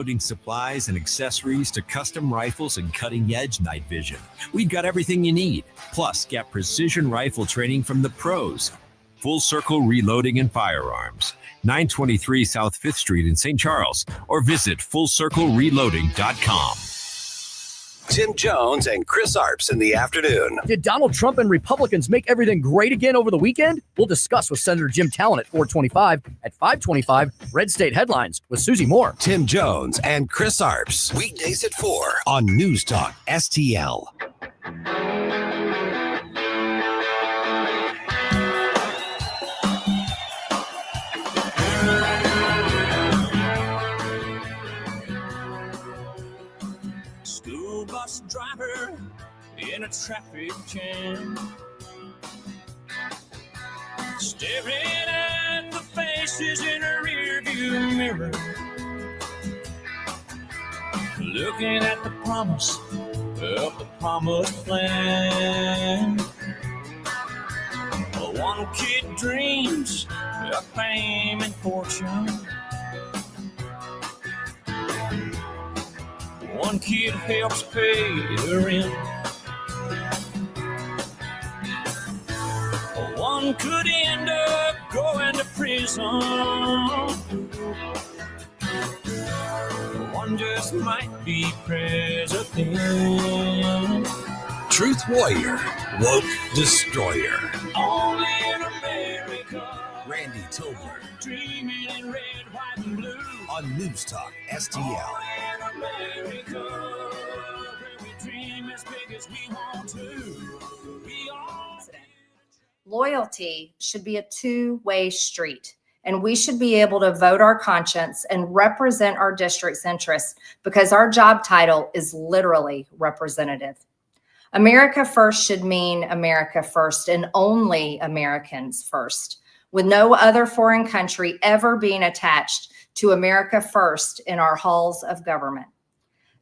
Loading supplies and accessories to custom rifles and cutting-edge night vision. We've got everything you need. Plus, get precision rifle training from the pros. Full Circle Reloading and Firearms. 923 South 5th Street in St. Charles. Or visit FullCircleReloading.com. Tim Jones and Chris Arps in the afternoon. Did Donald Trump and Republicans make everything great again over the weekend? We'll discuss with Senator Jim Talon at 425. At 525, Red State Headlines with Susie Moore. Tim Jones and Chris Arps. Weekdays at 4 on News Talk STL. Bus driver in a traffic jam, staring at the faces in a rearview mirror, looking at the promise of the promised land. One kid dreams of fame and fortune. One kid helps pay the rent. One could end up going to prison. One just might be president. Truth Warrior, Woke Destroyer. Only in America. Randy Tobler. Dreaming in red, white, and blue. On News Talk STL. Only in America. Where we dream as big as we want to. We all... Loyalty should be a two-way street, and we should be able to vote our conscience and represent our district's interests because our job title is literally representative. America first should mean America first and only Americans first, with no other foreign country ever being attached to America first in our halls of government.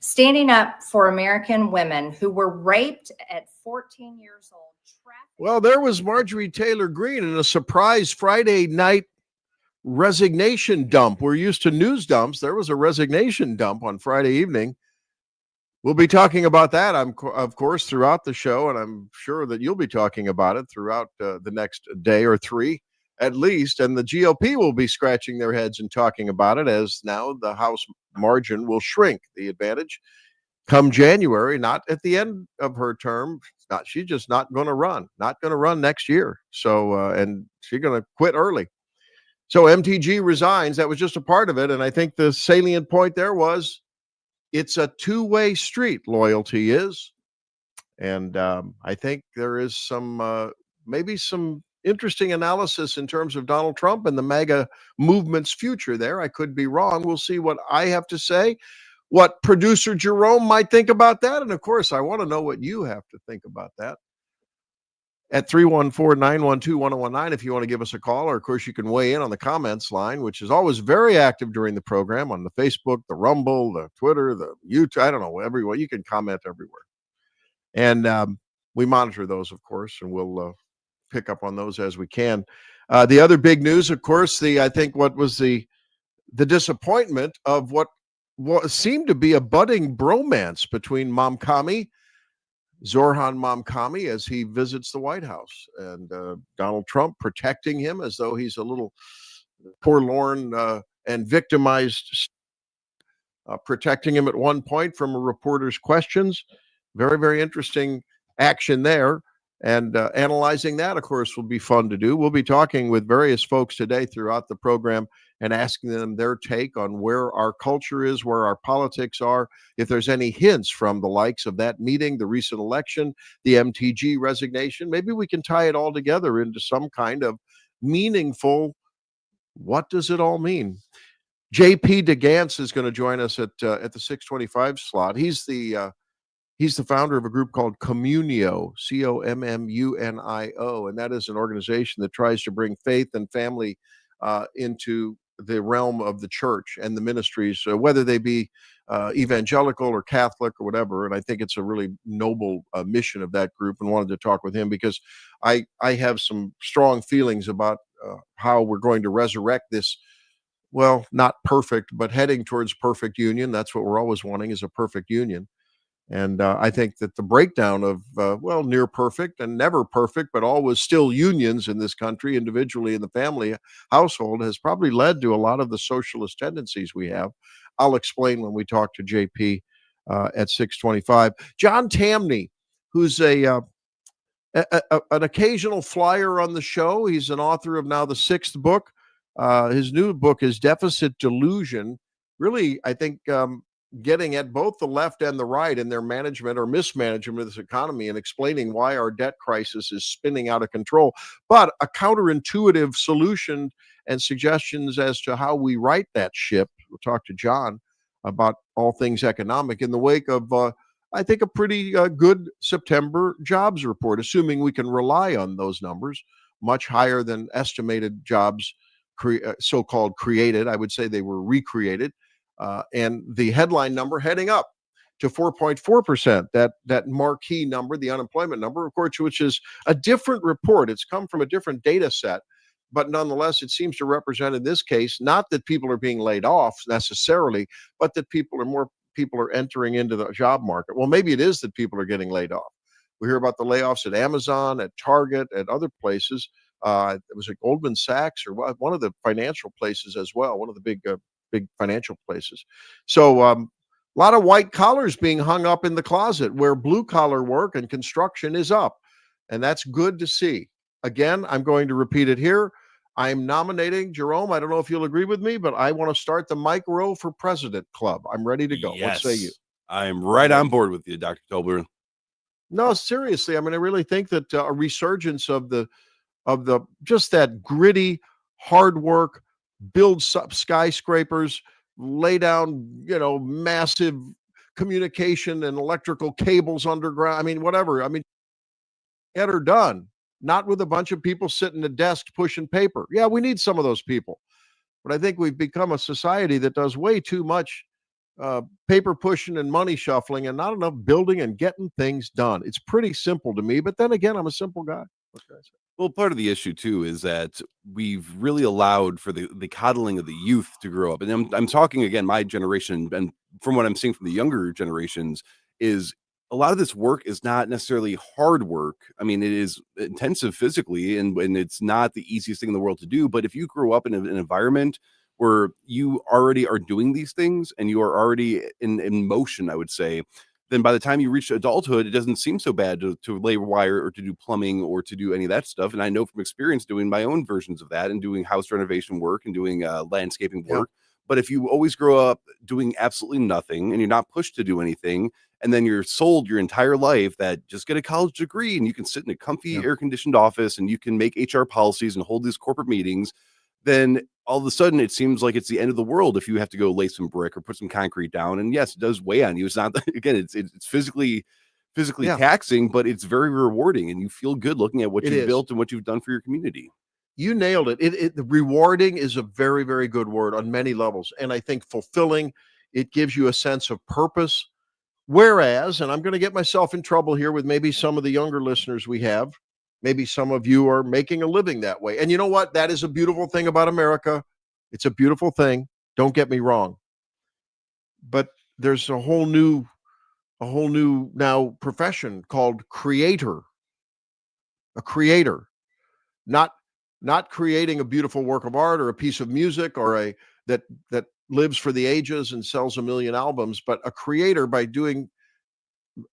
Standing up for American women who were raped at 14 years old. Well, there was Marjorie Taylor Greene in a surprise Friday night resignation dump. We're used to news dumps. There was a resignation dump on Friday evening. We'll be talking about that, of course, throughout the show, and I'm sure that you'll be talking about it throughout the next day or three at least. And the GOP will be scratching their heads and talking about it, as now the House margin will shrink. The advantage come January, not at the end of her term. She's just not going to run next year. So, and she's going to quit early. So MTG resigns. That was just a part of it. And I think the salient point there was it's a two-way street, loyalty is. And I think there is some, maybe some interesting analysis in terms of Donald Trump and the MAGA movement's future there. I could be wrong. We'll see what I have to say, what producer Jerome might think about that. And of course, I want to know what you have to think about that. At 314-912-1019, if you want to give us a call, or of course you can weigh in on the comments line, which is always very active during the program on the Facebook, the Rumble, the Twitter, the YouTube, I don't know, everywhere. You can comment everywhere. And we monitor those, of course, and we'll pick up on those as we can. The other big news, of course, I think what was the disappointment of what seemed to be a budding bromance between Zoran Mamkami, as he visits the White House, and Donald Trump protecting him as though he's a little forlorn and victimized, protecting him at one point from a reporter's questions. Very, very interesting action there. And analyzing that, of course, will be fun to do. We'll be talking with various folks today throughout the program and asking them their take on where our culture is, where our politics are, if there's any hints from the likes of that meeting, the recent election, the MTG resignation. Maybe we can tie it all together into some kind of meaningful, what does it all mean? JP DeGance is going to join us at the 625 slot. He's the founder of a group called Communio, Communio, and that is an organization that tries to bring faith and family into the realm of the church and the ministries, whether they be evangelical or Catholic or whatever. And I think it's a really noble mission of that group, and wanted to talk with him because I have some strong feelings about how we're going to resurrect this well, not perfect, but heading towards perfect union. That's what we're always wanting, is a perfect union. And I think that the breakdown of, well, near perfect and never perfect, but always still unions in this country, individually in the family household, has probably led to a lot of the socialist tendencies we have. I'll explain when we talk to JP at 6:25. John Tamny, who's an occasional flyer on the show. He's an author of now the 6th book. His new book is Deficit Delusion. Really, I think getting at both the left and the right in their management or mismanagement of this economy and explaining why our debt crisis is spinning out of control, but a counterintuitive solution and suggestions as to how we right that ship. We'll talk to John about all things economic in the wake of, I think, a pretty good September jobs report, assuming we can rely on those numbers, much higher than estimated jobs, so-called created. I would say they were recreated. And the headline number heading up to 4.4%, that marquee number, the unemployment number, of course, which is a different report. It's come from a different data set, but nonetheless, it seems to represent in this case, not that people are being laid off necessarily, but that people are entering into the job market. Well, maybe it is that people are getting laid off. We hear about the layoffs at Amazon, at Target, at other places. It was at Goldman Sachs or one of the financial places as well, one of the big financial places. So a lot of white collars being hung up in the closet where blue collar work and construction is up. And that's good to see. Again, I'm going to repeat it here. I'm nominating Jerome. I don't know if you'll agree with me, but I want to start the Mike Rowe for President Club. I'm ready to go. Yes. What say you? I'm right on board with you, Dr. Tolber. No, seriously. I mean, I really think that a resurgence of the just that gritty, hard work, build skyscrapers, lay down, massive communication and electrical cables underground. I mean, whatever. I mean, get her done. Not with a bunch of people sitting at desks pushing paper. Yeah, we need some of those people. But I think we've become a society that does way too much paper pushing and money shuffling and not enough building and getting things done. It's pretty simple to me. But then again, I'm a simple guy. What can I say? Well, part of the issue, too, is that we've really allowed for the coddling of the youth to grow up. And I'm talking, again, my generation, and from what I'm seeing from the younger generations, is a lot of this work is not necessarily hard work. I mean, it is intensive physically, and it's not the easiest thing in the world to do. But if you grow up in an environment where you already are doing these things and you are already in motion, I would say, then by the time you reach adulthood, it doesn't seem so bad to lay wire or to do plumbing or to do any of that stuff. And I know from experience doing my own versions of that and doing house renovation work and doing landscaping work. But if you always grow up doing absolutely nothing and you're not pushed to do anything, and then you're sold your entire life that just get a college degree and you can sit in a comfy air-conditioned office and you can make HR policies and hold these corporate meetings, then all of a sudden it seems like it's the end of the world if you have to go lay some brick or put some concrete down. And yes, it does weigh on you. It's not, again, it's physically taxing, but it's very rewarding and you feel good looking at what you've built and what you've done for your community. You nailed it. Rewarding is a very, very good word on many levels. And I think fulfilling, it gives you a sense of purpose. Whereas, and I'm going to get myself in trouble here with maybe some of the younger listeners we have, maybe some of you are making a living that way. And you know what? That is a beautiful thing about America. It's a beautiful thing. Don't get me wrong. But there's a whole new now profession called creator. A creator. Not creating a beautiful work of art or a piece of music or that lives for the ages and sells 1 million albums, but a creator by doing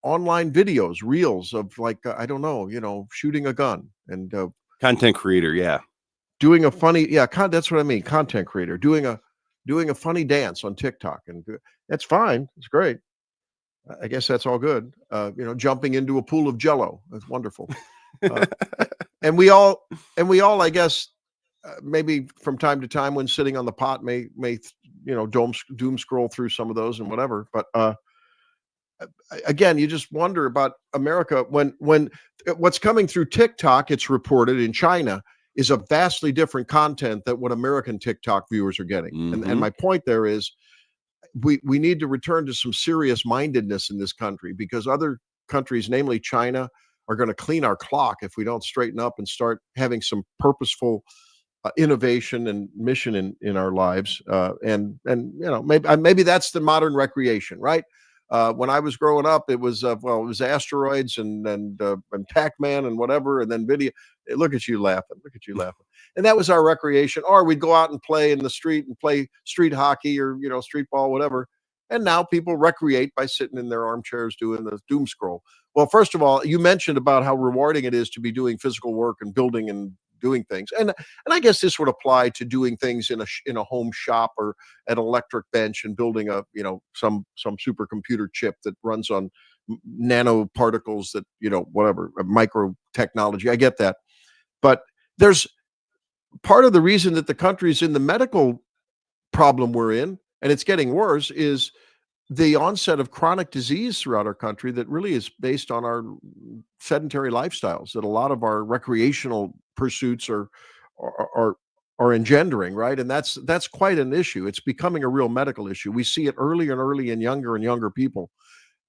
online videos, reels of like, I don't know, shooting a gun and content creator. Yeah. Doing a funny, that's what I mean. Content creator, doing a funny dance on TikTok, and that's fine. It's great. I guess that's all good. Jumping into a pool of Jello. That's wonderful. And we all, I guess, maybe from time to time when sitting on the pot may doom scroll through some of those and whatever. But again, you just wonder about America when what's coming through TikTok, it's reported in China, is a vastly different content than what American TikTok viewers are getting. Mm-hmm. And my point there is we need to return to some serious mindedness in this country, because other countries, namely China, are going to clean our clock if we don't straighten up and start having some purposeful innovation and mission in our lives. And maybe that's the modern recreation, right? When I was growing up, it was it was asteroids and Pac-Man and whatever, and then video. Look at you laughing! Look at you laughing! And that was our recreation. Or we'd go out and play in the street and play street hockey or street ball, whatever. And now people recreate by sitting in their armchairs doing the doom scroll. Well, first of all, you mentioned about how rewarding it is to be doing physical work and building and doing things, and I guess this would apply to doing things in a home shop or an electric bench and building a some supercomputer chip that runs on nanoparticles that whatever micro technology. I get that, but there's part of the reason that the country's in the medical problem we're in, and it's getting worse, is the onset of chronic disease throughout our country that really is based on our sedentary lifestyles that a lot of our recreational pursuits are engendering, right? And that's quite an issue. It's becoming a real medical issue. We see it early and younger people.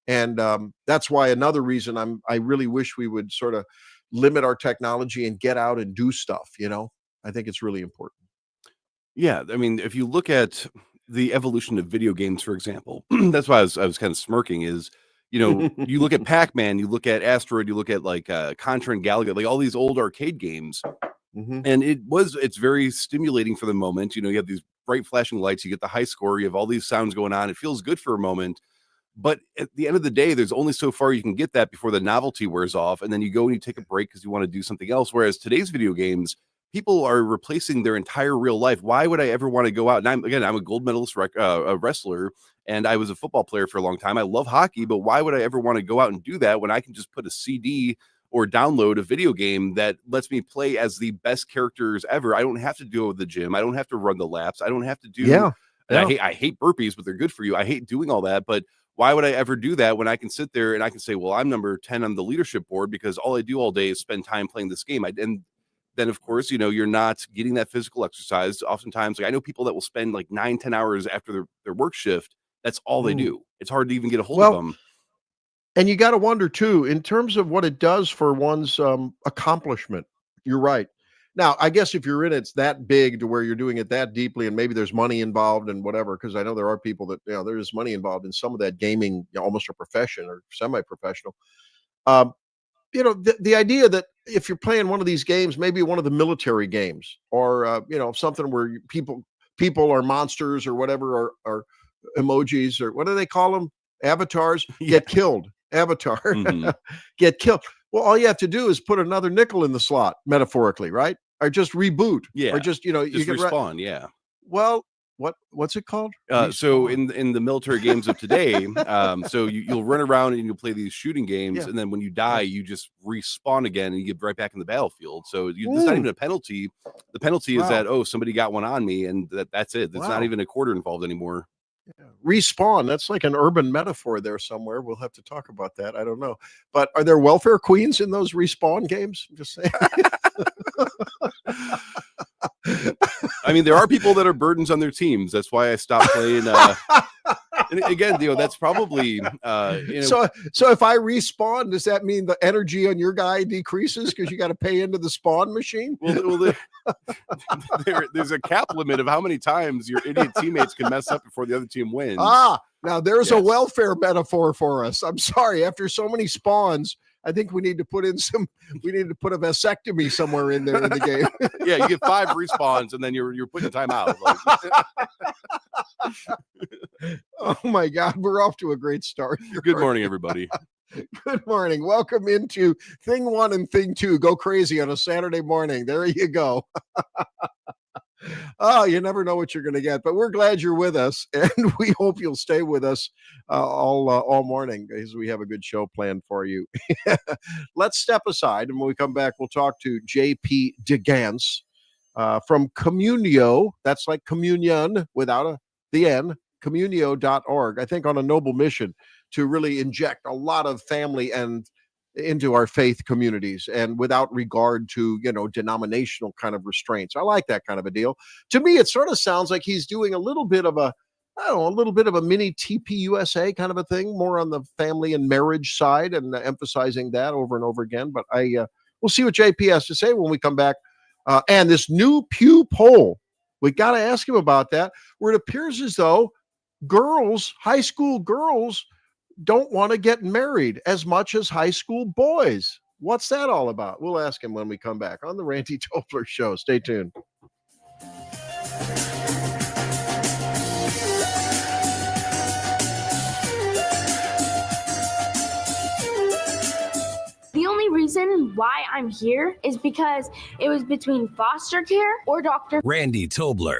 And that's why another reason I really wish we would sort of limit our technology and get out and do stuff, I think it's really important. Yeah, I mean, if you look at the evolution of video games, for example, that's why I was kind of smirking is, you look at Pac-Man, you look at Asteroid, you look at like Contra and Galaga, like all these old arcade games. Mm-hmm. And it's very stimulating for the moment. You have these bright flashing lights, you get the high score, you have all these sounds going on. It feels good for a moment. But at the end of the day, there's only so far you can get that before the novelty wears off. And then you go and you take a break because you want to do something else. Whereas today's video games, people are replacing their entire real life. Why would I ever want to go out? And I'm a gold medalist wrestler, and I was a football player for a long time. I love hockey, but why would I ever want to go out and do that when I can just put a CD or download a video game that lets me play as the best characters ever? I don't have to go to the gym. I don't have to run the laps. I don't have to do. Yeah. I hate burpees, but they're good for you. I hate doing all that, but why would I ever do that when I can sit there and I can say, well, I'm number 10 on the leadership board because all I do all day is spend time playing this game. And then of course, you're not getting that physical exercise. Oftentimes, like I know people that will spend like 9-10 hours after their work shift. That's all they do. It's hard to even get a hold of them. And you got to wonder too, in terms of what it does for one's accomplishment. You're right. Now, I guess if you're in it's that big to where you're doing it that deeply, and maybe there's money involved and whatever, because I know there are people that there is money involved in some of that gaming, almost a profession or semi-professional. The idea that if you're playing one of these games, maybe one of the military games, or something where people are monsters or whatever, or emojis, or what do they call them? Avatars. Get killed. Avatar. Mm-hmm. Get killed. Well, all you have to do is put another nickel in the slot, metaphorically, right? Or just reboot. Yeah. Or just, you Just can respawn. Yeah. Well, what's it called? So in the military games of today, so you'll run around and you'll play these shooting games, and then when you die, you just respawn again and you get right back in the battlefield. So it's not even a penalty. The penalty is that somebody got one on me, and that's it. There's not even a quarter involved anymore. Yeah. Respawn. That's like an urban metaphor there somewhere. We'll have to talk about that. I don't know. But are there welfare queens in those respawn games? I'm just saying. I mean, there are people that are burdens on their teams. That's why I stopped playing. And again, that's probably So if I respawn, does that mean the energy on your guy decreases because you got to pay into the spawn machine? Well, there's a cap limit of how many times your idiot teammates can mess up before the other team wins. Now there's a welfare metaphor for us. I'm sorry. After so many spawns, I think we need to put a vasectomy somewhere in there in the game. Yeah, you get 5 respawns and then you're putting time out. Oh my God, we're off to a great start. Good morning, everybody. Good morning. Welcome into Thing 1 and Thing 2. Go crazy on a Saturday morning. There you go. Oh, you never know what you're going to get, but we're glad you're with us, and we hope you'll stay with us all morning because we have a good show planned for you. Let's step aside, and when we come back, we'll talk to JP DeGance from Communio. That's like communion without the N, communio.org. I think on a noble mission to really inject a lot of family and into our faith communities, and without regard to denominational kind of restraints. I like that kind of a deal. To me, it sort of sounds like he's doing a little bit of a mini TPUSA kind of a thing, more on the family and marriage side, and emphasizing that over and over again. But we'll see what JP has to say when we come back. And this new Pew poll, we got to ask him about that, where it appears as though girls, high school girls, don't want to get married as much as high school boys. What's that all about? We'll ask him when we come back on the Randy Tobler Show. Stay tuned. The only reason why I'm here is because it was between foster care or Dr. Randy Tobler.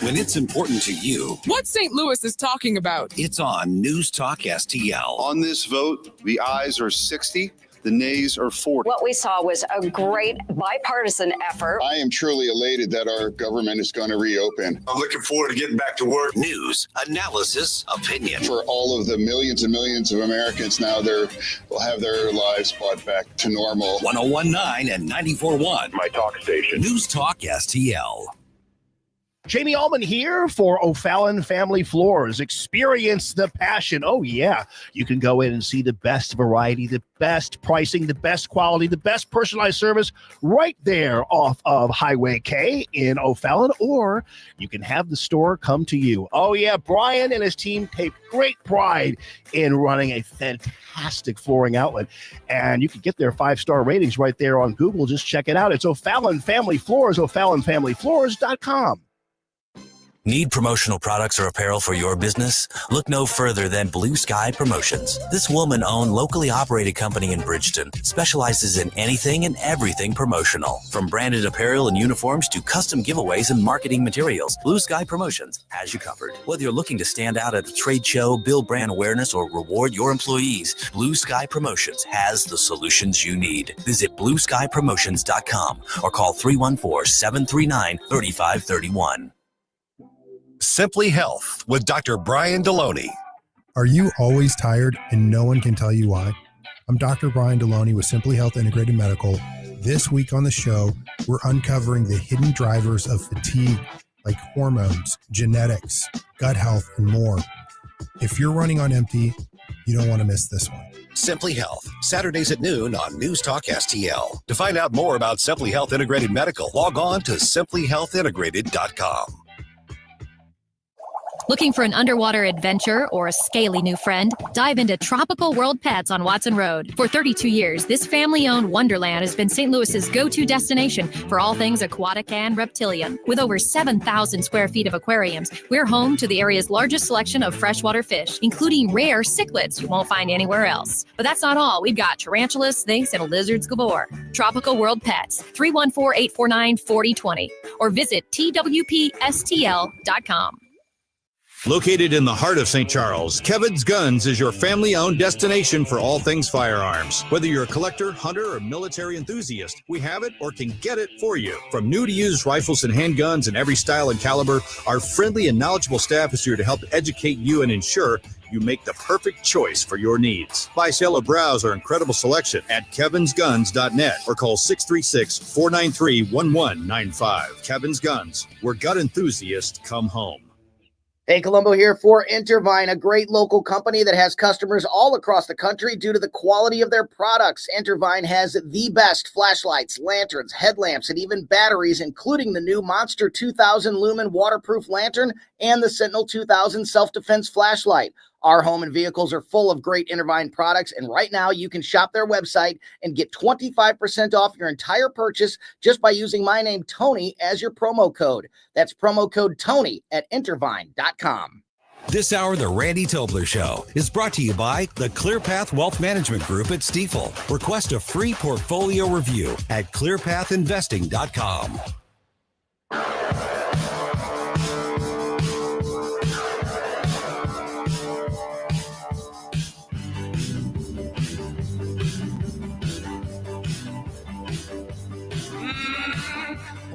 When it's important to you, what St. Louis is talking about. It's on News Talk STL. On this vote, the ayes are 60, the nays are 40. What we saw was a great bipartisan effort. I am truly elated that our government is going to reopen. I'm looking forward to getting back to work. News, analysis, opinion. For all of the millions and millions of Americans now, will have their lives brought back to normal. 101.9 and 94.1. My talk station. News Talk STL. Jamie Allman here for O'Fallon Family Floors. Experience the passion. Oh, yeah. You can go in and see the best variety, the best pricing, the best quality, the best personalized service right there off of Highway K in O'Fallon, or you can have the store come to you. Oh, yeah. Brian and his team take great pride in running a fantastic flooring outlet, and you can get their 5-star ratings right there on Google. Just check it out. It's O'Fallon Family Floors, O'FallonFamilyFloors.com. Need promotional products or apparel for your business? Look no further than Blue Sky Promotions. This woman-owned, locally operated company in Bridgeton specializes in anything and everything promotional. From branded apparel and uniforms to custom giveaways and marketing materials, Blue Sky Promotions has you covered. Whether you're looking to stand out at a trade show, build brand awareness, or reward your employees, Blue Sky Promotions has the solutions you need. Visit BlueSkyPromotions.com or call 314-739-3531. Simply Health with Dr. Brian Deloney. Are you always tired and no one can tell you why? I'm Dr. Brian Deloney with Simply Health Integrated Medical. This week on the show, we're uncovering the hidden drivers of fatigue like hormones, genetics, gut health, and more. If you're running on empty, you don't want to miss this one. Simply Health, Saturdays at noon on News Talk STL. To find out more about Simply Health Integrated Medical, log on to simplyhealthintegrated.com. Looking for an underwater adventure or a scaly new friend? Dive into Tropical World Pets on Watson Road. For 32 years, this family-owned wonderland has been St. Louis's go-to destination for all things aquatic and reptilian. With over 7,000 square feet of aquariums, we're home to the area's largest selection of freshwater fish, including rare cichlids you won't find anywhere else. But that's not all. We've got tarantulas, snakes, and lizards galore. Tropical World Pets, 314-849-4020, or visit twpstl.com. Located in the heart of St. Charles, Kevin's Guns is your family-owned destination for all things firearms. Whether you're a collector, hunter, or military enthusiast, we have it or can get it for you. From new to used rifles and handguns in every style and caliber, our friendly and knowledgeable staff is here to help educate you and ensure you make the perfect choice for your needs. Buy, sell, or browse our incredible selection at kevinsguns.net or call 636-493-1195. Kevin's Guns, where gun enthusiasts come home. Hey, Colombo here for Intervine, a great local company that has customers all across the country due to the quality of their products. Intervine has the best flashlights, lanterns, headlamps, and even batteries, including the new Monster 2000 Lumen waterproof lantern and the Sentinel 2000 self-defense flashlight. Our home and vehicles are full of great Intervine products, and right now you can shop their website and get 25% off your entire purchase just by using my name, Tony, as your promo code. That's promo code Tony at Intervine.com. This hour, The Randy Tobler Show is brought to you by the ClearPath Wealth Management Group at Stifel. Request a free portfolio review at clearpathinvesting.com.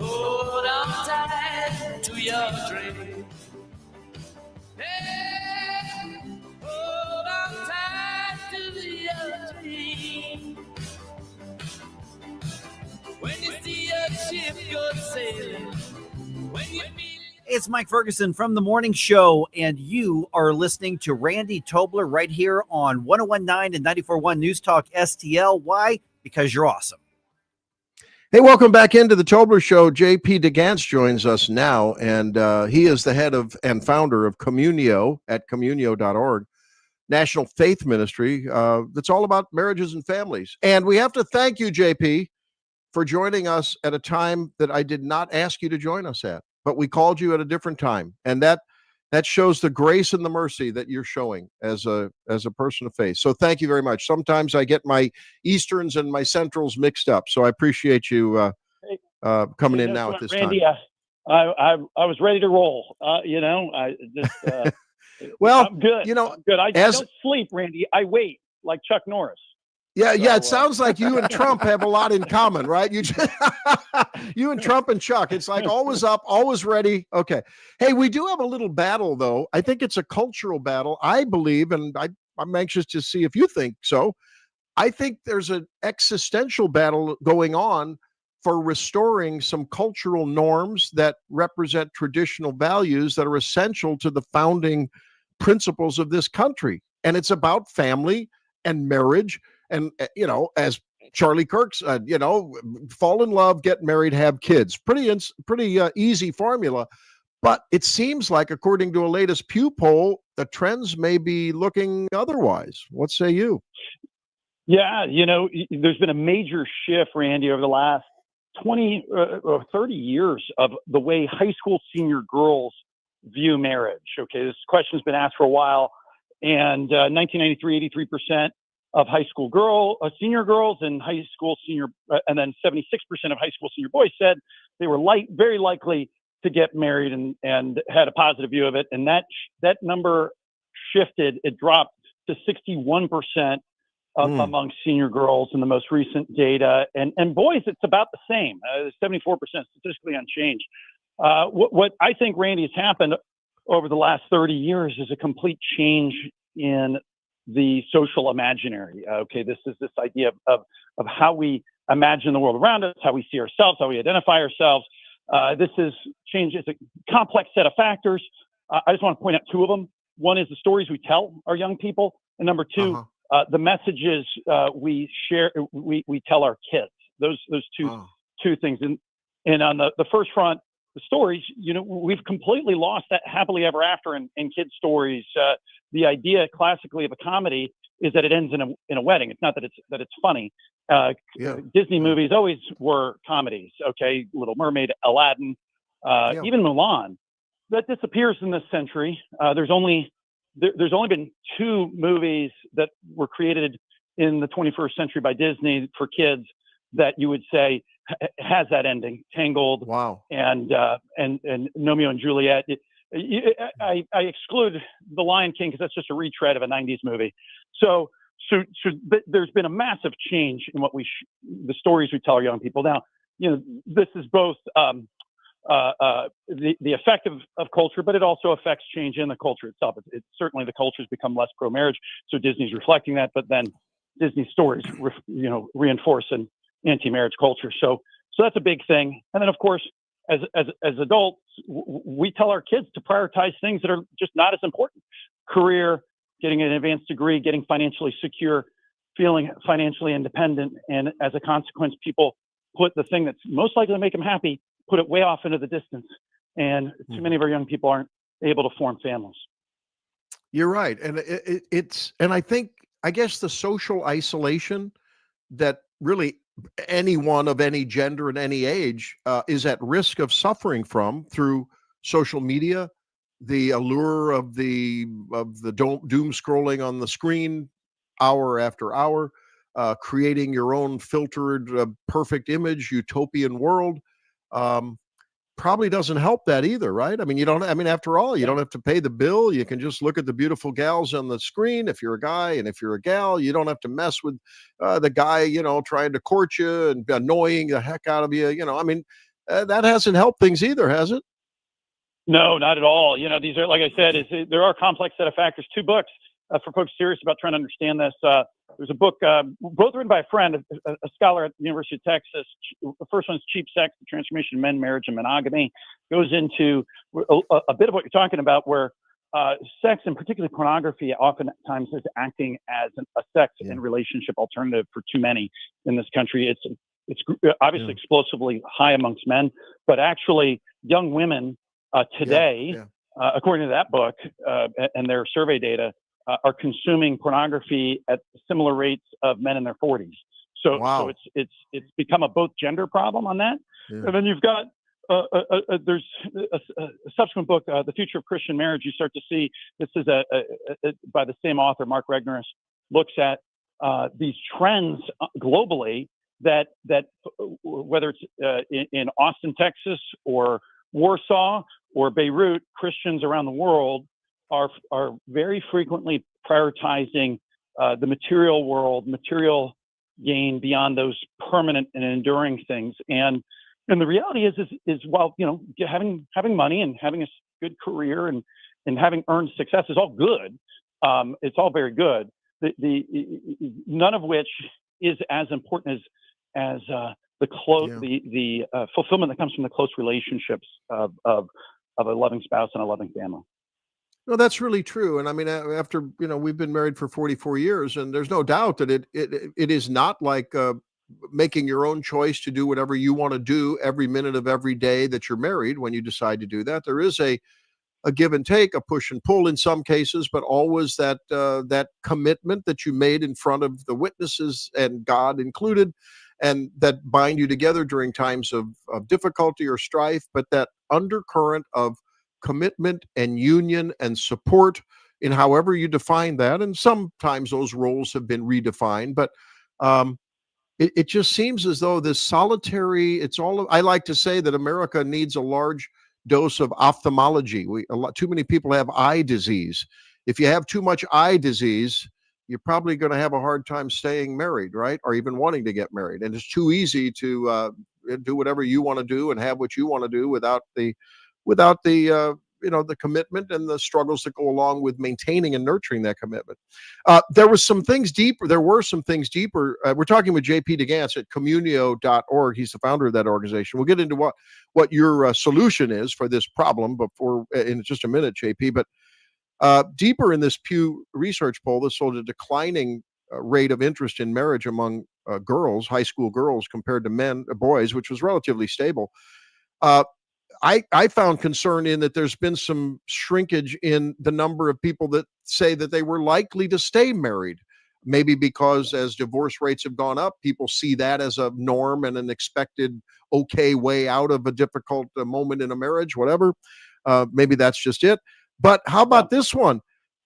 Hold on tight to your dream. Hey, hold on tight to your dream. When you see a ship go sailing, when you feel It's Mike Ferguson from The Morning Show, and you are listening to Randy Tobler right here on 101.9 and 94.1 News Talk STL. Why? Because you're awesome. Hey, welcome back into the Tobler Show. JP DeGance joins us now, and he is the head of and founder of Communio at communio.org, national faith ministry that's all about marriages and families. And we have to thank you, JP, for joining us at a time that I did not ask you to join us at, but we called you at a different time. And that shows the grace and the mercy that you're showing as a person of faith. So thank you very much. Sometimes I get my Easterns and my Centrals mixed up. So I appreciate you coming in now at this Randy, time. I was ready to roll. Well, I'm good. I'm good. I don't sleep, Randy. I wait like Chuck Norris. Yeah, it sounds like you and Trump have a lot in common, right? You and Trump and Chuck, it's like always up, always ready. Okay. Hey, we do have a little battle, though. I think it's a cultural battle. I believe, and I'm anxious to see if you think so. I think there's an existential battle going on for restoring some cultural norms that represent traditional values that are essential to the founding principles of this country. And it's about family and marriage. And, as Charlie Kirk said, fall in love, get married, have kids. Pretty easy formula. But it seems like, according to a latest Pew poll, the trends may be looking otherwise. What say you? Yeah, there's been a major shift, Randy, over the last 20 or 30 years of the way high school senior girls view marriage. Okay, this question's been asked for a while. And 1993, 83% of high school senior girls and high school senior, and then 76% of high school senior boys said they were very likely to get married and had a positive view of it. And that number shifted. It dropped to 61% among senior girls in the most recent data. And boys, it's about the same, 74%, statistically unchanged. What I think, Randy, has happened over the last 30 years is a complete change in the social imaginary. Okay, this is this idea of how we imagine the world around us, how we see ourselves, how we identify ourselves. This is change. It's a complex set of factors. I just want to point out two of them. One is the stories we tell our young people, and number two, the messages we share, we tell our kids. Those two things. And on the first front, the stories, we've completely lost that happily ever after in kids' stories. The idea classically of a comedy is that it ends in a wedding. It's not that it's funny. Disney movies always were comedies. Okay, Little Mermaid, Aladdin, even Mulan. That disappears in this century. There's only been two movies that were created in the 21st century by Disney for kids that you would say has that ending. Tangled. Wow. And Romeo and Juliet. I exclude The Lion King because that's just a retread of a 90s movie. So there's been a massive change in what the stories we tell our young people. Now, this is both the effect of culture, but it also affects change in the culture itself. It's certainly the culture's become less pro-marriage, so Disney's reflecting that. But then Disney stories, reinforce an anti-marriage culture. So that's a big thing. And then, of course, as adults, we tell our kids to prioritize things that are just not as important: career, getting an advanced degree, getting financially secure, feeling financially independent. And as a consequence, people put the thing that's most likely to make them happy, put it way off into the distance. And too many of our young people aren't able to form families. You're right. And and I guess the social isolation that really anyone of any gender and any age is at risk of suffering from through social media, the allure of the doom scrolling on the screen hour after hour, creating your own filtered perfect image utopian world, probably doesn't help that either, right? I mean, after all, you don't have to pay the bill. You can just look at the beautiful gals on the screen if you're a guy, and if you're a gal, you don't have to mess with the guy, trying to court you and annoying the heck out of you. That hasn't helped things either, has it? No, not at all. These are, like I said, there are a complex set of factors. Two books for folks serious about trying to understand this. There's a book, both written by a friend, a scholar at the University of Texas. The first one's Cheap Sex, The Transformation of Men, Marriage, and Monogamy. Goes into a bit of what you're talking about, where sex, and particularly pornography, oftentimes is acting as a sex and relationship alternative for too many in this country. It's obviously explosively high amongst men, but actually young women today, according to that book and their survey data, are consuming pornography at similar rates of men in their 40s. So it's become a both gender problem on that. And then you've got there's a subsequent book, The Future of Christian Marriage. You start to see, this is by the same author, Mark Regnerus, looks at these trends globally that whether it's in Austin, Texas, or Warsaw or Beirut, Christians around the world are very frequently prioritizing the material world, material gain beyond those permanent and enduring things. And the reality is while, having money and having a good career and having earned success is all good. It's all very good. None of which is as important as the fulfillment that comes from the close relationships of a loving spouse and a loving family. No, that's really true. And I mean, after, we've been married for 44 years, and there's no doubt that it is not like making your own choice to do whatever you want to do every minute of every day that you're married. When you decide to do that, there is a give and take, a push and pull in some cases, but always that commitment that you made in front of the witnesses, and God included, and that bind you together during times of difficulty or strife, but that undercurrent of commitment and union and support in however you define that. And sometimes those roles have been redefined, but it just seems as though this solitary, I like to say that America needs a large dose of ophthalmology. Too many people have eye disease. If you have too much eye disease, you're probably going to have a hard time staying married, right? Or even wanting to get married. And it's too easy to do whatever you want to do and have what you want to do without the commitment and the struggles that go along with maintaining and nurturing that commitment. There were some things deeper. We're talking with JP DeGance at communio.org. He's the founder of that organization. We'll get into what your solution is for this problem in just a minute, JP. But deeper in this Pew Research poll that showed a declining rate of interest in marriage among girls, high school girls, compared to boys, which was relatively stable. I found concern in that there's been some shrinkage in the number of people that say that they were likely to stay married. Maybe because as divorce rates have gone up, people see that as a norm and an expected okay way out of a difficult moment in a marriage, whatever. Maybe that's just it. But how about this one?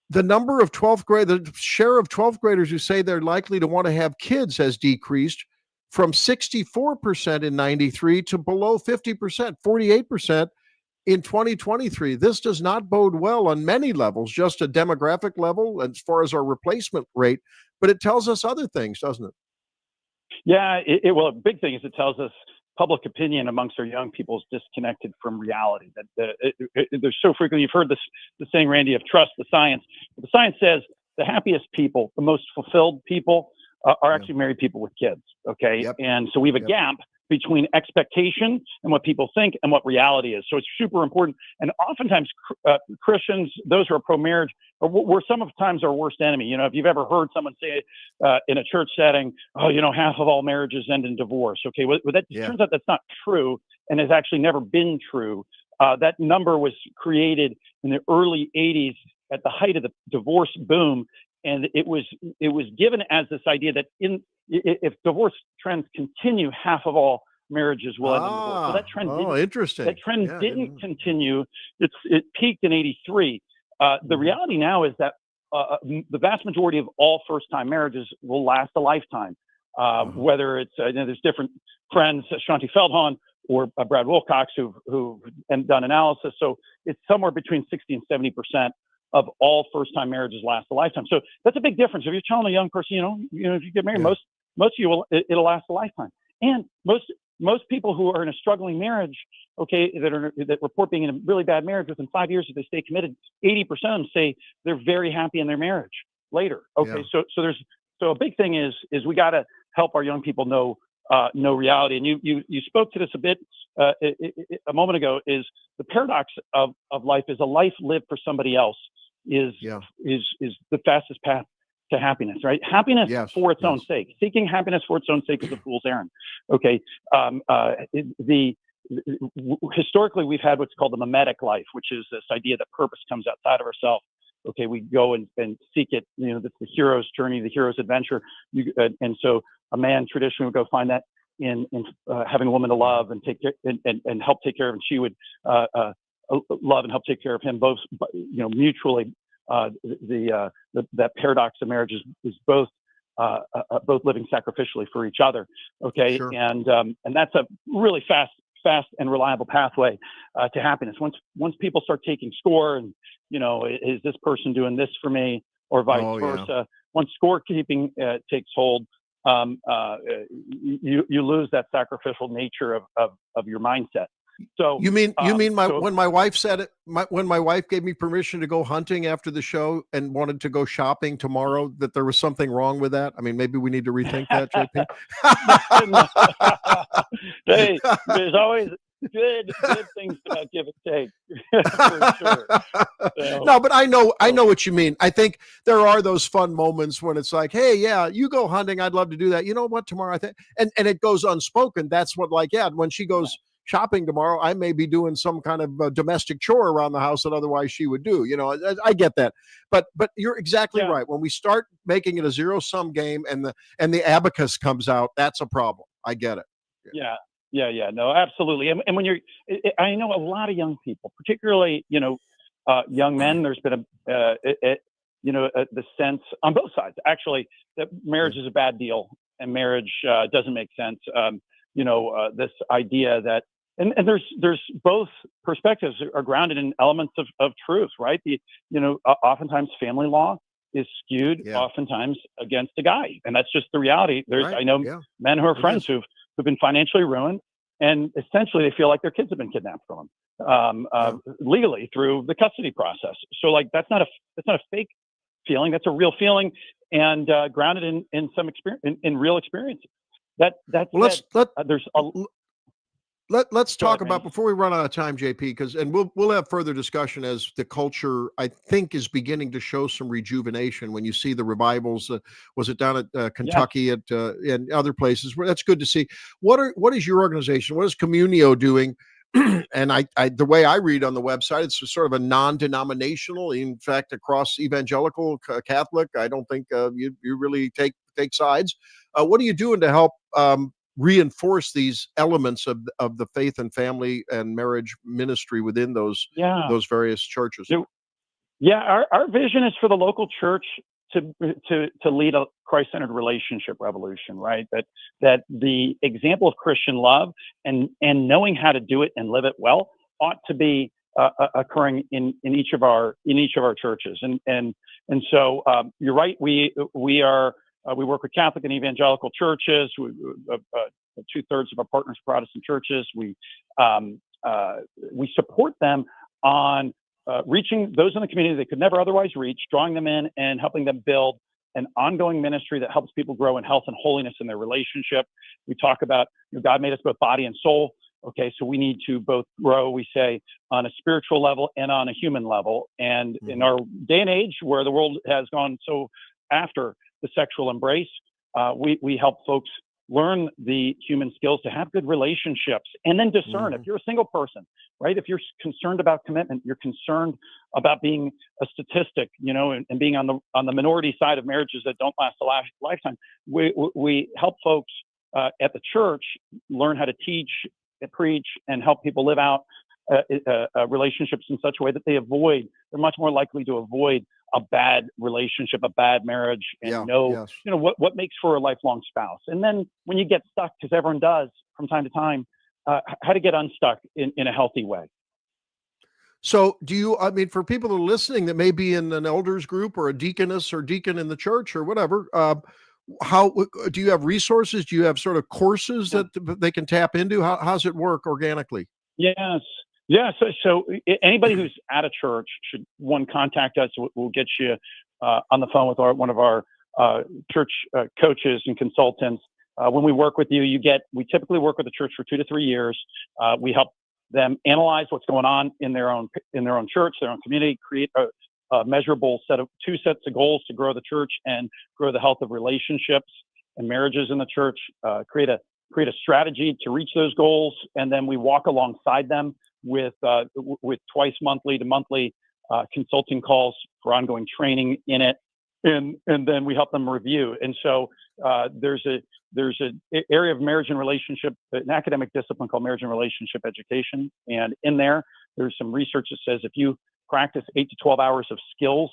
The number of the share of 12th graders who say they're likely to want to have kids has decreased from 64% in 93 to below 50%, 48% in 2023. This does not bode well on many levels, just a demographic level as far as our replacement rate, but it tells us other things, doesn't it? Yeah, well, a big thing is it tells us public opinion amongst our young people is disconnected from reality. That there's so frequently, you've heard the saying, Randy, of trust the science. But the science says the happiest people, the most fulfilled people, are actually married people with kids. Okay. Yep. And so we have a gap between expectation and what people think and what reality is. So it's super important. And oftentimes Christians, those who are pro-marriage, we're sometimes our worst enemy. If you've ever heard someone say in a church setting, half of all marriages end in divorce. Okay. Well, that turns out that's not true and has actually never been true. That number was created in the early 80s at the height of the divorce boom. And it was given as this idea that if divorce trends continue, half of all marriages will end in divorce. So that trend interesting. That trend didn't continue. It peaked in 83. The reality now is that the vast majority of all first-time marriages will last a lifetime. Whether it's there's different friends, Shanti Feldhahn or Brad Wilcox, who've done analysis. So it's somewhere between 60 and 70% of all first-time marriages last a lifetime. So that's a big difference. If you're telling a young person, if you get married, most of you it'll last a lifetime. And most people who are in a struggling marriage, that report being in a really bad marriage within 5 years, if they stay committed, 80% of them say they're very happy in their marriage. later. Okay, Yeah. so a big thing is we got to help our young people know reality. And you spoke to this a bit a moment ago. Is the paradox of life is a life lived for somebody else is the fastest path to happiness, right? Happiness for its own sake. Seeking happiness for its own sake is a fool's errand. Okay. Historically, we've had what's called the mimetic life, which is this idea that purpose comes outside of ourselves. Okay, we go and seek it. That's the hero's journey, the hero's adventure. And so a man traditionally would go find that in having a woman to love and take care and help take care of, and she would love and help take care of him, both mutually. That paradox of marriage is both living sacrificially for each other. Okay, and that's a really fast and reliable pathway to happiness. Once people start taking score and is this person doing this for me, or vice versa. Once scorekeeping takes hold, you lose that sacrificial nature of your mindset. So you mean when my wife said it, when my wife gave me permission to go hunting after the show and wanted to go shopping tomorrow, that there was something wrong with that? I mean, maybe we need to rethink that, JP. Hey, there's always good things about give and take. For sure. So, no, but I know what you mean. I think there are those fun moments when it's like, hey, yeah, you go hunting. I'd love to do that. You know what? Tomorrow, I think, and it goes unspoken. That's what, when she goes shopping tomorrow, I may be doing some kind of domestic chore around the house that otherwise she would do. I get that, but you're exactly right. When we start making it a zero-sum game and the abacus comes out, that's a problem. I get it. Yeah. No, absolutely. And when I know a lot of young people, particularly, young men, there's been the sense on both sides, actually, that marriage is a bad deal and marriage doesn't make sense. This idea that, and there's both perspectives are grounded in elements of truth, right? Oftentimes family law is skewed oftentimes against a guy. And that's just the reality. I know men who are friends who've been financially ruined, and essentially they feel like their kids have been kidnapped from them legally through the custody process. So that's not a fake feeling. That's a real feeling, and grounded in some experience, in real experiences. Let's talk about, before we run out of time, JP, and we'll have further discussion as the culture, I think, is beginning to show some rejuvenation. When you see the revivals, was it down at Kentucky and other places? That's good to see. What is your organization? What is Communio doing? And the way I read on the website, it's sort of a non-denominational. In fact, across evangelical, Catholic, I don't think you really take sides. What are you doing to help reinforce these elements of the faith and family and marriage ministry within those various churches? Our vision is for the local church to lead a Christ-centered relationship revolution, right? That the example of Christian love and knowing how to do it and live it well ought to be occurring in each of our churches. And so you're right. We work with Catholic and evangelical churches. 2/3 of our partners are Protestant churches. We support them on reaching those in the community they could never otherwise reach, drawing them in and helping them build an ongoing ministry that helps people grow in health and holiness in their relationship. We talk about, God made us both body and soul. Okay, so we need to both grow, we say, on a spiritual level and on a human level. And in our day and age where the world has gone so after the sexual embrace, we help folks learn the human skills to have good relationships and then discern. If you're a single person, right? If you're concerned about commitment, you're concerned about being a statistic, and being on the minority side of marriages that don't last a lifetime. We help folks at the church learn how to teach, preach, and help people live out relationships in such a way that they're much more likely to avoid a bad relationship, a bad marriage, and what makes for a lifelong spouse. And then when you get stuck, because everyone does from time to time, how to get unstuck in a healthy way. So for people that are listening that may be in an elders group or a deaconess or deacon in the church or whatever, how do you have resources? Do you have sort of courses that they can tap into? How's it work organically? Yes. Yeah. So anybody who's at a church should contact us. We'll get you on the phone with one of our church coaches and consultants. When we work with you, we typically work with the church for 2 to 3 years. We help them analyze what's going on in their own church, their own community, create a measurable two sets of goals to grow the church and grow the health of relationships and marriages in the church, create a strategy to reach those goals, and then we walk alongside them with twice monthly to monthly consulting calls for ongoing training in it, and then we help them review. And so there's an area of marriage and relationship, an academic discipline called marriage and relationship education, and in there's some research that says if you practice 8 to 12 hours of skills,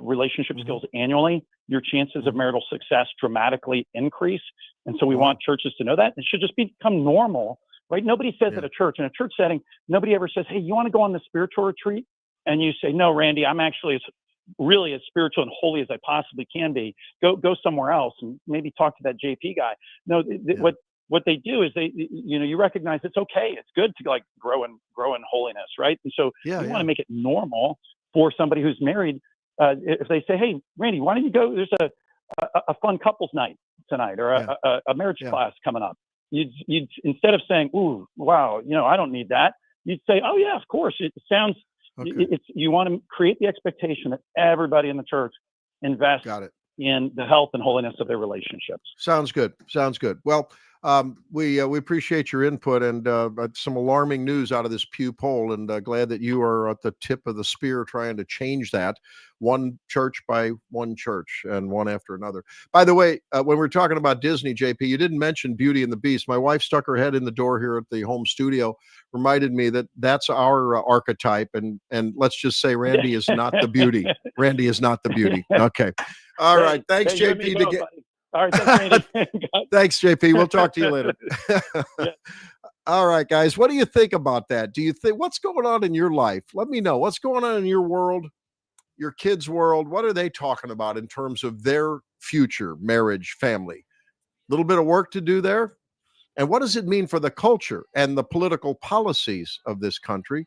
relationship skills annually, your chances of marital success dramatically increase. And so we want churches to know that. It should just become normal, right? Nobody says at a church, in a church setting, nobody ever says, hey, you want to go on the spiritual retreat? And you say, no, Randy, I'm actually really as spiritual and holy as I possibly can be. Go somewhere else and maybe talk to that JP guy. No, what they do is you recognize it's okay. It's good to like grow in holiness, right? And so you want to make it normal for somebody who's married. If they say, hey, Randy, why don't you go? There's a fun couples night tonight, or a marriage class coming up. You'd instead of saying, ooh, wow, I don't need that. You'd say, oh yeah, of course. It sounds. Okay. You want to create the expectation that everybody in the church invests in the health and holiness of their relationships. Sounds good. Well, we appreciate your input, and some alarming news out of this Pew poll, and glad that you are at the tip of the spear trying to change that, one church by one church and one after another. By the way, when we're talking about Disney, JP, you didn't mention Beauty and the Beast. My wife stuck her head in the door here at the home studio, reminded me that that's our archetype, and let's just say Randy is not the beauty. Randy is not the beauty. Okay. All right. Thanks, JP. All right, thanks, Randy. Thanks, JP. We'll talk to you later. All right, guys. What do you think about that? Do you think what's going on in your life? Let me know. What's going on in your world, your kids' world? What are they talking about in terms of their future, marriage, family? A little bit of work to do there. And what does it mean for the culture and the political policies of this country?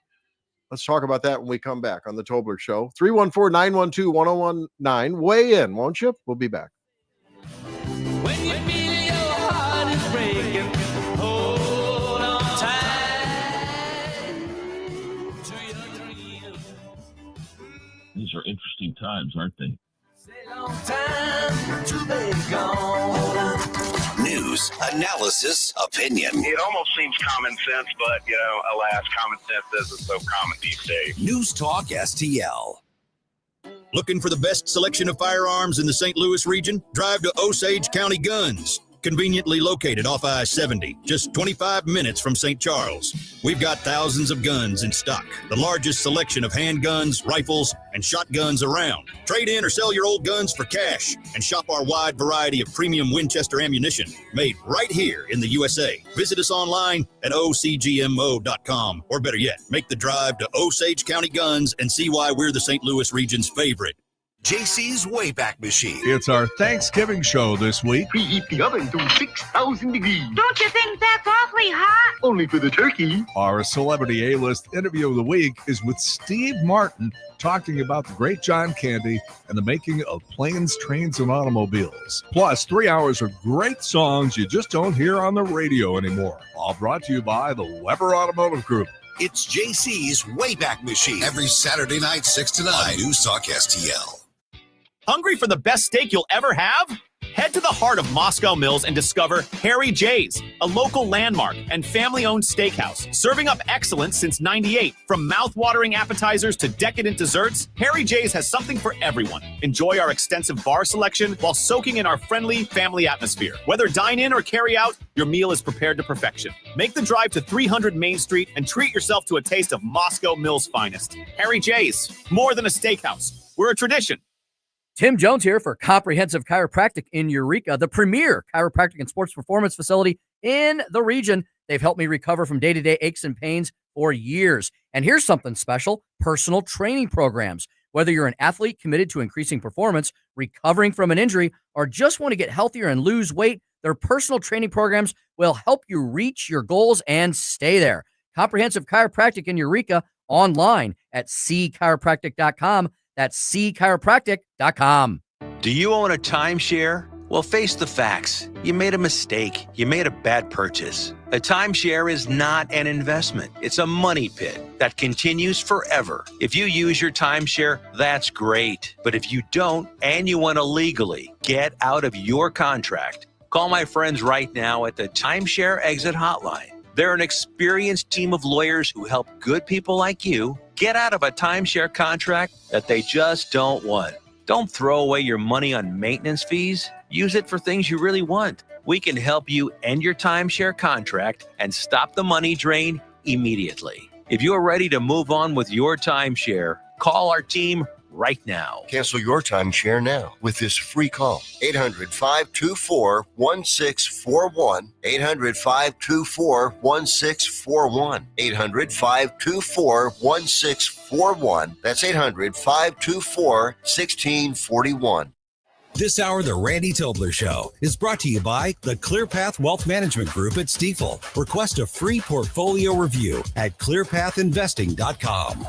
Let's talk about that when we come back on the Tobler Show. 314-912-1019. Weigh in, won't you? We'll be back. When you feel your heart is breaking, hold on tight to your dream. These are interesting times, aren't they? Long time to be gone. News, analysis, opinion. It almost seems common sense, but, alas, common sense isn't so common these days. News Talk STL. Looking for the best selection of firearms in the St. Louis region? Drive to Osage County Guns. Conveniently located off I-70, just 25 minutes from St. Charles. We've got thousands of guns in stock, the largest selection of handguns, rifles, and shotguns around. Trade in or sell your old guns for cash and shop our wide variety of premium Winchester ammunition made right here in the USA. Visit us online at ocgmo.com, or better yet, make the drive to Osage County Guns and see why we're the St. Louis region's favorite. JC's Wayback Machine. It's our Thanksgiving show this week. Preheat the oven to 6,000 degrees. Don't you think that's awfully hot? Only for the turkey. Our celebrity A-list interview of the week is with Steve Martin, talking about the great John Candy and the making of planes, trains, and automobiles. Plus, 3 hours of great songs you just don't hear on the radio anymore. All brought to you by the Weber Automotive Group. It's JC's Wayback Machine. Every Saturday night, 6 to 9. On News Talk STL. Hungry for the best steak you'll ever have? Head to the heart of Moscow Mills and discover Harry J's, a local landmark and family-owned steakhouse, serving up excellence since '98. From mouth-watering appetizers to decadent desserts, Harry J's has something for everyone. Enjoy our extensive bar selection while soaking in our friendly family atmosphere. Whether dine-in or carry-out, your meal is prepared to perfection. Make the drive to 300 Main Street and treat yourself to a taste of Moscow Mills' finest. Harry J's, more than a steakhouse. We're a tradition. Tim Jones here for Comprehensive Chiropractic in Eureka, the premier chiropractic and sports performance facility in the region. They've helped me recover from day-to-day aches and pains for years. And here's something special, personal training programs. Whether you're an athlete committed to increasing performance, recovering from an injury, or just want to get healthier and lose weight, their personal training programs will help you reach your goals and stay there. Comprehensive Chiropractic in Eureka, online at cchiropractic.com. That's cchiropractic.com. Do you own a timeshare? Well, face the facts. You made a mistake. You made a bad purchase. A timeshare is not an investment. It's a money pit that continues forever. If you use your timeshare, that's great. But if you don't, and you want to legally get out of your contract, call my friends right now at the Timeshare Exit Hotline. They're an experienced team of lawyers who help good people like you get out of a timeshare contract that they just don't want. Don't throw away your money on maintenance fees. Use it for things you really want. We can help you end your timeshare contract and stop the money drain immediately. If you are ready to move on with your timeshare, call our team right now. Cancel your timeshare now with this free call. 800-524-1641. 800-524-1641. 800-524-1641. That's 800-524-1641. This hour, The Randy Tobler Show, is brought to you by the ClearPath Wealth Management Group at Stifel. Request a free portfolio review at clearpathinvesting.com.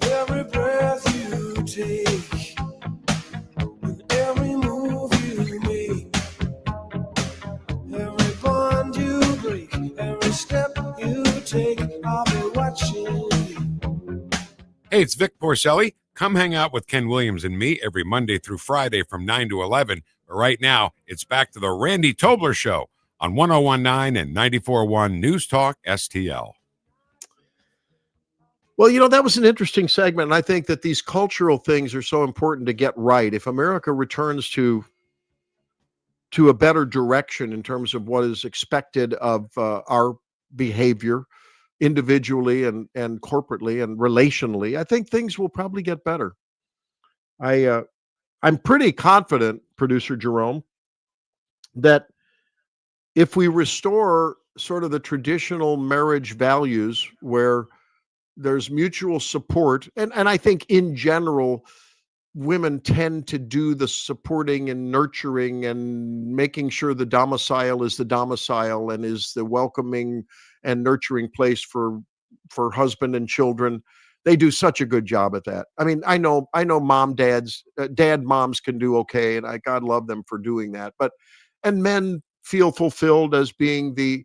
Every breath you take, every move you make, every bond you break, every step you take, I'll be watching you. Hey, it's Vic Porcelli. Come hang out with Ken Williams and me every Monday through Friday from 9 to 11. But right now, it's back to the Randy Tobler Show on 101.9 and 94.1 News Talk STL. Well, you know, that was an interesting segment, and I think that these cultural things are so important to get right. If America returns to a better direction in terms of what is expected of our behavior individually and corporately and relationally, I think things will probably get better. I'm pretty confident, Producer Jerome, that if we restore sort of the traditional marriage values where there's mutual support, and I think in general, women tend to do the supporting and nurturing and making sure the domicile is the domicile and is the welcoming and nurturing place for husband and children. They do such a good job at that. I mean, I know dad moms can do okay, and God love them for doing that. And men feel fulfilled as being the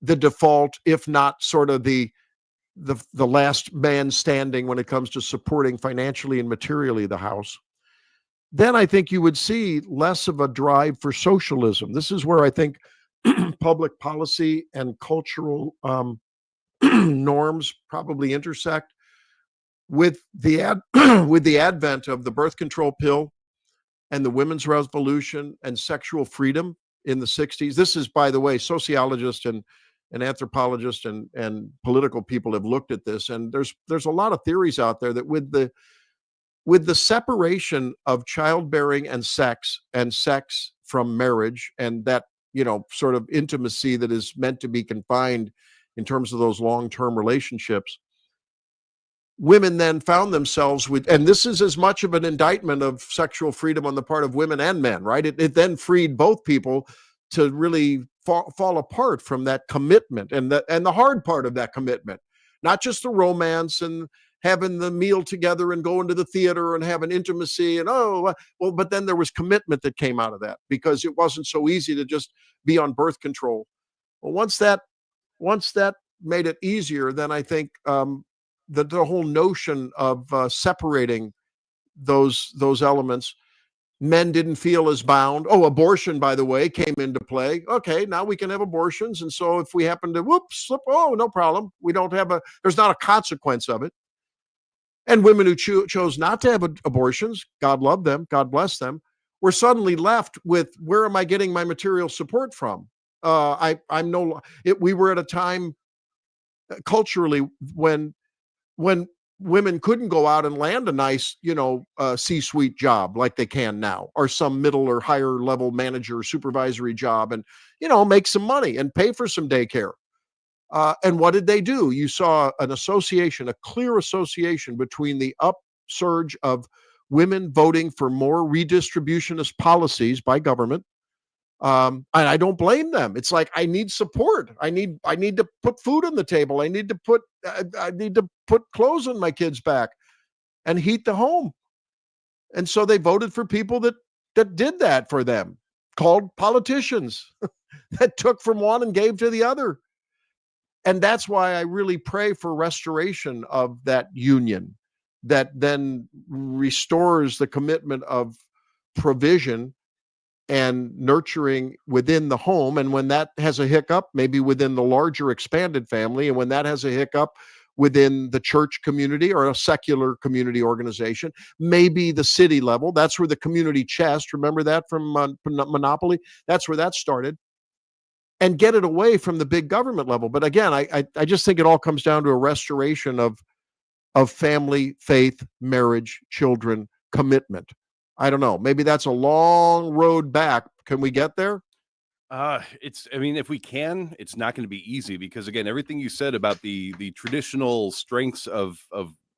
default, if not sort of the last man standing when it comes to supporting financially and materially the house. Then I think you would see less of a drive for socialism. This is where I think public policy and cultural norms probably intersect with the advent of the birth control pill and the women's revolution and sexual freedom in the 60s. This is, by the way, sociologists and anthropologists and political people have looked at this, and there's a lot of theories out there that with the separation of childbearing and sex from marriage, and that, you know, sort of intimacy that is meant to be confined in terms of those long-term relationships, women then found themselves with, and this is as much of an indictment of sexual freedom on the part of women and men, right? It then freed both people to really fall apart from that commitment and the hard part of that commitment, not just the romance and having the meal together and going to the theater and having intimacy and but then there was commitment that came out of that because it wasn't so easy to just be on birth control. Well, once that made it easier, then I think the whole notion of separating those elements, men didn't feel as bound. Abortion, by the way, came into play. Okay, now we can have abortions. And so if we happen to slip, no problem. There's not a consequence of it. And women who chose not to have abortions, God love them, God bless them, were suddenly left with, where am I getting my material support from? We were at a time culturally when women couldn't go out and land a nice, C-suite job like they can now, or some middle or higher level manager or supervisory job and, make some money and pay for some daycare. And what did they do? You saw an association, a clear association between the upsurge of women voting for more redistributionist policies by government. And I don't blame them. It's like, I need support. I need to put food on the table. I need to put clothes on my kids' back and heat the home. And so they voted for people that did that for them, called politicians that took from one and gave to the other. And that's why I really pray for restoration of that union that then restores the commitment of provision and nurturing within the home. And when that has a hiccup, maybe within the larger expanded family, and when that has a hiccup within the church community or a secular community organization, maybe the city level. That's where the community chest, remember that from Monopoly? That's where that started. And get it away from the big government level. But again, I just think it all comes down to a restoration of family, faith, marriage, children, commitment. I don't know. Maybe that's a long road back. Can we get there? I mean, if we can, it's not going to be easy because, again, everything you said about the traditional strengths of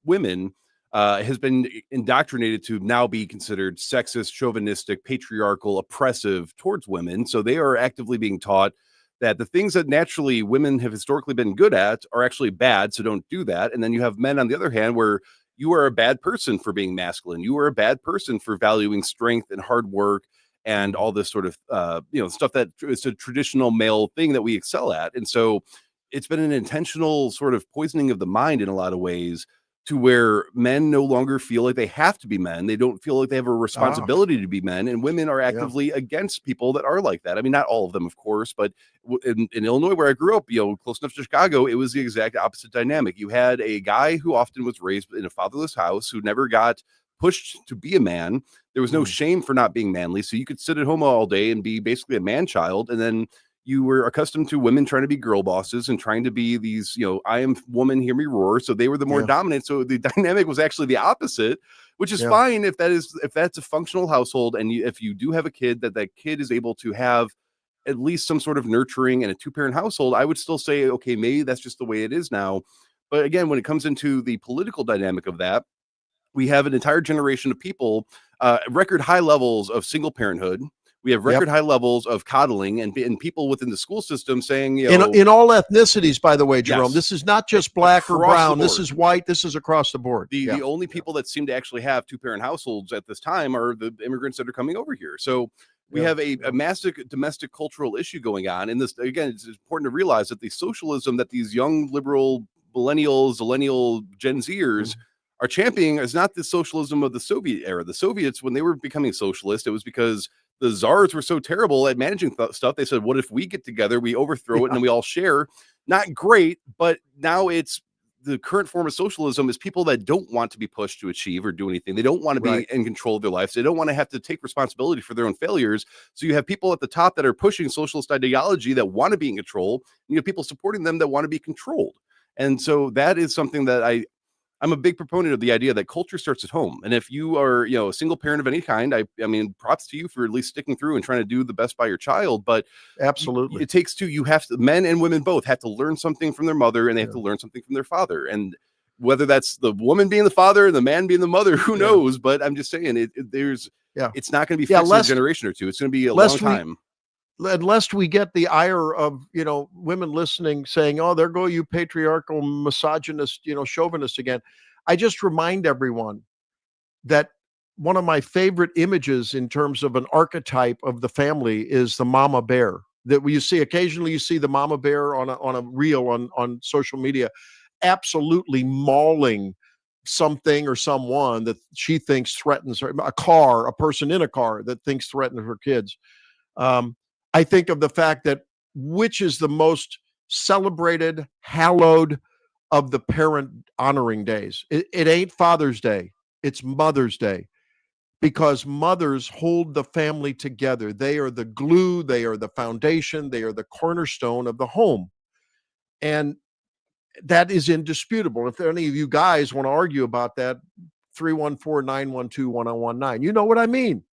women has been indoctrinated to now be considered sexist, chauvinistic, patriarchal, oppressive towards women. So they are actively being taught that the things that naturally women have historically been good at are actually bad. So don't do that. And then you have men, on the other hand, where you are a bad person for being masculine. You are a bad person for valuing strength and hard work and all this sort of, stuff that is a traditional male thing that we excel at. And so it's been an intentional sort of poisoning of the mind in a lot of ways, to where men no longer feel like they have to be men. They don't feel like they have a responsibility to be men, and women are actively against people that are like that. I mean, not all of them, of course, but in Illinois, where I grew up, close enough to Chicago, it was the exact opposite dynamic. You had a guy who often was raised in a fatherless house, who never got pushed to be a man. There was no shame for not being manly. So you could sit at home all day and be basically a man child. And then you were accustomed to women trying to be girl bosses and trying to be these, I am woman, hear me roar. So they were the more dominant. So the dynamic was actually the opposite, which is fine if that's a functional household. And if you do have a kid, that kid is able to have at least some sort of nurturing in a 2-parent household, I would still say, okay, maybe that's just the way it is now. But again, when it comes into the political dynamic of that, we have an entire generation of people, record high levels of single parenthood. We have record high levels of coddling and people within the school system saying, in all ethnicities, by the way, Jerome, Yes. this is not just black or Across the brown. This board. is white. This is across the board. The only people that seem to actually have 2-parent households at this time are the immigrants that are coming over here. So we have a massive domestic cultural issue going on. And this, again, it's important to realize that the socialism that these young liberal millennials, zillennial Gen Zers are championing is not the socialism of the Soviet era. The Soviets, when they were becoming socialist, it was because the czars were so terrible at managing stuff. They said, what if we get together, we overthrow it, and then we all share? Not great, but now it's the current form of socialism is people that don't want to be pushed to achieve or do anything. They don't want to be in control of their lives. They don't want to have to take responsibility for their own failures. So you have people at the top that are pushing socialist ideology that want to be in control. And you have people supporting them that want to be controlled. And so that is something that I'm a big proponent of the idea that culture starts at home. And if you are, a single parent of any kind, I mean, props to you for at least sticking through and trying to do the best by your child. But absolutely, it takes two. You have to, men and women both have to learn something from their mother, and they have to learn something from their father. And whether that's the woman being the father and the man being the mother, who knows? But I'm just saying it's not going to be fixed in a generation or two. It's going to be a long time. Unless we get the ire of women listening saying, oh, there go you patriarchal misogynist chauvinist again. I just remind everyone that one of my favorite images in terms of an archetype of the family is the mama bear that you see occasionally. You see the mama bear on a reel on social media, absolutely mauling something or someone that she thinks threatens her, a person in a car that thinks threatens her kids. I think of the fact that which is the most celebrated, hallowed of the parent honoring days. It ain't Father's Day. It's Mother's Day, because mothers hold the family together. They are the glue. They are the foundation. They are the cornerstone of the home. And that is indisputable. If any of you guys want to argue about that, 314-912-1019. You know what I mean.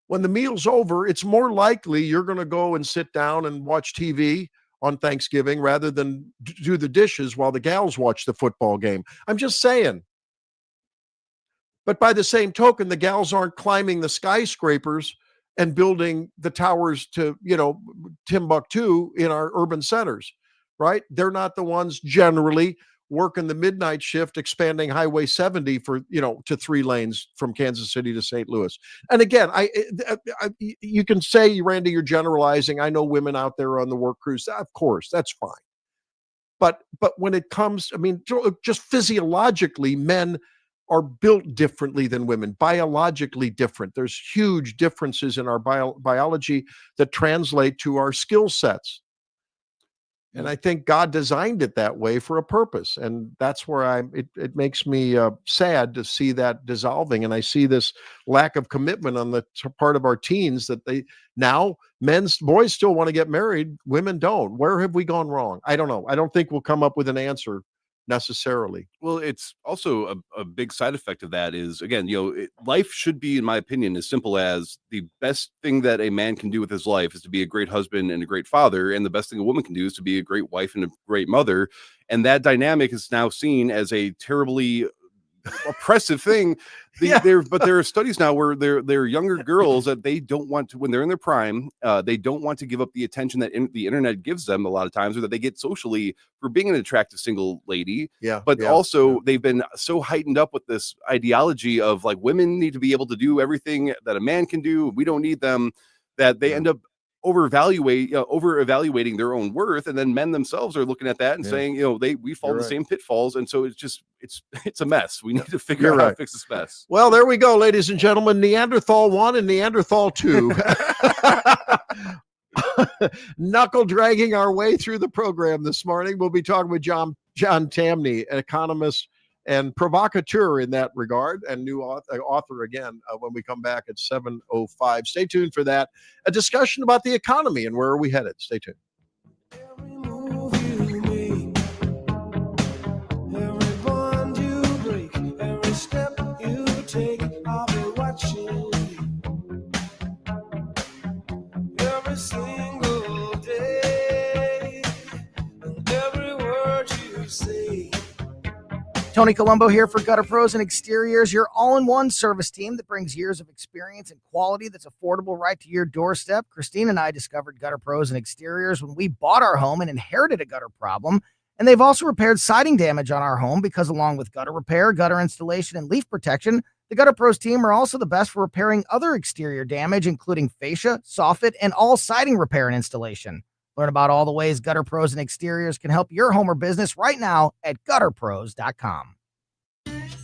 When the meal's over, it's more likely you're going to go and sit down and watch TV on Thanksgiving rather than do the dishes while the gals watch the football game. I'm just saying. But by the same token, the gals aren't climbing the skyscrapers and building the towers to, Timbuktu in our urban centers, right? They're not the ones generally working the midnight shift, expanding Highway 70 for, to 3 lanes from Kansas City to St. Louis. And again, you can say, Randy, you're generalizing. I know women out there on the work crews. Of course, that's fine. But when it comes, just physiologically, men are built differently than women, biologically different. There's huge differences in our biology that translate to our skill sets. And I think God designed it that way for a purpose. And that's where it makes me sad to see that dissolving. And I see this lack of commitment on the part of our teens that boys still want to get married. Women don't. Where have we gone wrong? I don't know. I don't think we'll come up with an answer necessarily. Well, it's also a big side effect of that is, again, life should be, in my opinion, as simple as the best thing that a man can do with his life is to be a great husband and a great father, and the best thing a woman can do is to be a great wife and a great mother. And that dynamic is now seen as a terribly oppressive thing. But there are studies now where they're younger girls that they don't want to, when they're in their prime, they don't want to give up the attention that the internet gives them a lot of times, or that they get socially for being an attractive single lady. Also they've been so heightened up with this ideology of like women need to be able to do everything that a man can do. We don't need them, that they end up over evaluating their own worth, and then men themselves are looking at that and saying, we fall in the same pitfalls, and so it's a mess. We need to figure out how to fix this mess. Well, there we go, ladies and gentlemen. Neanderthal 1 and Neanderthal 2. Knuckle dragging our way through the program this morning. We'll be talking with John Tamny, an economist and provocateur in that regard, and new author again when we come back at 7:05. Stay tuned for that. A discussion about the economy and where are we headed. Stay tuned. Every step you take, I'll be watching every single day, and every word you say. Tony Colombo here for Gutter Pros and Exteriors, your all-in-one service team that brings years of experience and quality that's affordable right to your doorstep. Christine and I discovered Gutter Pros and Exteriors when we bought our home and inherited a gutter problem. And they've also repaired siding damage on our home because along with gutter repair, gutter installation, and leaf protection, the Gutter Pros team are also the best for repairing other exterior damage, including fascia, soffit, and all siding repair and installation. Learn about all the ways Gutter Pros and Exteriors can help your home or business right now at gutterpros.com.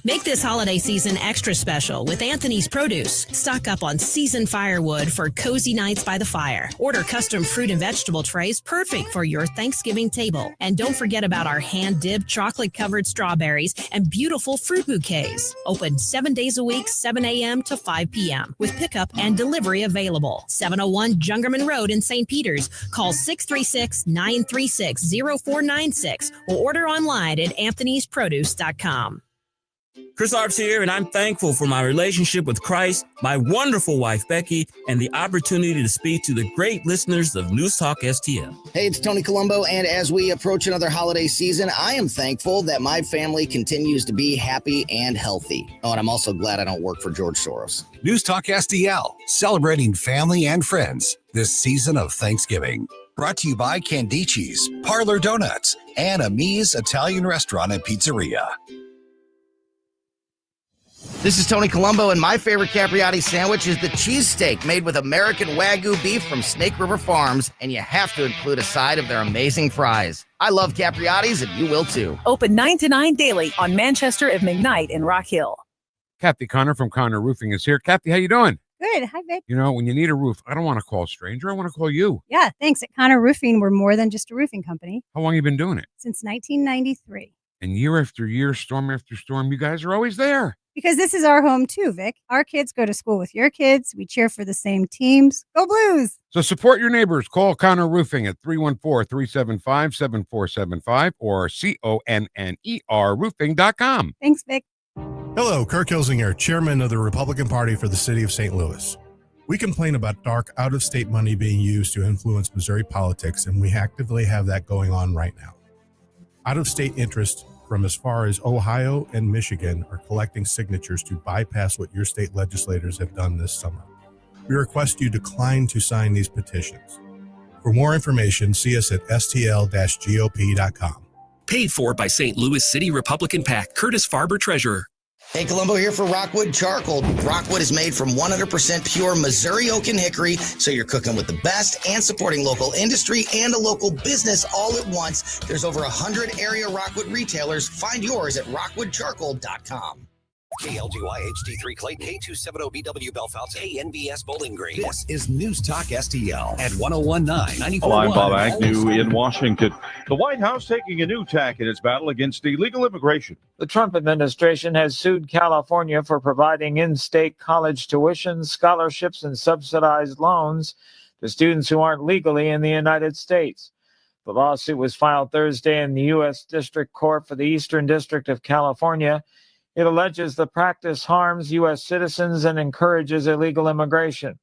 Make this holiday season extra special with Anthony's Produce. Stock up on seasoned firewood for cozy nights by the fire. Order custom fruit and vegetable trays perfect for your Thanksgiving table. And don't forget about our hand-dipped chocolate-covered strawberries and beautiful fruit bouquets. Open 7 days a week, 7 a.m. to 5 p.m. with pickup and delivery available. 701 Jungerman Road in St. Peters. Call 636-936-0496 or order online at anthonysproduce.com. Chris Arps here, and I'm thankful for my relationship with Christ, my wonderful wife, Becky, and the opportunity to speak to the great listeners of News Talk STL. Hey, it's Tony Colombo, and as we approach another holiday season, I am thankful that my family continues to be happy and healthy. Oh, and I'm also glad I don't work for George Soros. News Talk STL, celebrating family and friends this season of Thanksgiving. Brought to you by Candici's, Parlor Donuts, and Amis Italian Restaurant and Pizzeria. This is Tony Colombo, and my favorite Capriotti sandwich is the cheesesteak made with American Wagyu beef from Snake River Farms, and you have to include a side of their amazing fries. I love Capriotti's, and you will too. Open 9 to 9 daily on Manchester at McKnight in Rock Hill. Kathy Connor from Connor Roofing is here. Kathy, how you doing? Good. Hi, Vic. You know, when you need a roof, I don't want to call a stranger. I want to call you. Yeah, thanks. At Connor Roofing, we're more than just a roofing company. How long have you been doing it? Since 1993. And year after year, storm after storm, you guys are always there. Because this is our home too, Vic. Our kids go to school with your kids. We cheer for the same teams. Go Blues! So support your neighbors. Call Connor Roofing at 314-375-7475 or CONNER roofing.com. Thanks, Vic. Hello, Kirk Hilsinger, Chairman of the Republican Party for the City of St. Louis. We complain about dark, out-of-state money being used to influence Missouri politics, and we actively have that going on right now. Out-of-state interests from as far as Ohio and Michigan are collecting signatures to bypass what your state legislators have done this summer. We request you decline to sign these petitions. For more information, see us at stl-gop.com. Paid for by St. Louis City Republican PAC, Curtis Farber, Treasurer. Hey, Colombo here for Rockwood Charcoal. Rockwood is made from 100% pure Missouri oak and hickory, so you're cooking with the best and supporting local industry and a local business all at once. There's over 100 area Rockwood retailers. Find yours at rockwoodcharcoal.com. KLGY HD3 Clayton, K270BW Belfast, ANBS Bowling Green. This is News Talk STL at 1019 Hello, I'm Bob Agnew in Washington. The White House taking a new tack in its battle against illegal immigration. The Trump administration has sued California for providing in-state college tuition, scholarships, and subsidized loans to students who aren't legally in the United States. The lawsuit was filed Thursday in the U.S. District Court for the Eastern District of California. It alleges the practice harms U.S. citizens and encourages illegal immigration.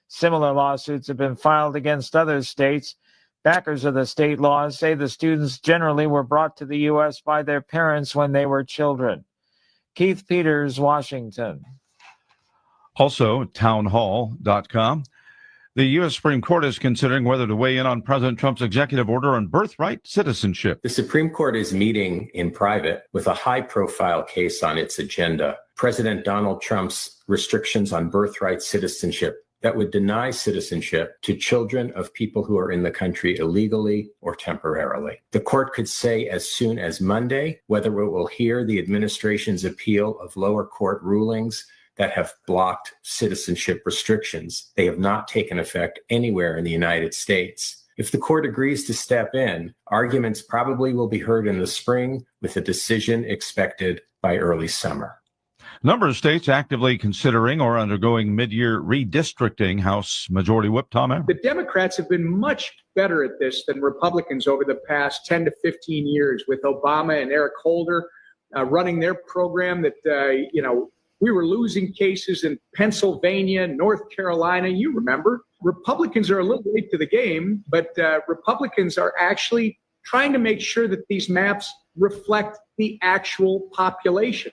Similar lawsuits have been filed against other states. Backers of the state laws say the students generally were brought to the U.S. by their parents when they were children. Keith Peters, Washington. Also, townhall.com. The U.S. Supreme Court is considering whether to weigh in on President Trump's executive order on birthright citizenship. The Supreme Court is meeting in private with a high-profile case on its agenda. President Donald Trump's restrictions on birthright citizenship that would deny citizenship to children of people who are in the country illegally or temporarily. The court could say as soon as Monday whether it will hear the administration's appeal of lower court rulings that have blocked citizenship restrictions. They have not taken effect anywhere in the United States. If the court agrees to step in, arguments probably will be heard in the spring, with a decision expected by early summer. A number of states actively considering or undergoing mid-year redistricting. House Majority Whip Tom Emmer. The Democrats have been much better at this than Republicans over the past 10 to 15 years, with Obama and Eric Holder running their program that, we were losing cases in Pennsylvania, North Carolina. You remember, Republicans are a little late to the game, but Republicans are actually trying to make sure that these maps reflect the actual population.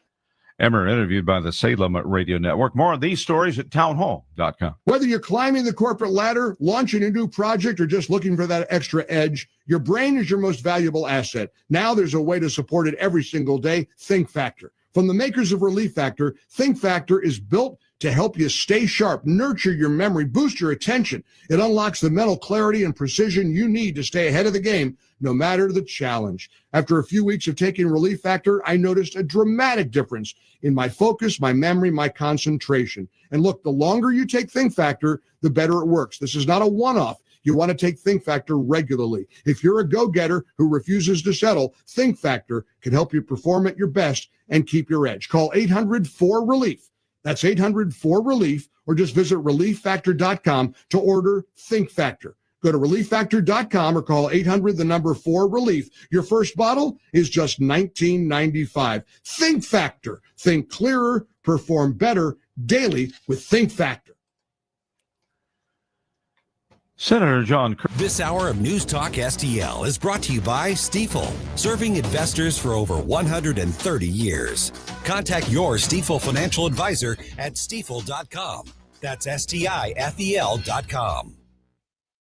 Emmer interviewed by the Salem Radio Network. More of these stories at townhall.com. Whether you're climbing the corporate ladder, launching a new project, or just looking for that extra edge, your brain is your most valuable asset. Now there's a way to support it every single day. Think Factor. From the makers of Relief Factor, Think Factor is built to help you stay sharp, nurture your memory, boost your attention. It unlocks the mental clarity and precision you need to stay ahead of the game, no matter the challenge. After a few weeks of taking Relief Factor, I noticed a dramatic difference in my focus, my memory, my concentration. And look, the longer you take Think Factor, the better it works. This is not a one-off. You want to take Think Factor regularly. If you're a go-getter who refuses to settle, Think Factor can help you perform at your best and keep your edge. Call 800-4RELIEF. That's 800-4RELIEF, or just visit relieffactor.com to order Think Factor. Go to relieffactor.com or call 800-4RELIEF. Your first bottle is just $19.95. Think Factor. Think clearer, perform better daily with Think Factor. Senator John Kerr. This hour of News Talk STL is brought to you by Stifel, serving investors for over 130 years. Contact your Stifel financial advisor at stifel.com. That's STIFEL.com.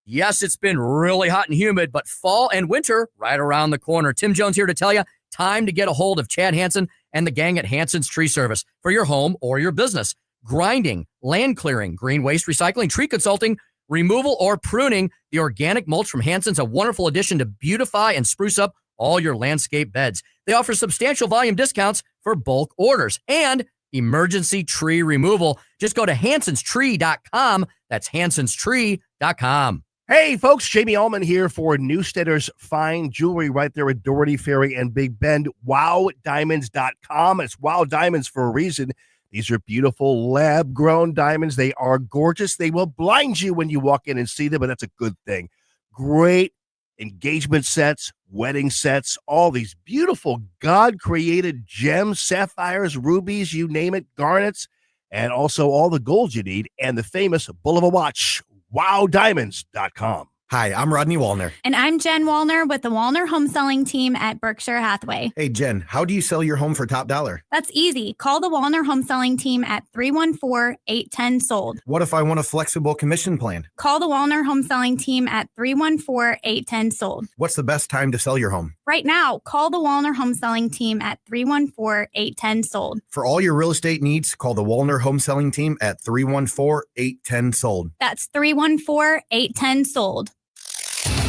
Yes, it's been really hot and humid, but fall and winter right around the corner. Tim Jones here to tell you, time to get a hold of Chad Hansen and the gang at Hansen's Tree Service for your home or your business. Grinding, land clearing, green waste recycling, tree consulting, removal, or pruning. The organic mulch from Hansen's a wonderful addition to beautify and spruce up all your landscape beds. They offer substantial volume discounts for bulk orders and emergency tree removal. Just go to hansenstree.com. That's hansenstree.com. Hey, folks, Jamie Allman here for Newsteader's Fine Jewelry right there at Doherty Ferry and Big Bend. WowDiamonds.com. It's Wow Diamonds for a reason. These are beautiful lab-grown diamonds. They are gorgeous. They will blind you when you walk in and see them, but that's a good thing. Great engagement sets, wedding sets, all these beautiful God-created gems, sapphires, rubies, you name it, garnets. and also all the gold you need and the famous bull of a watch, wowdiamonds.com. Hi, I'm Rodney Wallner. And I'm Jen Wallner with the Wallner Home Selling Team at Berkshire Hathaway. Hey, Jen, how do you sell your home for top dollar? That's easy. Call the Wallner Home Selling Team at 314-810-SOLD. What if I want a flexible commission plan? Call the Wallner Home Selling Team at 314-810-SOLD. What's the best time to sell your home? Right now, call the Wallner Home Selling Team at 314-810-SOLD. For all your real estate needs, call the Wallner Home Selling Team at 314-810-SOLD. That's 314-810-SOLD.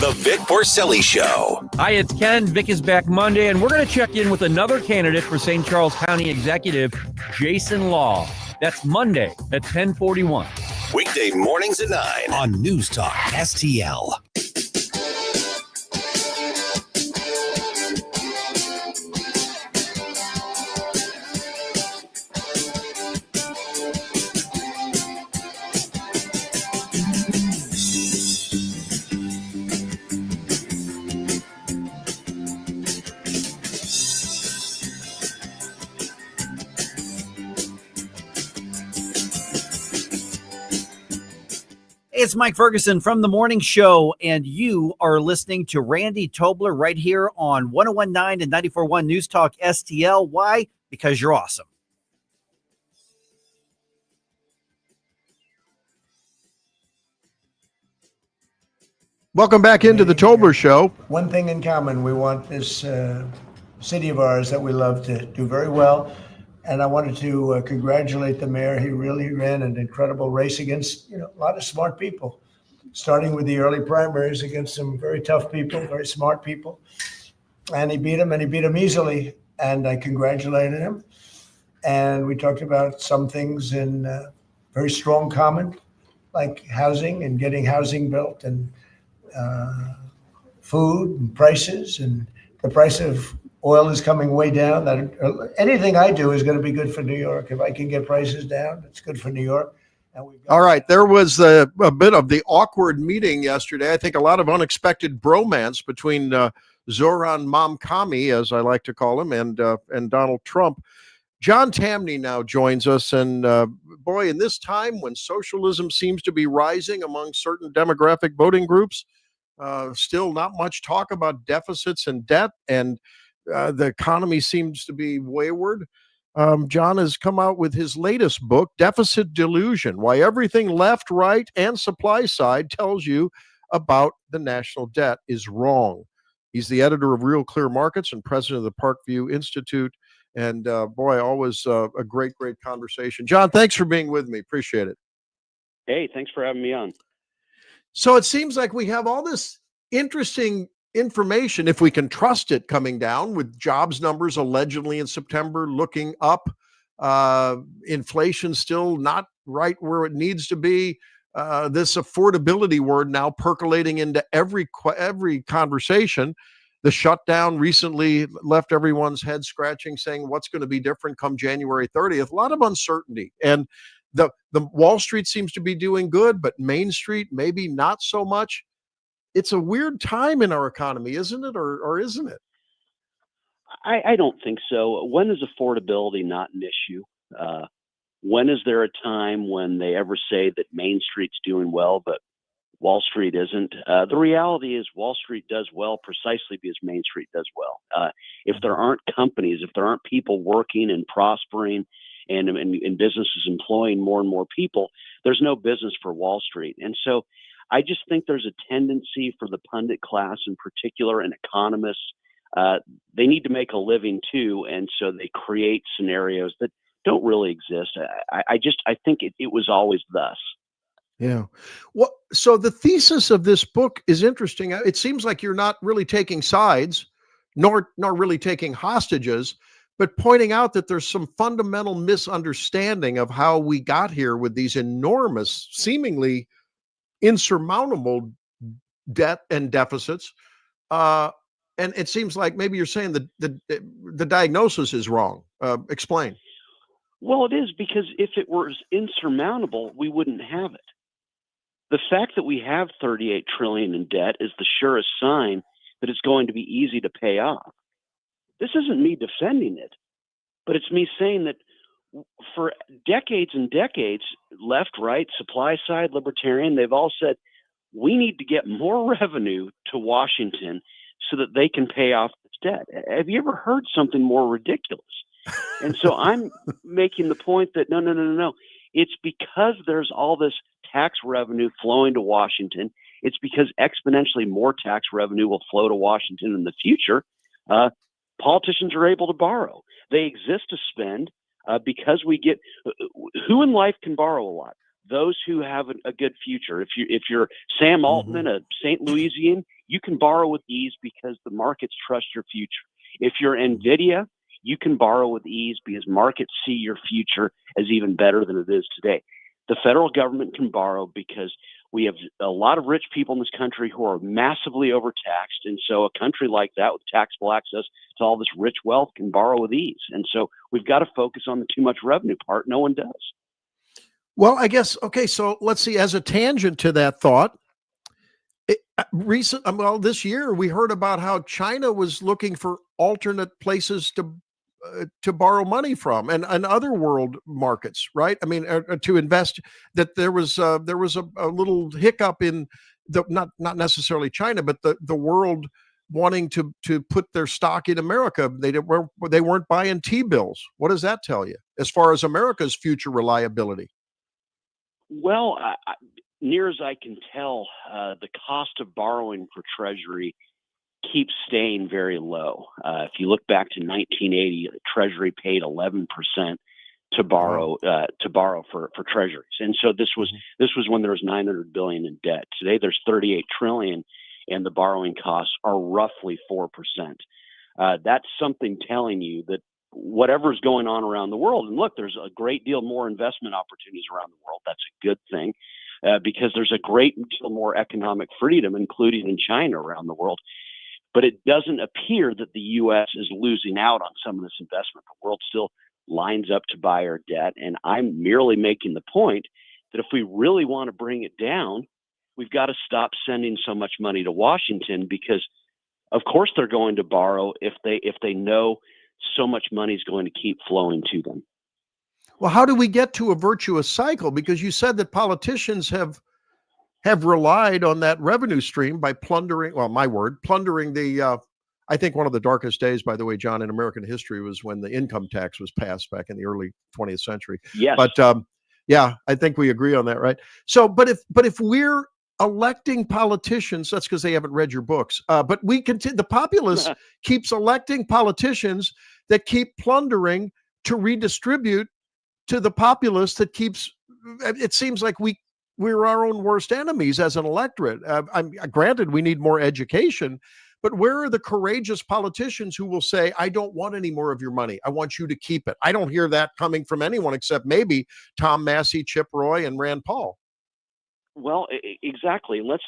The Vic Porcelli Show. Hi, it's Ken. Vic is back Monday, and we're going to check in with another candidate for St. Charles County Executive, Jason Law. That's Monday at 10:41. Weekday mornings at 9 on News Talk STL. It's Mike Ferguson from The Morning Show, and you are listening to Randy Tobler right here on 101.9 and 94.1 News Talk STL. Why? Because you're awesome. Welcome back into the Tobler Show. One thing in common, we want this city of ours that we love to do very well. And I wanted to congratulate the mayor. He really ran an incredible race against, a lot of smart people, starting with the early primaries against some very tough people, very smart people. And he beat them easily. And I congratulated him. And we talked about some things in very strong common, like housing and getting housing built, and food and prices, and the price of oil is coming way down. That anything I do is going to be good for New York. If I can get prices down, it's good for New York. All right, there was a bit of the awkward meeting yesterday. I think a lot of unexpected bromance between Zoran Momkami, as I like to call him, and Donald Trump. John Tamny now joins us, and boy, in this time when socialism seems to be rising among certain demographic voting groups, still not much talk about deficits and debt, and the economy seems to be wayward. John has come out with his latest book, Deficit Delusion: Why Everything Left, Right, and Supply Side Tells You About the National Debt is Wrong. He's the editor of Real Clear Markets and president of the Parkview Institute. And boy, always a great conversation. John, thanks for being with me. Appreciate it. Hey, thanks for having me on. So it seems like we have all this interesting information, if we can trust it, coming down with jobs numbers allegedly in September looking up, inflation still not right where it needs to be, this affordability word now percolating into every conversation. The shutdown recently left everyone's head scratching, saying what's going to be different come January 30th. A lot of uncertainty, and the Wall Street seems to be doing good, but Main Street maybe not so much. It's a weird time in our economy, isn't it? Or isn't it? I don't think so. When is affordability not an issue? When is there a time when they ever say that Main Street's doing well, but Wall Street isn't? The reality is Wall Street does well precisely because Main Street does well. If there aren't companies, if there aren't people working and prospering and businesses employing more and more people, there's no business for Wall Street. And so I just think there's a tendency for the pundit class in particular and economists. They need to make a living too, and so they create scenarios that don't really exist. I think it was always thus. Yeah. Well, so the thesis of this book is interesting. It seems like you're not really taking sides, nor really taking hostages, but pointing out that there's some fundamental misunderstanding of how we got here with these enormous, seemingly insurmountable debt and deficits. And it seems like maybe you're saying that the diagnosis is wrong. Explain. Well, it is, because if it were insurmountable, we wouldn't have it. The fact that we have $38 trillion in debt is the surest sign that it's going to be easy to pay off. This isn't me defending it, but it's me saying that For decades and decades, left, right, supply side, libertarian, they've all said, we need to get more revenue to Washington so that they can pay off this debt. Have you ever heard something more ridiculous? And so I'm making the point that no. It's because there's all this tax revenue flowing to Washington. It's because exponentially more tax revenue will flow to Washington in the future. Politicians are able to borrow. They exist to spend because we get who in life can borrow a lot? Those who have a good future. If you're Sam Altman, a St. Louisian, you can borrow with ease because the markets trust your future. If you're NVIDIA, you can borrow with ease because markets see your future as even better than it is today. The federal government can borrow because we have a lot of rich people in this country who are massively overtaxed. And so a country like that with taxable access to all this rich wealth can borrow with ease. And so we've got to focus on the too much revenue part. No one does. Well, I guess, okay, so let's see, as a tangent to that thought, this year we heard about how China was looking for alternate places to borrow money from and other world markets, right? I mean, to invest. That there was a little hiccup in the not necessarily China, but the world wanting to put their stock in America. They weren't buying T-bills. What does that tell you as far as America's future reliability? Well, near as I can tell, the cost of borrowing for Treasury keeps staying very low. If you look back to 1980, Treasury paid 11% to borrow for Treasuries, and so this was when there was $900 billion in debt. Today, there's $38 trillion, and the borrowing costs are roughly 4%. That's something telling you that whatever's going on around the world, and look, there's a great deal more investment opportunities around the world. That's a good thing because there's a great deal more economic freedom, including in China, around the world. But it doesn't appear that the U.S. is losing out on some of this investment. The world still lines up to buy our debt. And I'm merely making the point that if we really want to bring it down, we've got to stop sending so much money to Washington because, of course, they're going to borrow if they know so much money is going to keep flowing to them. Well, how do we get to a virtuous cycle? Because you said that politicians have relied on that revenue stream by plundering the, I think one of the darkest days, by the way, John, in American history was when the income tax was passed back in the early 20th century. Yes. But yeah, I think we agree on that, right? So, but if we're electing politicians, that's because they haven't read your books. But the populace keeps electing politicians that keep plundering to redistribute to the populace that keeps, it seems like we're our own worst enemies as an electorate. Granted, we need more education, but where are the courageous politicians who will say, I don't want any more of your money. I want you to keep it. I don't hear that coming from anyone except maybe Tom Massey, Chip Roy, and Rand Paul. Well, exactly. Let's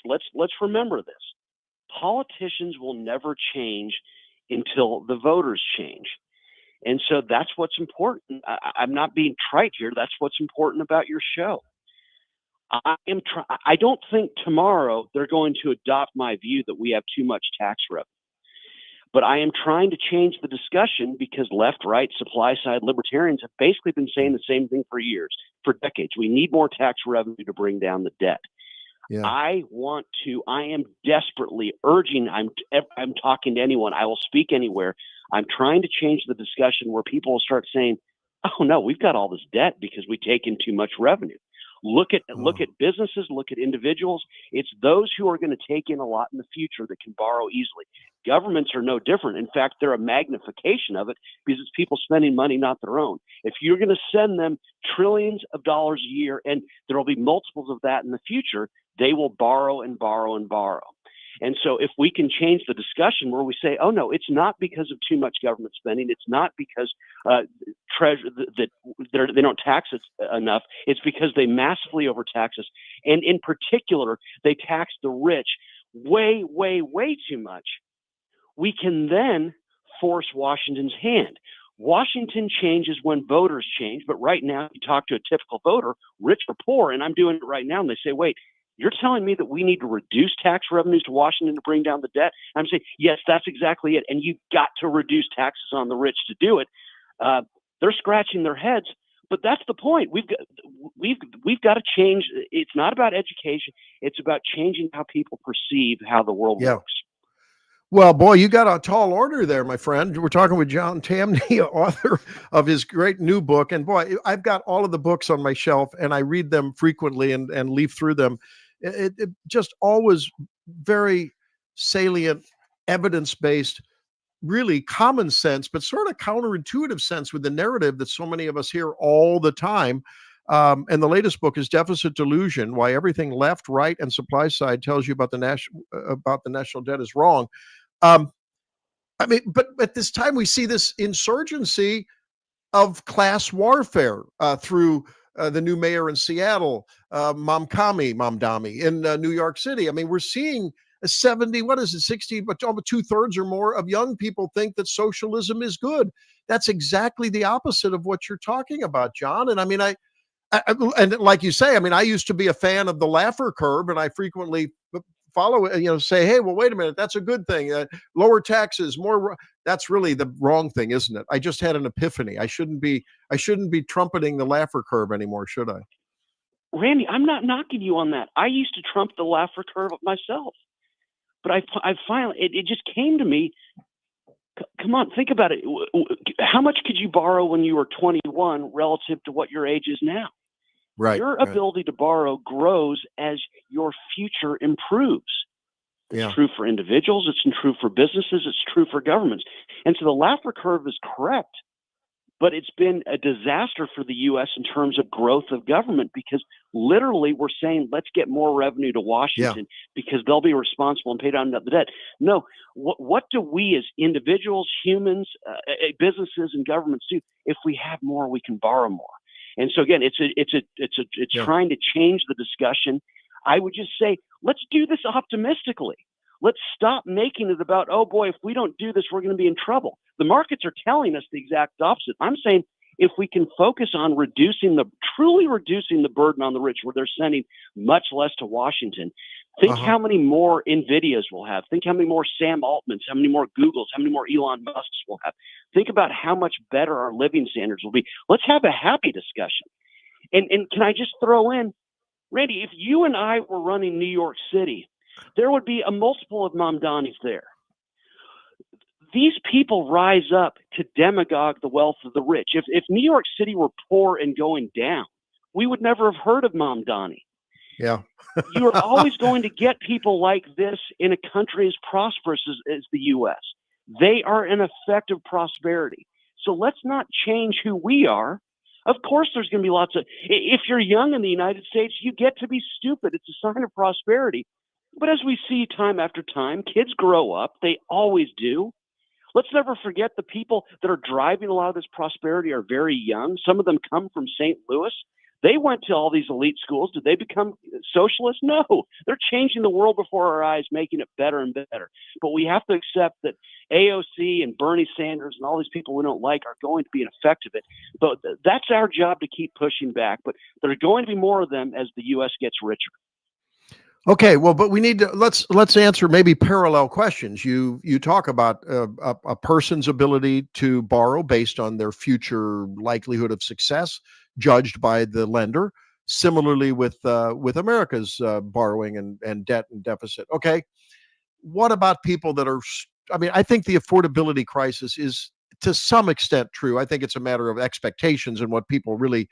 remember this. Politicians will never change until the voters change. And so that's what's important. I'm not being trite here. That's what's important about your show. I don't think tomorrow they're going to adopt my view that we have too much tax revenue. But I am trying to change the discussion because left, right, supply side libertarians have basically been saying the same thing for years, for decades. We need more tax revenue to bring down the debt. Yeah. I am desperately urging, I'm talking to anyone, I will speak anywhere. I'm trying to change the discussion where people will start saying, oh no, we've got all this debt because we take in too much revenue. Look at businesses, look at individuals. It's those who are going to take in a lot in the future that can borrow easily. Governments are no different. In fact, they're a magnification of it because it's people spending money not their own. If you're going to send them trillions of dollars a year, and there will be multiples of that in the future, they will borrow and borrow and borrow. And so if we can change the discussion where we say, oh, no, it's not because of too much government spending. It's not because they don't tax us enough. It's because they massively overtax us. And in particular, they tax the rich way, way, way too much. We can then force Washington's hand. Washington changes when voters change. But right now, you talk to a typical voter, rich or poor, and I'm doing it right now, and they say, wait, you're telling me that we need to reduce tax revenues to Washington to bring down the debt? I'm saying, yes, that's exactly it. And you've got to reduce taxes on the rich to do it. They're scratching their heads. But that's the point. We've got to change. It's not about education. It's about changing how people perceive how the world works. Well, boy, you got a tall order there, my friend. We're talking with John Tamny, author of his great new book. And boy, I've got all of the books on my shelf, and I read them frequently and leaf through them. It just always very salient, evidence-based, really common sense, but sort of counterintuitive sense with the narrative that so many of us hear all the time. And the latest book is Deficit Delusion: Why Everything Left, Right, and Supply Side Tells You About the National Debt is Wrong. I mean, but at this time we see this insurgency of class warfare through the new mayor in Seattle, Mamdani in New York City. I mean, we're seeing 60, but almost 2/3 or more of young people think that socialism is good. That's exactly the opposite of what you're talking about, John. And I mean, and like you say, I mean, I used to be a fan of the Laffer curve, and I frequently follow it, say, hey, well, wait a minute, that's a good thing. Lower taxes, more. That's really the wrong thing, isn't it? I just had an epiphany. I shouldn't be trumpeting the Laffer curve anymore, should I? Randy, I'm not knocking you on that. I used to trump the Laffer curve myself. But I finally, it just came to me. Come on, think about it. How much could you borrow when you were 21 relative to what your age is now? Right. Your ability to borrow grows as your future improves. It's true for individuals. It's true for businesses. It's true for governments. And so the Laffer curve is correct. But it's been a disaster for the U.S. in terms of growth of government, because literally we're saying, let's get more revenue to Washington because they'll be responsible and pay down the debt. No, what do we as individuals, humans, businesses, and governments do? If we have more, we can borrow more. And so again, it's trying to change the discussion. I would just say, let's do this optimistically. Let's stop making it about, oh boy, if we don't do this, we're going to be in trouble. The markets are telling us the exact opposite. I'm saying if we can focus on truly reducing the burden on the rich, where they're sending much less to Washington, think how many more NVIDIAs we'll have. Think how many more Sam Altmans, how many more Googles, how many more Elon Musks we'll have. Think about how much better our living standards will be. Let's have a happy discussion. And can I just throw in, Randy, if you and I were running New York City, there would be a multiple of Mamdanis there. These people rise up to demagogue the wealth of the rich. If New York City were poor and going down, we would never have heard of Mamdani. Yeah. You're always going to get people like this in a country as prosperous as the U.S. They are an effect of prosperity. So let's not change who we are. Of course, there's going to be lots of, if you're young in the United States, you get to be stupid. It's a sign of prosperity. But as we see time after time, kids grow up. They always do. Let's never forget the people that are driving a lot of this prosperity are very young. Some of them come from St. Louis. They went to all these elite schools. Did they become socialists? No. They're changing the world before our eyes, making it better and better. But we have to accept that AOC and Bernie Sanders and all these people we don't like are going to be an effect of it. But that's our job to keep pushing back. But there are going to be more of them as the U.S. gets richer. Okay, well, but we need to let's answer maybe parallel questions. You talk about a person's ability to borrow based on their future likelihood of success, judged by the lender. Similarly, with America's borrowing and debt and deficit. Okay, what about people that are? I mean, I think the affordability crisis is to some extent true. I think it's a matter of expectations and what people really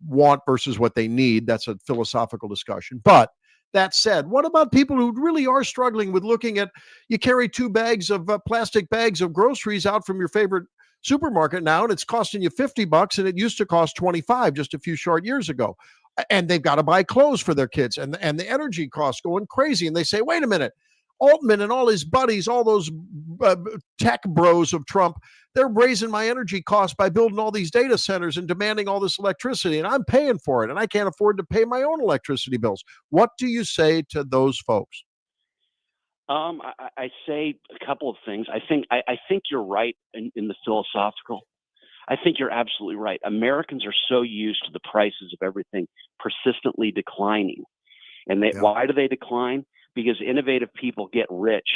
want versus what they need. That's a philosophical discussion, but. That said, what about people who really are struggling with looking at, you carry 2 bags of plastic bags of groceries out from your favorite supermarket now, and it's costing you $50, and it used to cost $25 just a few short years ago. And they've got to buy clothes for their kids, and the energy costs going crazy. And they say, wait a minute, Altman and all his buddies, all those tech bros of Trump, they're raising my energy costs by building all these data centers and demanding all this electricity, and I'm paying for it, and I can't afford to pay my own electricity bills. What do you say to those folks? I say a couple of things. I think you're right in the philosophical. I think you're absolutely right. Americans are so used to the prices of everything persistently declining. And why do they decline? Because innovative people get rich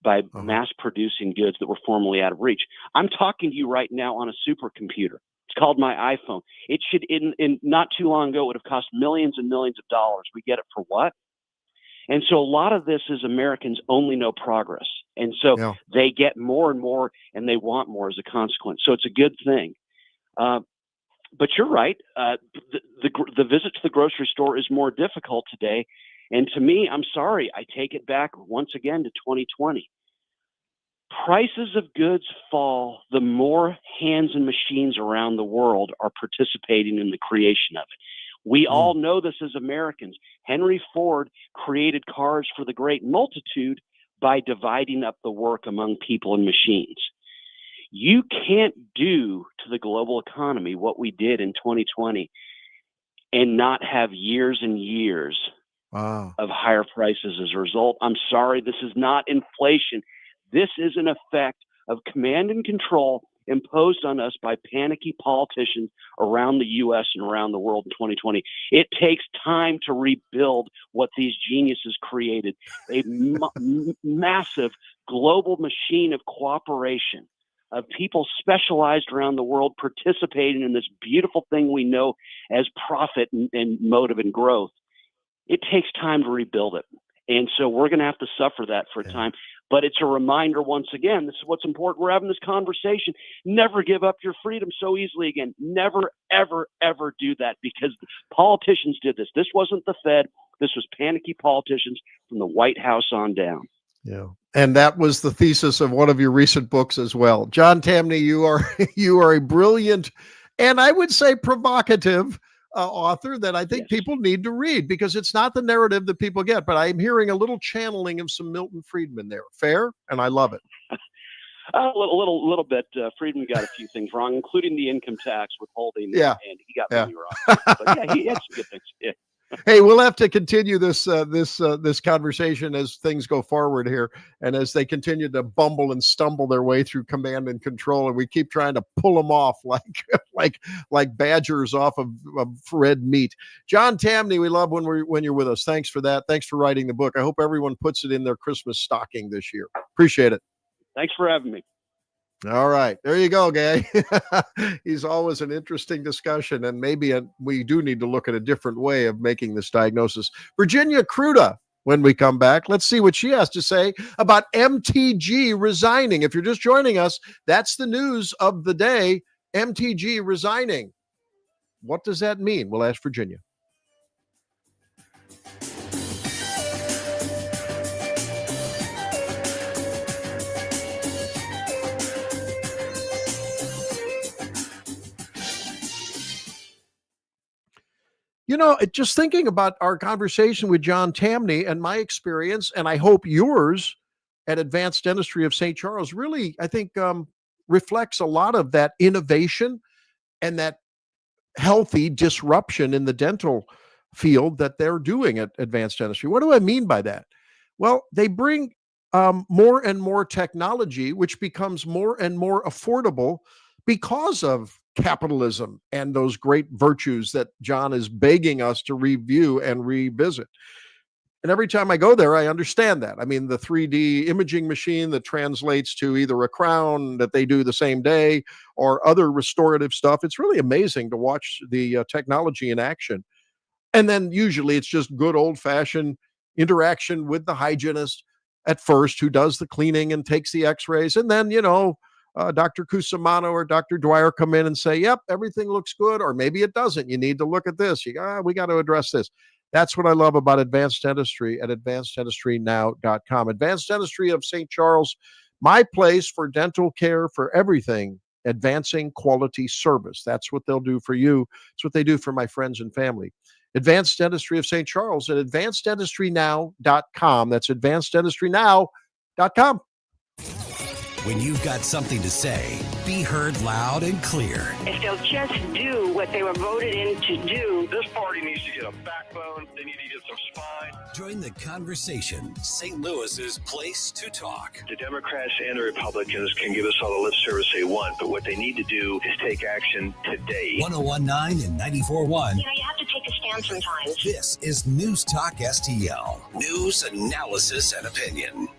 by mass producing goods that were formerly out of reach. I'm talking to you right now on a supercomputer. It's called my iPhone. It should, in not too long ago, it would have cost millions and millions of dollars. We get it for what? And so a lot of this is Americans only know progress. And so they get more and more, and they want more as a consequence. So it's a good thing. But you're right. The visit to the grocery store is more difficult today. And to me, I'm sorry, I take it back once again to 2020. Prices of goods fall the more hands and machines around the world are participating in the creation of it. We all know this as Americans. Henry Ford created cars for the great multitude by dividing up the work among people and machines. You can't do to the global economy what we did in 2020 and not have years and years of higher prices as a result. I'm sorry, this is not inflation. This is an effect of command and control imposed on us by panicky politicians around the U.S. and around the world in 2020. It takes time to rebuild what these geniuses created, a massive global machine of cooperation, of people specialized around the world participating in this beautiful thing we know as profit and motive and growth. It takes time to rebuild it. And so we're going to have to suffer that for a time. But it's a reminder, once again, this is what's important. We're having this conversation. Never give up your freedom so easily again. Never, ever, ever do that, because politicians did this. This wasn't the Fed. This was panicky politicians from the White House on down. Yeah. And that was the thesis of one of your recent books as well. John Tamny, you are a brilliant and I would say provocative author that I think people need to read, because it's not the narrative that people get, but I'm hearing a little channeling of some Milton Friedman there. Fair? And I love it. A little bit. Friedman got a few things wrong, including the income tax withholding. Yeah. And he got money wrong. But yeah, he had some good things. Yeah. Hey, we'll have to continue this conversation as things go forward here, and as they continue to bumble and stumble their way through command and control, and we keep trying to pull them off like badgers off of red meat. John Tamny, we love when you're with us. Thanks for that. Thanks for writing the book. I hope everyone puts it in their Christmas stocking this year. Appreciate it. Thanks for having me. All right. There you go, Gay. He's always an interesting discussion, and maybe we do need to look at a different way of making this diagnosis. Virginia Kruta, when we come back, let's see what she has to say about MTG resigning. If you're just joining us, that's the news of the day. MTG resigning. What does that mean? We'll ask Virginia. You know, just thinking about our conversation with John Tamny and my experience, and I hope yours at Advanced Dentistry of St. Charles, really, I think, reflects a lot of that innovation and that healthy disruption in the dental field that they're doing at Advanced Dentistry. What do I mean by that? Well, they bring more and more technology, which becomes more and more affordable because of capitalism and those great virtues that John is begging us to review and revisit. And every time I go there, I understand that. I mean, the 3D imaging machine that translates to either a crown that they do the same day or other restorative stuff. It's really amazing to watch the technology in action. And then usually it's just good old-fashioned interaction with the hygienist at first, who does the cleaning and takes the x-rays. And then, Dr. Cusimano or Dr. Dwyer come in and say, yep, everything looks good, or maybe it doesn't. You need to look at this. We got to address this. That's what I love about Advanced Dentistry at advanceddentistrynow.com. Advanced Dentistry of St. Charles, my place for dental care, for everything, advancing quality service. That's what they'll do for you. It's what they do for my friends and family. Advanced Dentistry of St. Charles at advanceddentistrynow.com. That's advanceddentistrynow.com. When you've got something to say, be heard loud and clear. If they'll just do what they were voted in to do. This party needs to get a backbone. They need to get some spine. Join the conversation. St. Louis's place to talk. The Democrats and the Republicans can give us all the lip service they want, but what they need to do is take action today. 101.9 and 94.1. You have to take a stand sometimes. This is News Talk STL. News, analysis, and opinion.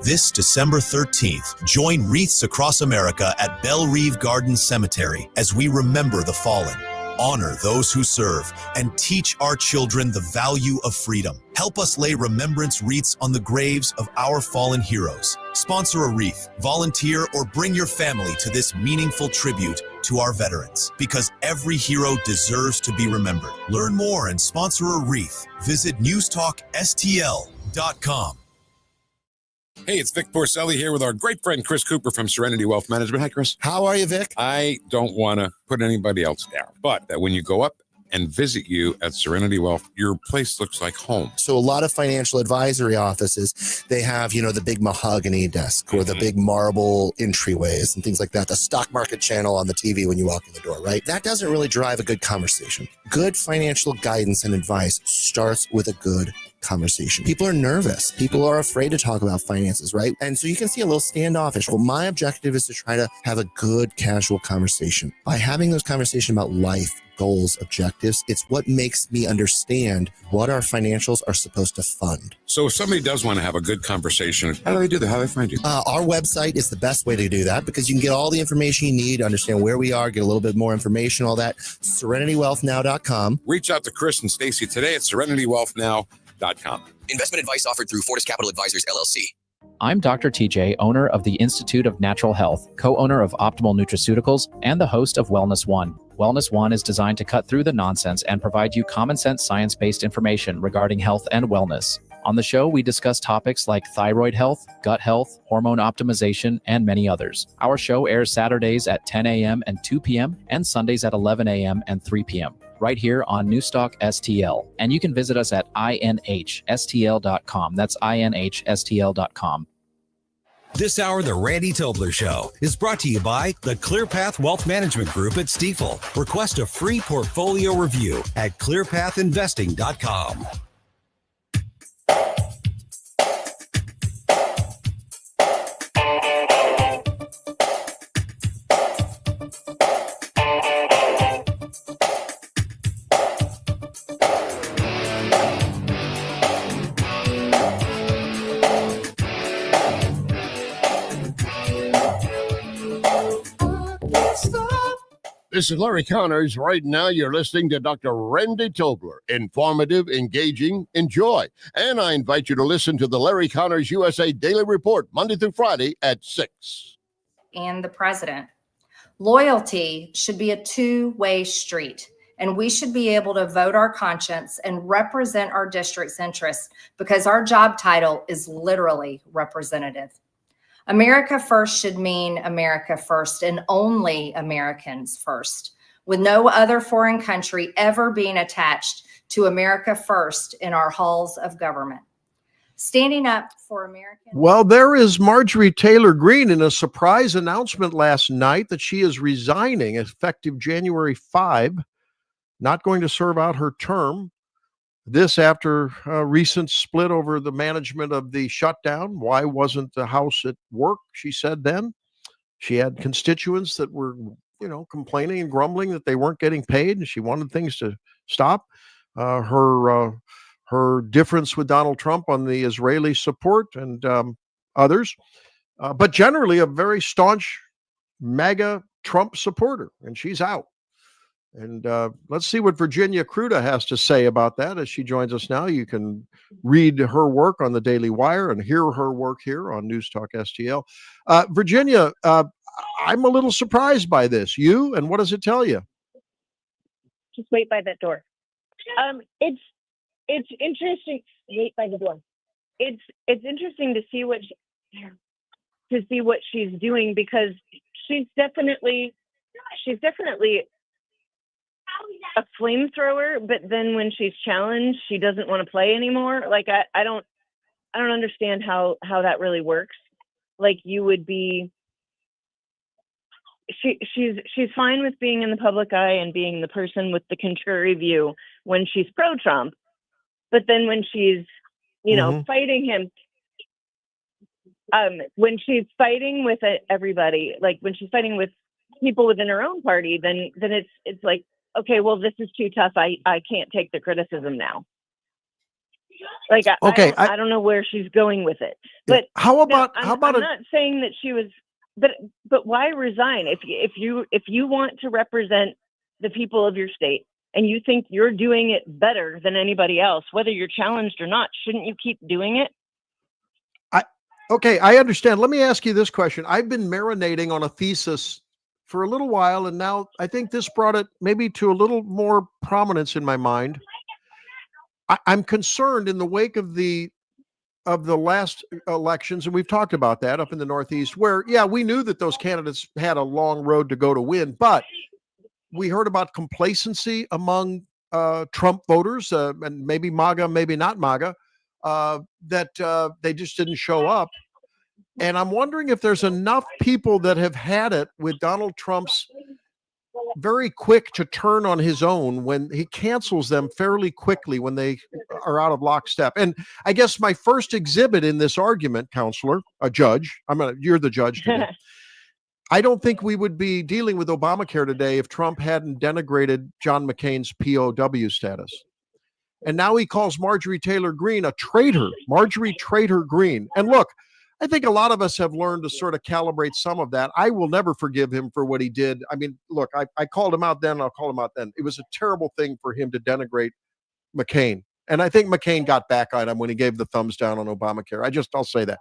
This December 13th, join Wreaths Across America at Belle Reve Gardens Cemetery as we remember the fallen, honor those who serve, and teach our children the value of freedom. Help us lay remembrance wreaths on the graves of our fallen heroes. Sponsor a wreath, volunteer, or bring your family to this meaningful tribute to our veterans, because every hero deserves to be remembered. Learn more and sponsor a wreath. Visit newstalkstl.com. Hey, it's Vic Porcelli here with our great friend Chris Cooper from Serenity Wealth Management. Hi, Chris. How are you, Vic? I don't want to put anybody else down, but that when you go up and visit you at Serenity Wealth, your place looks like home. So a lot of financial advisory offices, they have, the big mahogany desk or the big marble entryways and things like that. The stock market channel on the TV when you walk in the door, right? That doesn't really drive a good conversation. Good financial guidance and advice starts with a good conversation. People are nervous. People are afraid to talk about finances, right? And so you can see a little standoffish. Well, my objective is to try to have a good, casual conversation. By having those conversations about life, goals, objectives, it's what makes me understand what our financials are supposed to fund. So if somebody does want to have a good conversation, how do they do that? How do they find you? Our website is the best way to do that because you can get all the information you need, understand where we are, get a little bit more information, all that. SerenityWealthNow.com. Reach out to Chris and Stacy today at SerenityWealthNow.com. Investment advice offered through Fortis Capital Advisors, LLC. I'm Dr. TJ, owner of the Institute of Natural Health, co-owner of Optimal Nutraceuticals, and the host of Wellness One. Wellness One is designed to cut through the nonsense and provide you common sense, science-based information regarding health and wellness. On the show, we discuss topics like thyroid health, gut health, hormone optimization, and many others. Our show airs Saturdays at 10 a.m. and 2 p.m. and Sundays at 11 a.m. and 3 p.m. right here on Newstalk STL. And you can visit us at inhstl.com. That's inhstl.com. This hour, The Randy Tobler Show, is brought to you by the ClearPath Wealth Management Group at Stifel. Request a free portfolio review at clearpathinvesting.com. This is Larry Connors. Right now, you're listening to Dr. Randy Tobler. Informative, engaging, enjoy. And I invite you to listen to the Larry Connors USA Daily Report, Monday through Friday at 6. And the president. Loyalty should be a two-way street, and we should be able to vote our conscience and represent our district's interests because our job title is literally representative. America first should mean America first and only Americans first, with no other foreign country ever being attached to America first in our halls of government. Standing up for American. Well, there is Marjorie Taylor Greene in a surprise announcement last night that she is resigning effective January 5, not going to serve out her term. This after a recent split over the management of the shutdown. Why wasn't the House at work? She said then. She had constituents that were, complaining and grumbling that they weren't getting paid, and she wanted things to stop. Her difference with Donald Trump on the Israeli support and others, but generally a very staunch MAGA Trump supporter, and she's out. And let's see what Virginia Kruta has to say about that as she joins us now. You can read her work on the Daily Wire and hear her work here on News Talk STL. Virginia, I'm a little surprised by this. You, and what does it tell you? Just wait by that door. It's interesting. Wait by the door. It's interesting to see what she's doing because she's definitely a flamethrower, but then when she's challenged, she doesn't want to play anymore. Like I don't understand how that really works. Like you would be, she's fine with being in the public eye and being the person with the contrary view when she's pro-Trump, but then when she's, fighting him, when she's fighting with everybody, like when she's fighting with people within her own party, then it's like, okay, well, this is too tough. I can't take the criticism now. Like Okay, I don't know where she's going with it. But how about I'm not saying that she was, but why resign if you want to represent the people of your state and you think you're doing it better than anybody else, whether you're challenged or not? Shouldn't you keep doing it? Okay, I understand. Let me ask you this question. I've been marinating on a thesis for a little while, and now I think this brought it maybe to a little more prominence in my mind. I'm concerned in the wake of the last elections, and we've talked about that up in the Northeast, where we knew that those candidates had a long road to go to win, but we heard about complacency among Trump voters, and maybe MAGA, maybe not MAGA, that they just didn't show up. And I'm wondering if there's enough people that have had it with Donald Trump's very quick to turn on his own when he cancels them fairly quickly when they are out of lockstep. And I guess my first exhibit in this argument, counselor, a judge, you're the judge today. I don't think we would be dealing with Obamacare today if Trump hadn't denigrated John McCain's POW status. And now he calls Marjorie Taylor Greene a traitor, Marjorie Traitor Greene. And look, I think a lot of us have learned to sort of calibrate some of that. I will never forgive him for what he did. I mean, look, I called him out then, I'll call him out then. It was a terrible thing for him to denigrate McCain. And I think McCain got back at him when he gave the thumbs down on Obamacare. I'll say that.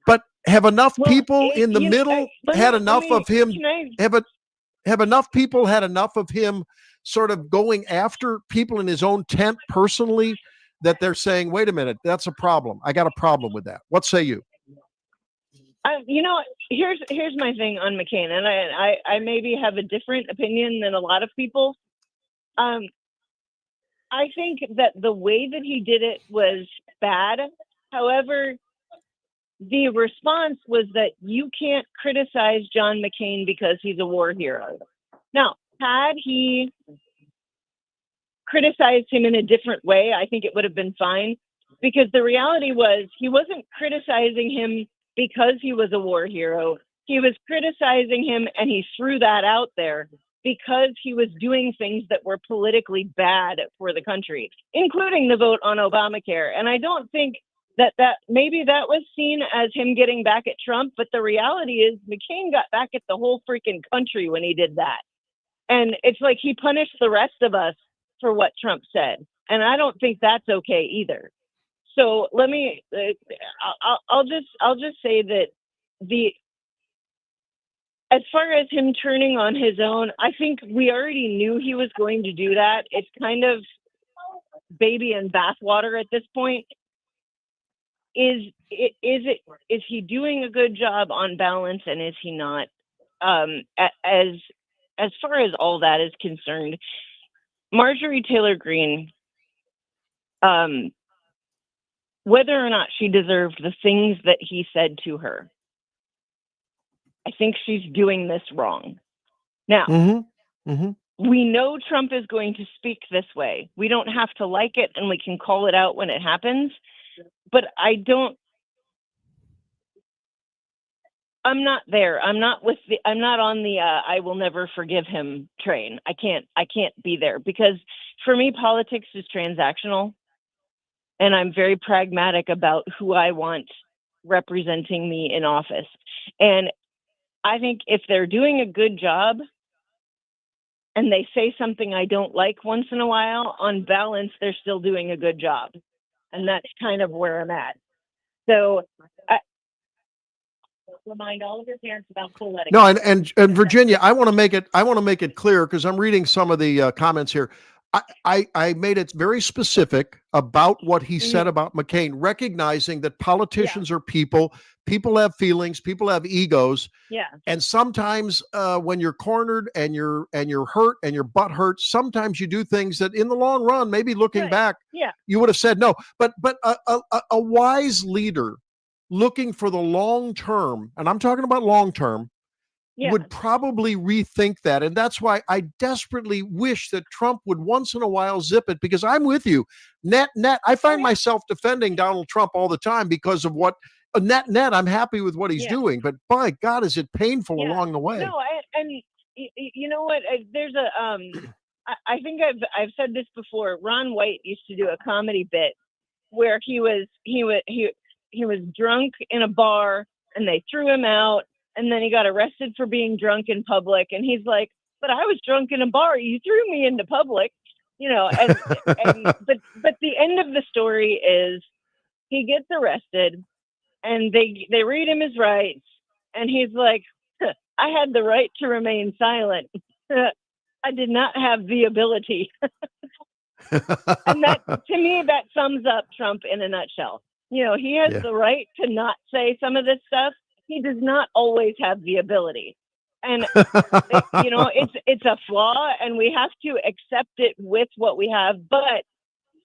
But have enough people in the middle had enough of him? Have enough people had enough of him sort of going after people in his own tent personally that they're saying, wait a minute, that's a problem. I got a problem with that. What say you? Here's my thing on McCain, and I maybe have a different opinion than a lot of people. I think that the way that he did it was bad. However, the response was that you can't criticize John McCain because he's a war hero. Now, had he criticized him in a different way, I think it would have been fine, because the reality was he wasn't criticizing him because he was a war hero. He was criticizing him, and he threw that out there because he was doing things that were politically bad for the country, including the vote on Obamacare. And I don't think that maybe that was seen as him getting back at Trump, but the reality is McCain got back at the whole freaking country when he did that. And it's like he punished the rest of us for what Trump said. And I don't think that's okay either. So let me, I'll just say that as far as him turning on his own, I think we already knew he was going to do that. It's kind of baby and bathwater at this point. Is he doing a good job on balance, and is he not? As far as all that is concerned, Marjorie Taylor Greene, whether or not she deserved the things that he said to her, I think she's doing this wrong. Now, we know Trump is going to speak this way. We don't have to like it, and we can call it out when it happens. But I'm not there. I'm not on the I will never forgive him train. I can't be there, because for me, politics is transactional, and I'm very pragmatic about who I want representing me in office. And I think if they're doing a good job and they say something I don't like once in a while, on balance, they're still doing a good job. And that's kind of where I'm at. So remind all of your parents about cool etiquette. No, and Virginia, I want to make it clear, because I'm reading some of the comments here. I made it very specific about what he said about McCain, recognizing that politicians are people have feelings, people have egos. Yeah. And sometimes when you're cornered and you're hurt and your butt hurts, sometimes you do things that in the long run, maybe looking back, you would have said no. But a wise leader looking for the long term, and I'm talking about long term, would probably rethink that. And that's why I desperately wish that Trump would once in a while zip it, because I'm with you. Net, I find myself defending Donald Trump all the time because of what net, I'm happy with what he's doing. But by God, is it painful along the way? No, and you know what? There's I think I've said this before. Ron White used to do a comedy bit where he was drunk in a bar and they threw him out, and then he got arrested for being drunk in public, and he's like, but I was drunk in a bar, you threw me into public, and but the end of the story is he gets arrested and they read him his rights, and he's like, I had the right to remain silent. I did not have the ability. And that, to me, that sums up Trump in a nutshell. He has the right to not say some of this stuff. He does not always have the ability. And, it's a flaw, and we have to accept it with what we have. But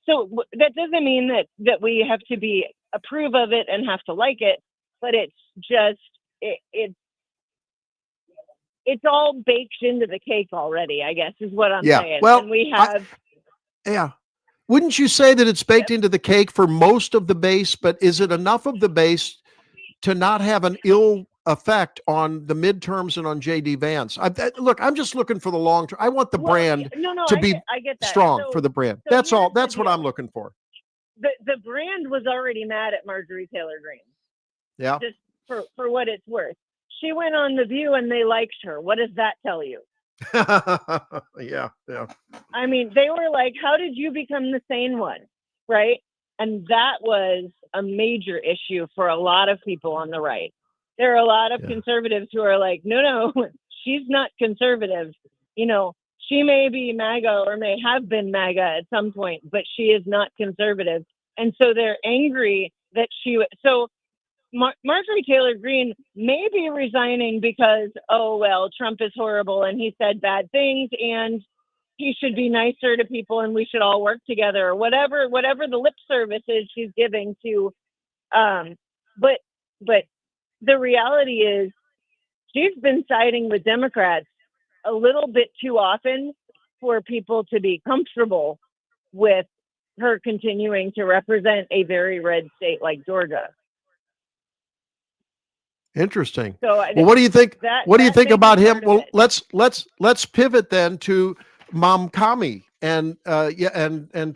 so that doesn't mean that we have to approve of it and have to like it. But it's just, it's all baked into the cake already, I guess, is what I'm saying. Well, and we have. Wouldn't you say that it's baked into the cake for most of the base, but is it enough of the base to not have an ill effect on the midterms and on J.D. Vance? Look, I'm just looking for the long term. I want the brand I get that. strong for the brand. That's all. That's what I'm looking for. The brand was already mad at Marjorie Taylor Greene. Yeah. Just for what it's worth. She went on The View and they liked her. What does that tell you? Yeah. I mean, they were like, how did you become the sane one? Right. And that was a major issue for a lot of people on the right. There are a lot of conservatives who are like, no, she's not conservative. She may be MAGA or may have been MAGA at some point, but she is not conservative. And so they're angry that so Marjorie Taylor Greene may be resigning because, Trump is horrible and he said bad things and he should be nicer to people and we should all work together, or whatever the lip service is she's giving to. But the reality is she's been siding with Democrats a little bit too often for people to be comfortable with her continuing to represent a very red state like Georgia. Interesting. So, well, what do you think? What do you think about him? Well, let's pivot then to Momkami and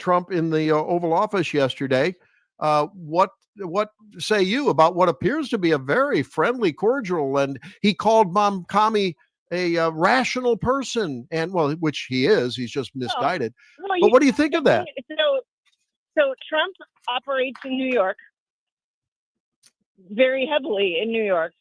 Trump in the Oval Office yesterday. What say you about what appears to be a very friendly, cordial, and he called Momkami a rational person, and which he is. He's just misguided. But what do you think of that? So Trump operates in New York, very heavily in New York.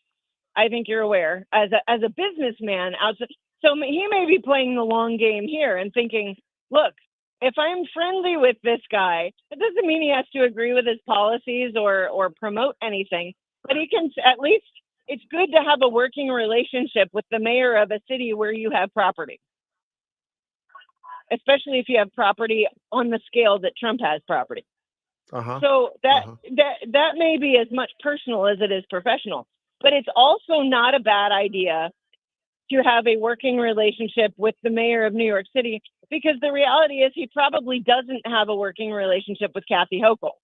I think you're aware, as a businessman outside. So he may be playing the long game here and thinking, look, if I'm friendly with this guy, it doesn't mean he has to agree with his policies or promote anything, but he can at least. It's good to have a working relationship with the mayor of a city where you have property, especially if you have property on the scale that Trump has property. So that may be as much personal as it is professional, but it's also not a bad idea to have a working relationship with the mayor of New York City, because the reality is he probably doesn't have a working relationship with Kathy Hochul.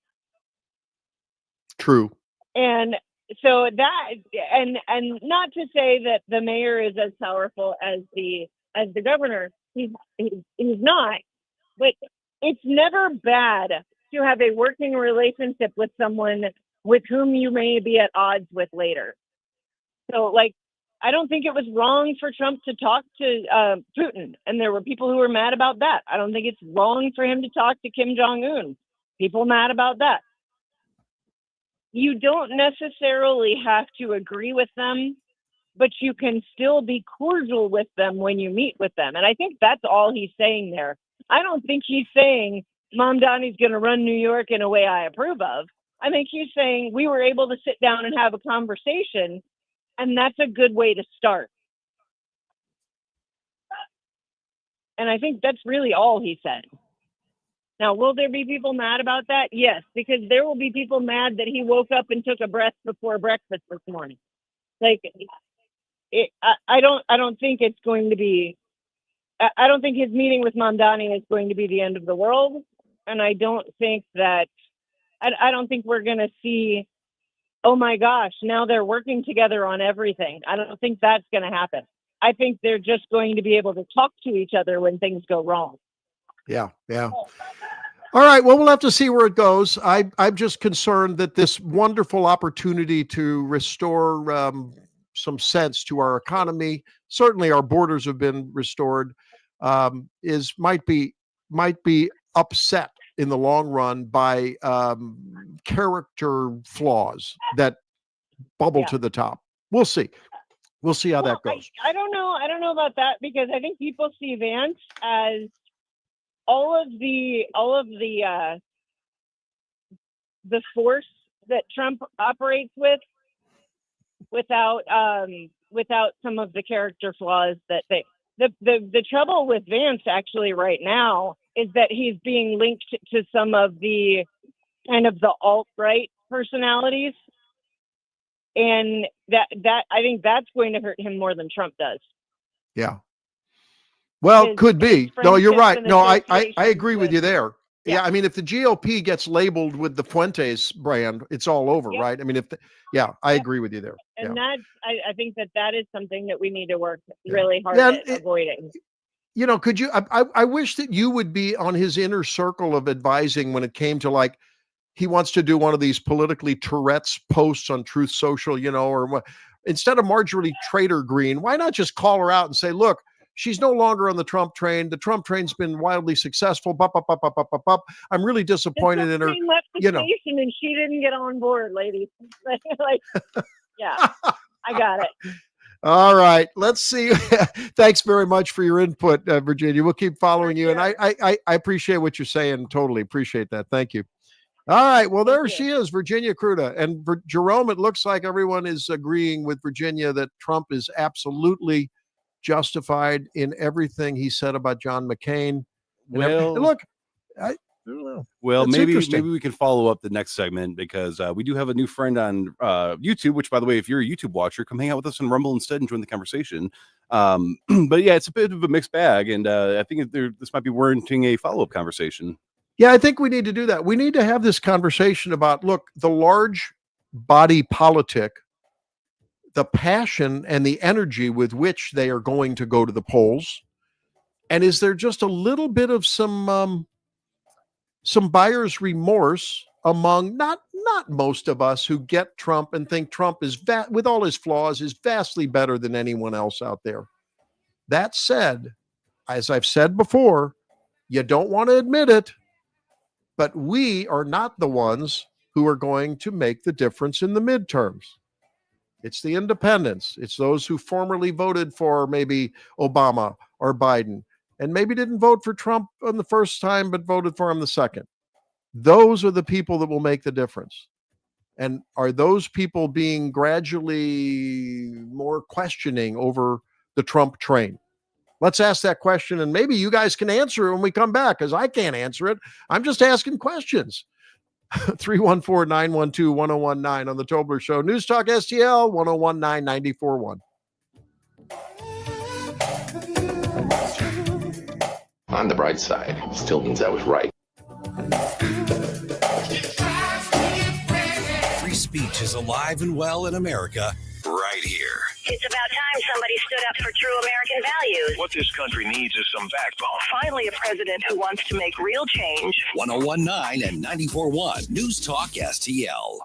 True. And so that, and not to say that the mayor is as powerful as the governor. He's not, but it's never bad to have a working relationship with someone with whom you may be at odds with later. So, I don't think it was wrong for Trump to talk to Putin, and there were people who were mad about that. I don't think it's wrong for him to talk to Kim Jong-un. People mad about that. You don't necessarily have to agree with them, but you can still be cordial with them when you meet with them. And I think that's all he's saying there. I don't think he's saying Mamdani's going to run New York in a way I approve of. I think he's saying we were able to sit down and have a conversation, and that's a good way to start. And I think that's really all he said. Now, will there be people mad about that? Yes, because there will be people mad that he woke up and took a breath before breakfast this morning. I don't think it's going to be. I don't think his meeting with Mamdani is going to be the end of the world, and I don't think that. I don't think we're going to see. Oh my gosh! Now they're working together on everything. I don't think that's going to happen. I think they're just going to be able to talk to each other when things go wrong. Yeah. All right. Well, we'll have to see where it goes. I'm just concerned that this wonderful opportunity to restore some sense to our economy, certainly our borders have been restored, might be upset in the long run by character flaws that bubble to the top. We'll see. We'll see how that goes. I don't know. I don't know about that because I think people see Vance as all of the force that Trump operates with, without some of the character flaws that the trouble with Vance actually right now is that he's being linked to some of the kind of the alt-right personalities, and that I think that's going to hurt him more than Trump does. Yeah. Well, could be. No, you're right. No, I agree with you there. Yeah. I mean, if the GOP gets labeled with the Fuentes brand, it's all over, right? I mean, I agree with you there. And that's, I think that is something that we need to work really hard at avoiding. Could you, I wish that you would be on his inner circle of advising when it came to, like, he wants to do one of these politically Tourette's posts on Truth Social, or instead of Marjorie Trader Green, why not just call her out and say, look, she's no longer on the Trump train. The Trump train's been wildly successful. I'm really disappointed in her. Left the station and she didn't get on board, ladies. I got it. All right, let's see. Thanks very much for your input, Virginia. We'll keep following you, and I appreciate what you're saying. Totally appreciate that. Thank you. All right, well, there she is, Virginia Kruta. And for Jerome, it looks like everyone is agreeing with Virginia that Trump is absolutely justified in everything he said about John McCain. Well, look, I don't know. Well, That's maybe interesting. we can follow up the next segment because we do have a new friend on YouTube. Which, by the way, if you're a YouTube watcher, come hang out with us on Rumble instead and join the conversation. But yeah, it's a bit of a mixed bag, and I think this might be warranting a follow-up conversation. Yeah, I think we need to do that. We need to have this conversation about, look, the large body politic, the passion and the energy with which they are going to go to the polls. And is there just a little bit of some buyer's remorse among not most of us who get Trump and think Trump is, with all his flaws, is vastly better than anyone else out there. That said, as I've said before, you don't want to admit it, but we are not the ones who are going to make the difference in the midterms. It's the independents. It's those who formerly voted for maybe Obama or Biden and maybe didn't vote for Trump on the first time, but voted for him the second. Those are the people that will make the difference. And are those people being gradually more questioning over the Trump train? Let's ask that question, and maybe you guys can answer it when we come back, because I can't answer it. I'm just asking questions. 314-912-1019 on the Tobler Show. News Talk STL 1019 94.1. On the bright side, still means I was right. Free speech is alive and well in America right here. It's about time somebody stood up for true American values. What this country needs is some backbone. Finally, a president who wants to make real change. 1019 and 94.1 News Talk STL.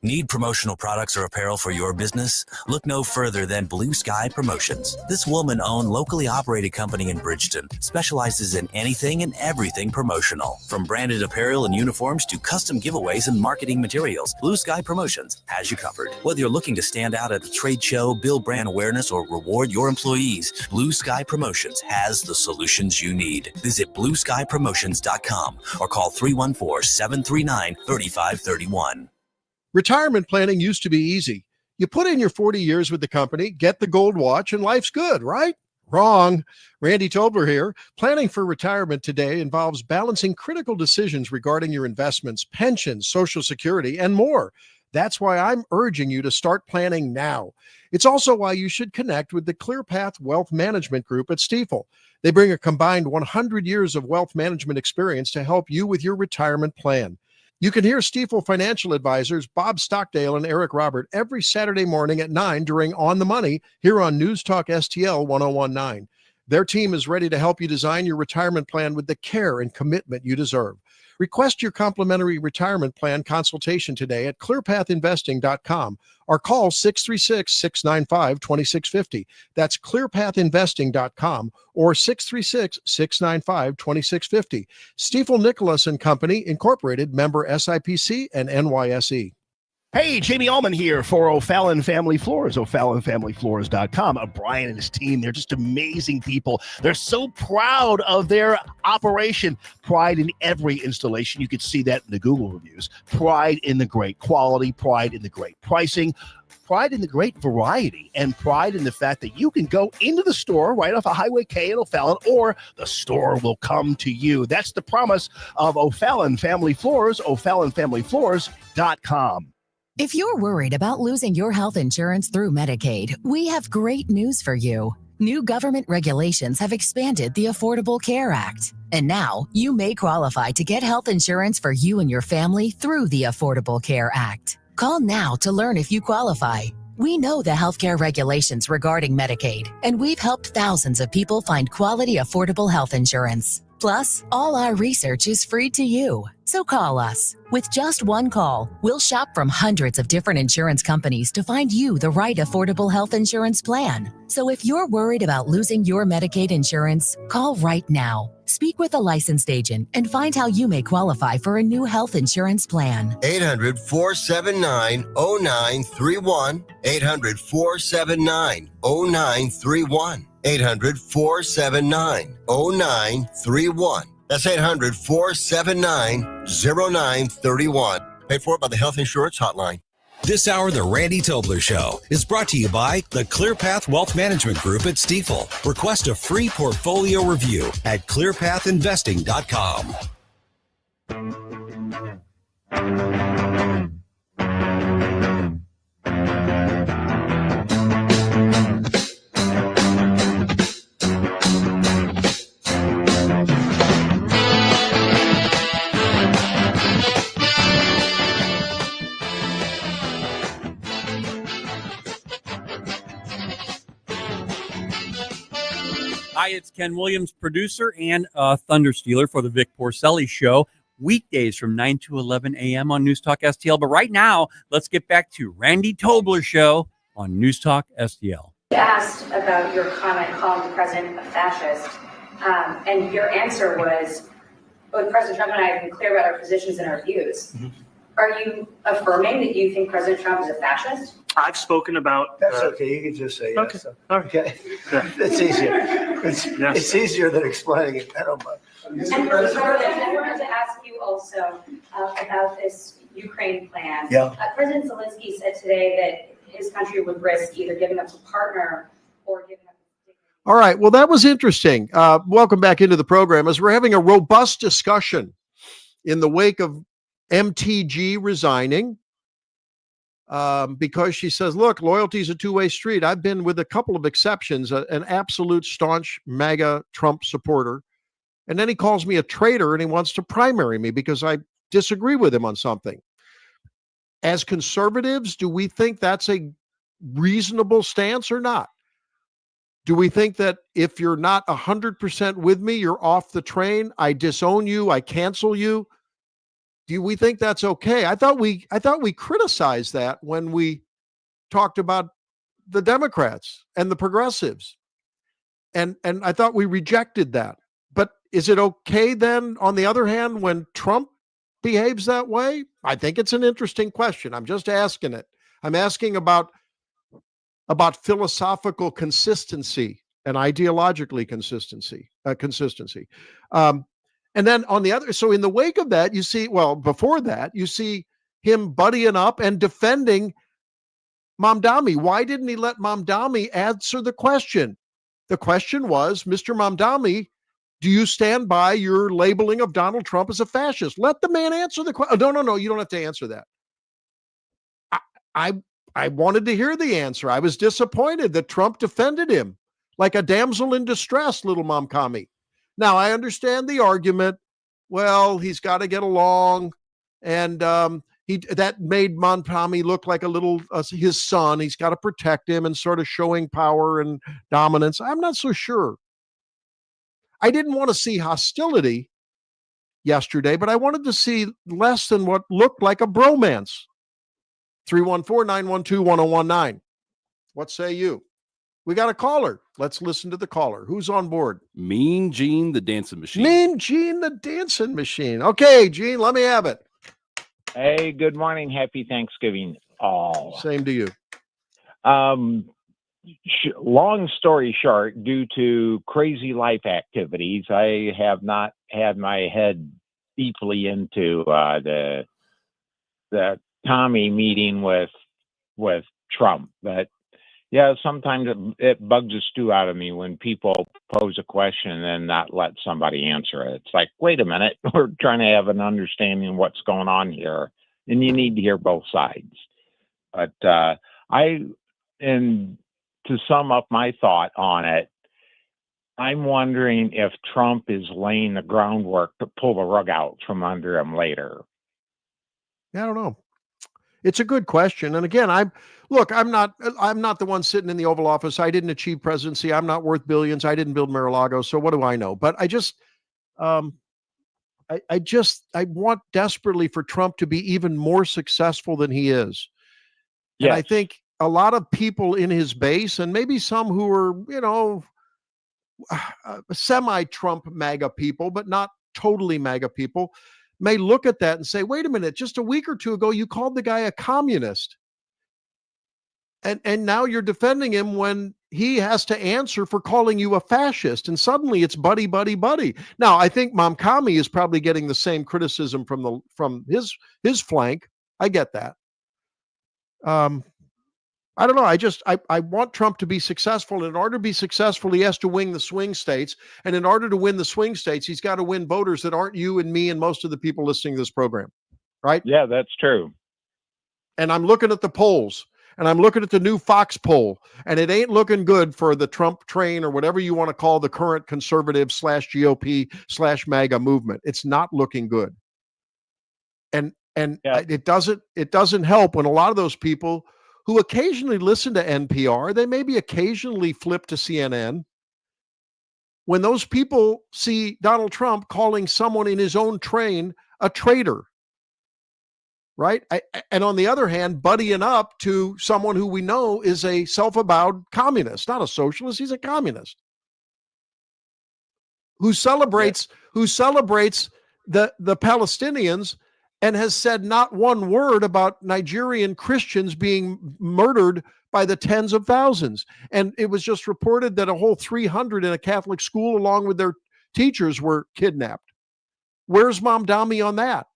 Need promotional products or apparel for your business? Look no further than Blue Sky Promotions. This woman-owned, locally operated company in Bridgeton specializes in anything and everything promotional. From branded apparel and uniforms to custom giveaways and marketing materials, Blue Sky Promotions has you covered. Whether you're looking to stand out at a trade show, build brand awareness, or reward your employees, Blue Sky Promotions has the solutions you need. Visit BlueSkyPromotions.com or call 314-739-3531. Retirement planning used to be easy. You put in your 40 years with the company, get the gold watch, and life's good, right? Wrong. Randy Tobler here. Planning for retirement today involves balancing critical decisions regarding your investments, pensions, Social Security, and more. That's why I'm urging you to start planning now. It's also why you should connect with the ClearPath Wealth Management Group at Stifel. They bring a combined 100 years of wealth management experience to help you with your retirement plan. You can hear Stifel financial advisors Bob Stockdale and Eric Robert every Saturday morning at 9 during On the Money here on News Talk STL 1019. Their team is ready to help you design your retirement plan with the care and commitment you deserve. Request your complimentary retirement plan consultation today at clearpathinvesting.com or call 636-695-2650. That's clearpathinvesting.com or 636-695-2650. Stifel Nicholas and Company, Incorporated, member SIPC and NYSE. Hey, Jamie Allman here for O'Fallon Family Floors, o'fallonfamilyfloors.com. Brian and his team, they're just amazing people. They're so proud of their operation. Pride in every installation. You could see that in the Google reviews. Pride in the great quality, pride in the great pricing, pride in the great variety, and pride in the fact that you can go into the store right off of Highway K in O'Fallon, or the store will come to you. That's the promise of O'Fallon Family Floors, o'fallonfamilyfloors.com. If you're worried about losing your health insurance through Medicaid, we have great news for you. New government regulations have expanded the Affordable Care Act. And now you may qualify to get health insurance for you and your family through the Affordable Care Act. Call now to learn if you qualify. We know the healthcare regulations regarding Medicaid, and we've helped thousands of people find quality, affordable health insurance. Plus, all our research is free to you. So call us. With just one call, we'll shop from hundreds of different insurance companies to find you the right affordable health insurance plan. So if you're worried about losing your Medicaid insurance, call right now. Speak with a licensed agent and find how you may qualify for a new health insurance plan. 800-479-0931. 800-479-0931. 800-479-0931. That's 800-479-0931. Paid for by the Health Insurance Hotline. This hour, The Randy Tobler Show, is brought to you by the ClearPath Wealth Management Group at Stifel. Request a free portfolio review at clearpathinvesting.com. Hi, it's Ken Williams, producer and Thunder Stealer for the Vic Porcelli Show, weekdays from 9 to 11 a.m. on News Talk STL. But right now, let's get back to Randy Tobler Show on News Talk STL. You asked about your comment calling the president a fascist, and your answer was, well, President Trump and I have been clear about our positions and our views. Mm-hmm. Are you affirming that you think President Trump is a fascist? I've spoken about... That's okay. You can just say okay. Yes. So. Okay. It's easier. It's easier than explaining it. I don't mind. And I wanted to ask you also about this Ukraine plan. Yeah. President Zelensky said today that his country would risk either giving up a partner or giving up. All right. Well, that was interesting. Welcome back into the program as we're having a robust discussion in the wake of MTG resigning because she says, look, loyalty is a two-way street. I've been, with a couple of exceptions, an absolute staunch MAGA Trump supporter. And then he calls me a traitor and he wants to primary me because I disagree with him on something. As conservatives, do we think that's a reasonable stance or not? Do we think that if you're not 100% with me, you're off the train, I disown you, I cancel you? Do we think that's okay? I thought we criticized that when we talked about the Democrats and the progressives. And I thought we rejected that. But is it okay then, on the other hand, when Trump behaves that way? I think it's an interesting question. I'm just asking it. I'm asking about philosophical consistency and ideologically consistency. And then on the other, so in the wake of that, you see, well, before that, you see him buddying up and defending Mamdani. Why didn't he let Mamdani answer the question? The question was, Mr. Mamdani, do you stand by your labeling of Donald Trump as a fascist? Let the man answer the question. No, you don't have to answer that. I wanted to hear the answer. I was disappointed that Trump defended him like a damsel in distress, little Mamkami. Now, I understand the argument. Well, he's got to get along. And that made Mamkami look like a little, his son. He's got to protect him and sort of showing power and dominance. I'm not so sure. I didn't want to see hostility yesterday, but I wanted to see less than what looked like a bromance. 314-912-1019. What say you? We got a caller. Let's listen to the caller. Who's on board? Mean Gene, the dancing machine. Mean Gene, the dancing machine. Okay, Gene, let me have it. Hey, good morning. Happy Thanksgiving, all. Same to you. Long story short, due to crazy life activities, I have not had my head deeply into the Tommy meeting with Trump. But yeah, sometimes it bugs the stew out of me when people pose a question and then not let somebody answer it. It's like, wait a minute, we're trying to have an understanding of what's going on here, and you need to hear both sides. But to sum up my thought on it, I'm wondering if Trump is laying the groundwork to pull the rug out from under him later. I don't know. It's a good question. And again, I'm not the one sitting in the Oval Office. I didn't achieve presidency. I'm not worth billions. I didn't build Mar-a-Lago. So what do I know? But I want desperately for Trump to be even more successful than he is. And I think a lot of people in his base, and maybe some who are, semi-Trump MAGA people, but not totally MAGA people, may look at that and say, wait a minute, just a week or two ago, you called the guy a communist. And now you're defending him when he has to answer for calling you a fascist. And suddenly it's buddy, buddy, buddy. Now, I think Momkami is probably getting the same criticism from his flank. I get that. I don't know. I want Trump to be successful. In order to be successful, he has to win the swing states. And in order to win the swing states, he's got to win voters that aren't you and me and most of the people listening to this program. Right? Yeah, that's true. And I'm looking at the polls, and I'm looking at the new Fox poll, and it ain't looking good for the Trump train or whatever you want to call the current conservative /GOP /MAGA movement. It's not looking good. And it doesn't help when a lot of those people who occasionally listen to NPR, they maybe occasionally flip to CNN. When those people see Donald Trump calling someone in his own train a traitor, right? And on the other hand, buddying up to someone who we know is a self-avowed communist, not a socialist, he's a communist, who celebrates the Palestinians and has said not one word about Nigerian Christians being murdered by the tens of thousands. And it was just reported that a whole 300 in a Catholic school, along with their teachers, were kidnapped. Where's Mamdani on that?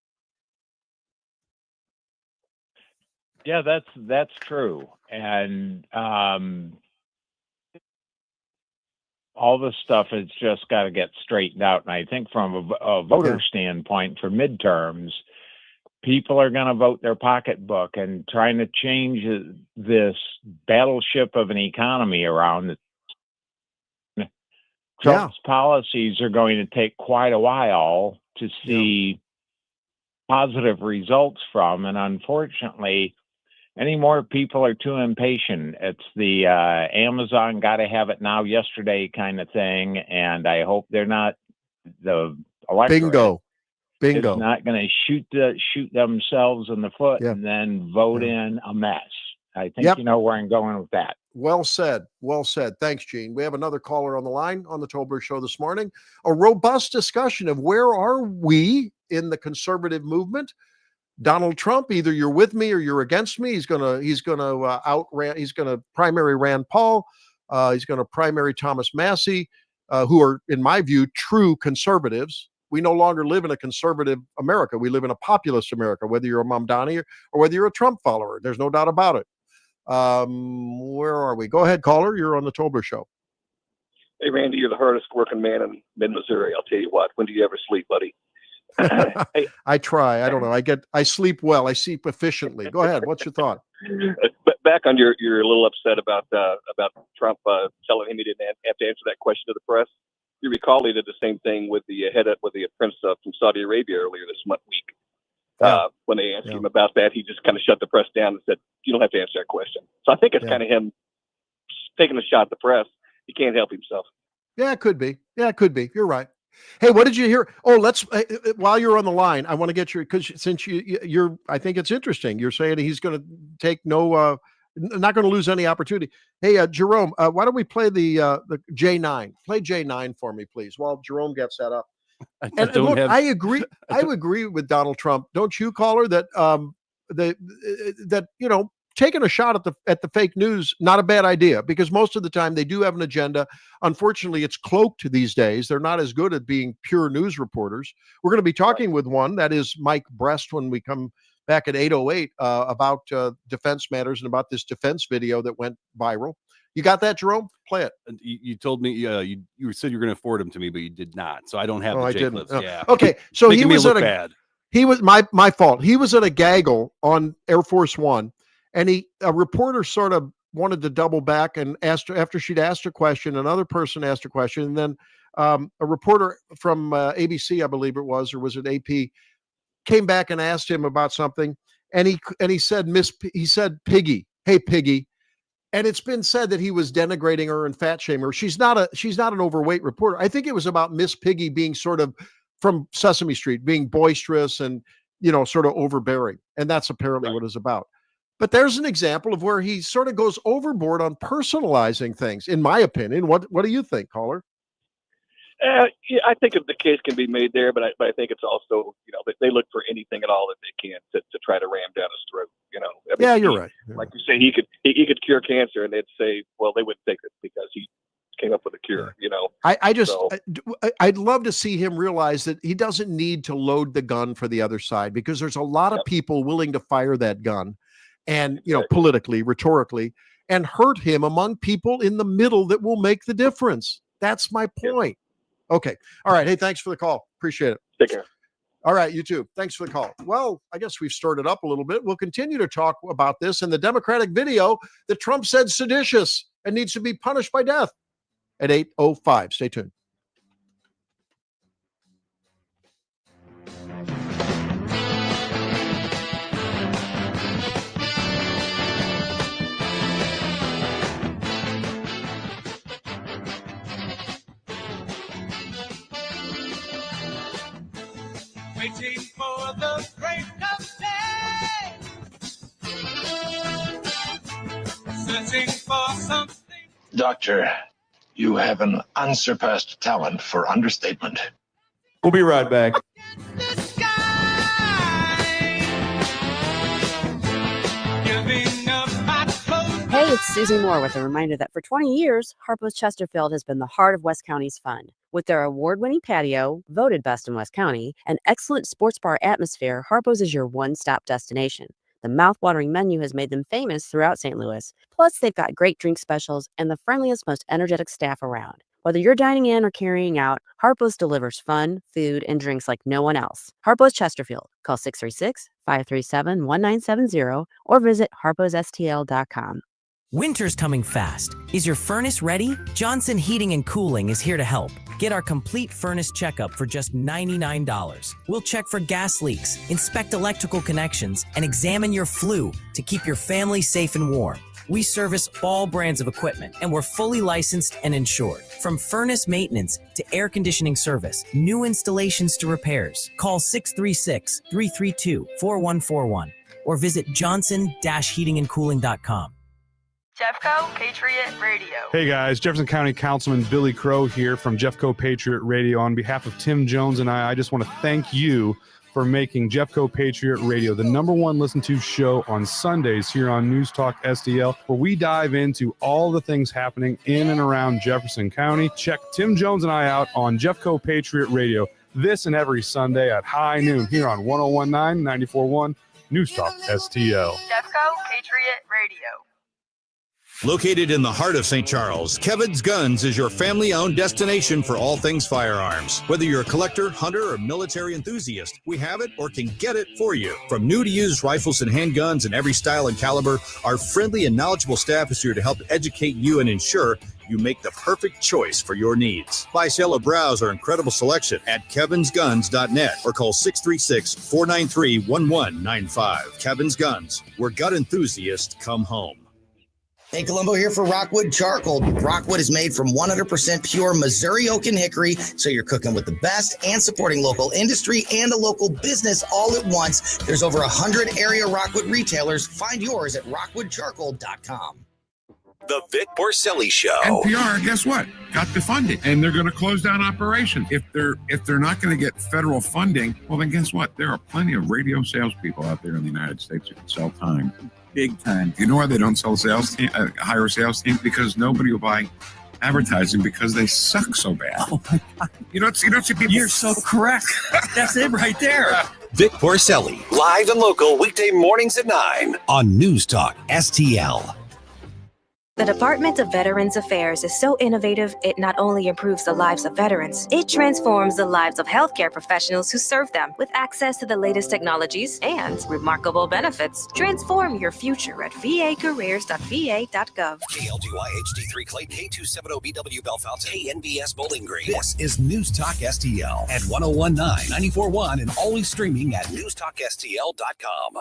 Yeah, that's true. And all this stuff has just got to get straightened out. And I think from a voter standpoint for midterms, people are going to vote their pocketbook, and trying to change this battleship of an economy around. Trump's policies are going to take quite a while to see positive results from. And unfortunately, any more people are too impatient. It's the Amazon got to have it now yesterday kind of thing. And I hope they're not the electorate. Bingo. It's not going to shoot themselves in the foot and then vote in a mess. I think you know where I'm going with that. Well said. Well said. Thanks, Gene. We have another caller on the line on the Tolbert Show this morning. A robust discussion of where are we in the conservative movement. Donald Trump, either you're with me or you're against me. He's gonna primary Rand Paul. He's going to primary Thomas Massey, who are, in my view, true conservatives. We no longer live in a conservative America. We live in a populist America, whether you're a Mamdani or whether you're a Trump follower. There's no doubt about it. Where are we? Go ahead, caller. You're on the Tolbert Show. Hey, Randy, you're the hardest working man in mid-Missouri. I'll tell you what. When do you ever sleep, buddy? I try. I don't know. I sleep well. I sleep efficiently. Go ahead. What's your thought? But back on your little upset about Trump telling him he didn't have to answer that question to the press. You recall he did the same thing with the prince from Saudi Arabia earlier this week. When they asked him about that, he just kind of shut the press down and said, "You don't have to answer that question." So I think it's kind of him taking a shot at the press. He can't help himself. Yeah, it could be. Yeah, it could be. You're right. Hey, what did you hear? Oh, let's while you're on the line, I want to get your because since you're, I think it's interesting. You're saying he's going to take not going to lose any opportunity. Hey, Jerome, why don't we play the J9? Play J9 for me, please, while Jerome gets that up. And look, I agree. I agree with Donald Trump. Don't you, caller? That that taking a shot at the fake news, not a bad idea, because most of the time they do have an agenda. Unfortunately, it's cloaked these days. They're not as good at being pure news reporters. We're going to be talking with one, that is Mike Brest, when we come back at 8:08 about defense matters and about this defense video that went viral. You got that, Jerome? Play it. You told me you said you were going to forward them to me, but you did not. So I don't have the I J didn't. clips. Oh. Yeah. Okay. So he was at bad. He was my fault. He was at a gaggle on Air Force One, and a reporter sort of wanted to double back and asked her, after she'd asked a question, another person asked a question, and then a reporter from ABC, I believe it was, or was it AP, came back and asked him about something, and he said he said Piggy, hey Piggy. And it's been said that he was denigrating her and fat shaming her. She's not an overweight reporter. I think it was about Miss Piggy being sort of from Sesame Street, being boisterous and, sort of overbearing. And that's apparently what it's about. But there's an example of where he sort of goes overboard on personalizing things, in my opinion. What do you think, caller? Yeah, I think the case can be made there, but I think it's also, they look for anything at all that they can to try to ram down his throat. Yeah, you're right. Like you say, he could cure cancer, and they'd say, well, they wouldn't take it because he came up with a cure. I'd love to see him realize that he doesn't need to load the gun for the other side, because there's a lot of people willing to fire that gun, and politically, rhetorically, and hurt him among people in the middle that will make the difference. That's my point. Okay. All right. Hey, thanks for the call. Appreciate it. Take care. All right, you too. Thanks for the call. Well, I guess we've stirred it up a little bit. We'll continue to talk about this and the Democratic video that Trump said seditious and needs to be punished by death at 8:05. Stay tuned. Waiting for the break of day, searching for something. Doctor, you have an unsurpassed talent for understatement. We'll be right back. Hey, it's Susie Moore with a reminder that for 20 years, Harpo's Chesterfield has been the heart of West County's fun. With their award-winning patio, voted best in West County, and excellent sports bar atmosphere, Harpo's is your one-stop destination. The mouth-watering menu has made them famous throughout St. Louis. Plus, they've got great drink specials and the friendliest, most energetic staff around. Whether you're dining in or carrying out, Harpo's delivers fun, food, and drinks like no one else. Harpo's Chesterfield. Call 636-537-1970 or visit harposstl.com. Winter's coming fast. Is your furnace ready? Johnson Heating and Cooling is here to help. Get our complete furnace checkup for just $99. We'll check for gas leaks, inspect electrical connections, and examine your flue to keep your family safe and warm. We service all brands of equipment, and we're fully licensed and insured. From furnace maintenance to air conditioning service, new installations to repairs. Call 636-332-4141 or visit johnson-heatingandcooling.com. Jeffco Patriot Radio. Hey guys, Jefferson County Councilman Billy Crow here from Jeffco Patriot Radio. On behalf of Tim Jones and I just want to thank you for making Jeffco Patriot Radio the #1 listened to show on Sundays here on News Talk STL, where we dive into all the things happening in and around Jefferson County. Check Tim Jones and I out on Jeffco Patriot Radio this and every Sunday at high noon here on 101.9, 94.1 News Talk STL. Jeffco Patriot Radio. Located in the heart of St. Charles, Kevin's Guns is your family-owned destination for all things firearms. Whether you're a collector, hunter, or military enthusiast, we have it or can get it for you. From new to used rifles and handguns in every style and caliber, our friendly and knowledgeable staff is here to help educate you and ensure you make the perfect choice for your needs. Buy, sell, or browse our incredible selection at kevinsguns.net or call 636-493-1195. Kevin's Guns, where gun enthusiasts come home. Hey, Columbo here for Rockwood Charcoal. Rockwood is made from 100% pure Missouri oak and hickory, so you're cooking with the best and supporting local industry and a local business all at once. There's over 100 area Rockwood retailers. Find yours at rockwoodcharcoal.com. The Vic Porcelli Show. NPR, guess what? Got the funding, and they're going to close down operations. If they're not going to get federal funding, well, then guess what? There are plenty of radio salespeople out there in the United States who can sell time, big time. You know why they don't sell hire a sales team? Because nobody will buy advertising because they suck so bad. Oh my God! You don't see people. You're so correct. That's it right there. Vic Porcelli, live and local, weekday mornings at 9 on News Talk STL. The Department of Veterans Affairs is so innovative, it not only improves the lives of veterans, it transforms the lives of healthcare professionals who serve them with access to the latest technologies and remarkable benefits. Transform your future at vacareers.va.gov. KLGY HD3 Clayton, K270BW Bellefonte, KNBS Bowling Green. This is News Talk STL at 1019, 94.1, and always streaming at newstalkstl.com.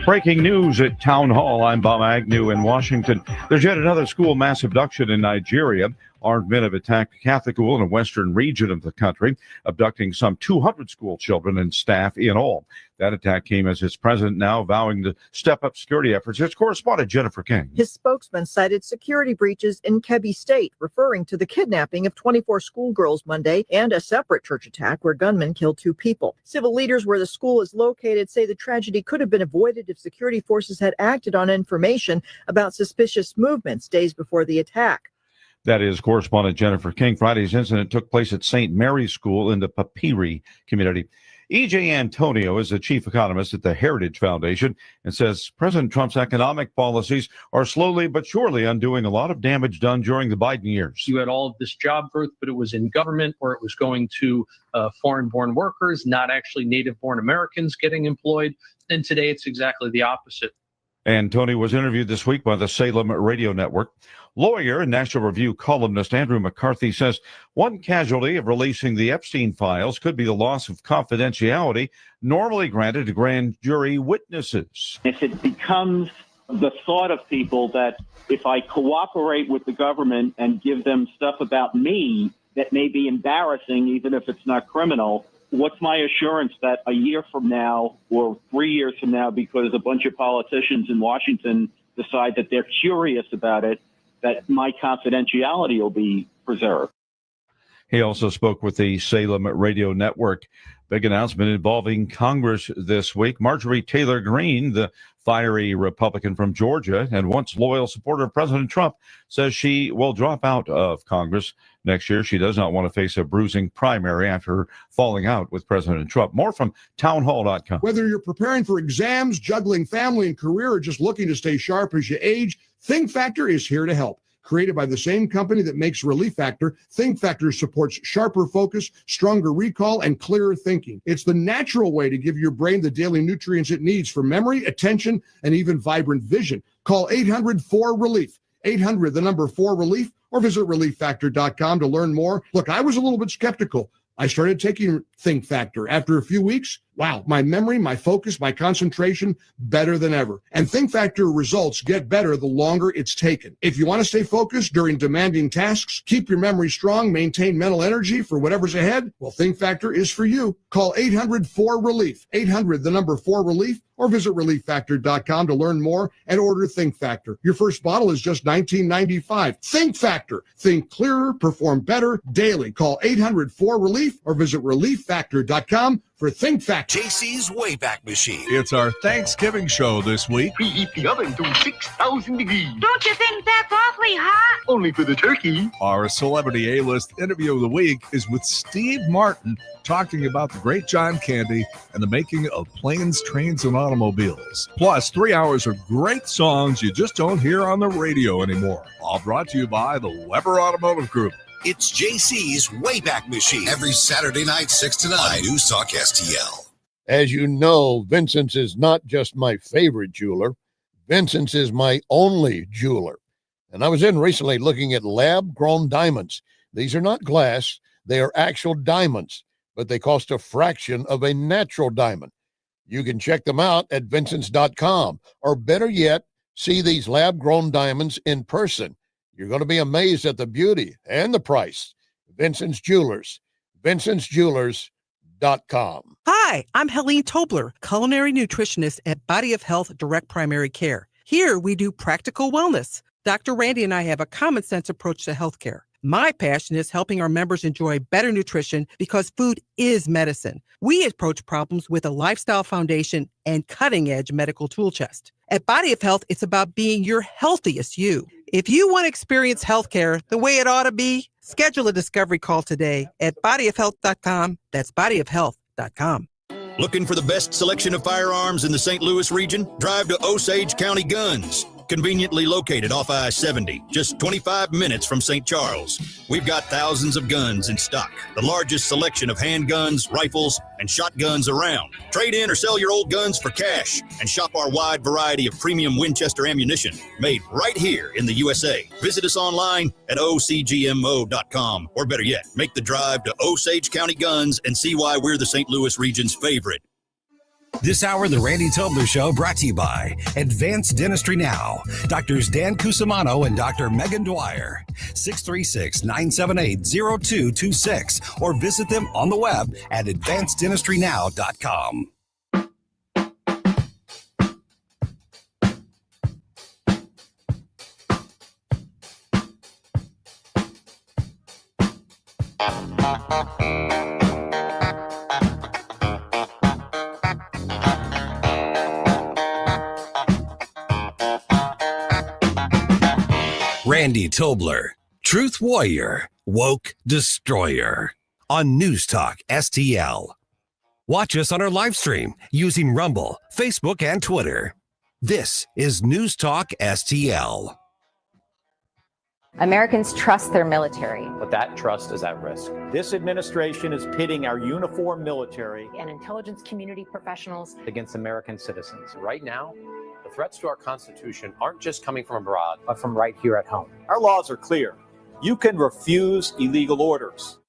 Breaking news at Town Hall. I'm Bob Agnew in Washington. There's yet another school mass abduction in Nigeria. Armed men have attacked a Catholic school in a western region of the country, abducting some 200 school children and staff in all. That attack came as its president now vowing to step up security efforts. Here's correspondent Jennifer King. His spokesman cited security breaches in Kebbi State, referring to the kidnapping of 24 schoolgirls Monday and a separate church attack where gunmen killed 2 people. Civil leaders where the school is located say the tragedy could have been avoided if security forces had acted on information about suspicious movements days before the attack. That is correspondent Jennifer King. Friday's incident took place at St. Mary's School in the Papiri community. E.J. Antonio is the chief economist at the Heritage Foundation and says President Trump's economic policies are slowly but surely undoing a lot of damage done during the Biden years. You had all of this job growth, but it was in government where it was going to foreign-born workers, not actually native-born Americans getting employed. And today it's exactly the opposite. Antonio was interviewed this week by the Salem Radio Network. Lawyer and National Review columnist Andrew McCarthy says one casualty of releasing the Epstein files could be the loss of confidentiality normally granted to grand jury witnesses. If it becomes the thought of people that if I cooperate with the government and give them stuff about me that may be embarrassing, even if it's not criminal, what's my assurance that a year from now or 3 years from now, because a bunch of politicians in Washington decide that they're curious about it, that my confidentiality will be preserved? He also spoke with the Salem Radio Network. Big announcement involving Congress this week. Marjorie Taylor Greene, the fiery Republican from Georgia and once loyal supporter of President Trump, says she will drop out of Congress next year. She does not want to face a bruising primary after falling out with President Trump. More from townhall.com. Whether you're preparing for exams, juggling family and career, or just looking to stay sharp as you age, Think Factor is here to help. Created by the same company that makes Relief Factor, Think Factor supports sharper focus, stronger recall, and clearer thinking. It's the natural way to give your brain the daily nutrients it needs for memory, attention, and even vibrant vision. Call 800-4RELIEF. 800-4RELIEF, or visit relieffactor.com to learn more. Look, I was a little bit skeptical. I started taking Think Factor. After a few weeks, wow, my memory, my focus, my concentration, better than ever. And Think Factor results get better the longer it's taken. If you want to stay focused during demanding tasks, keep your memory strong, maintain mental energy for whatever's ahead, well, Think Factor is for you. Call 800-4RELIEF, 800-4RELIEF, or visit relieffactor.com to learn more and order Think Factor. Your first bottle is just $19.95. Think Factor. Think clearer, perform better daily. Call 800-4RELIEF or visit relieffactor.com for Think Factor. JC's Wayback Machine. It's our Thanksgiving show this week. Preheat the oven to 6,000 degrees. Don't you think that's awfully hot? Only for the turkey. Our celebrity A-list interview of the week is with Steve Martin, talking about the great John Candy and the making of planes, trains, and automobiles. Plus, 3 hours of great songs you just don't hear on the radio anymore. All brought to you by the Weber Automotive Group. It's JC's Wayback Machine. Every Saturday night, 6 to 9. News Talk STL. As you know, Vincent's is not just my favorite jeweler. Vincent's is my only jeweler. And I was in recently looking at lab-grown diamonds. These are not glass. They are actual diamonds, but they cost a fraction of a natural diamond. You can check them out at Vincent's.com, or better yet, See these lab-grown diamonds in person. You're going to be amazed at the beauty and the price. Vincent's Jewelers. VincentsJewelers.com. Hi, I'm Helene Tobler, culinary nutritionist at Body of Health Direct Primary Care. Here we do practical wellness. Dr. Randy and I have a common sense approach to healthcare. My passion is helping our members enjoy better nutrition because food is medicine. We approach problems with a lifestyle foundation and cutting-edge medical tool chest. At Body of Health, it's about being your healthiest you. If you want to experience healthcare the way it ought to be, schedule a discovery call today at bodyofhealth.com. That's bodyofhealth.com. Looking for the best selection of firearms in the St. Louis region? Drive to Osage County Guns. Conveniently located off I-70, just 25 minutes from St. Charles. We've got thousands of guns in stock, the largest selection of handguns, rifles, and shotguns around. Trade in or sell your old guns for cash and shop our wide variety of premium Winchester ammunition made right here in the USA. Visit us online at ocgmo.com, or better yet, make the drive to Osage County Guns and see why we're the St. Louis region's favorite. This hour, The Randy Tobler Show, brought to you by Advanced Dentistry Now. Doctors Dan Cusimano and Dr. Megan Dwyer. 636-978-0226. Or visit them on the web at advanceddentistrynow.com. Randy Tobler, Truth Warrior, Woke Destroyer, on News Talk STL. Watch us on our live stream using Rumble, Facebook, and Twitter. This is News Talk STL. Americans trust their military. But that trust is at risk. This administration is pitting our uniformed military And intelligence community professionals against American citizens. Right now, the threats to our Constitution aren't just coming from abroad, but from right here at home. Our laws are clear. You can refuse illegal orders.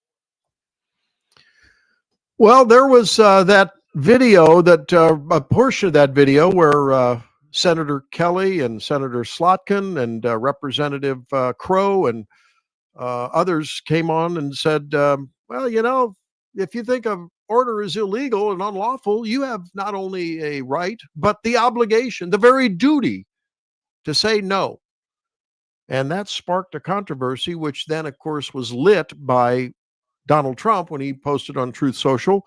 Well, there was that video, that a portion of that video where Senator Kelly and Senator Slotkin and Representative Crow and others came on and said, well, you know, if you think an order is illegal and unlawful, you have not only a right, but the obligation, the very duty to say no. And that sparked a controversy, which then, of course, was lit by Donald Trump when he posted on Truth Social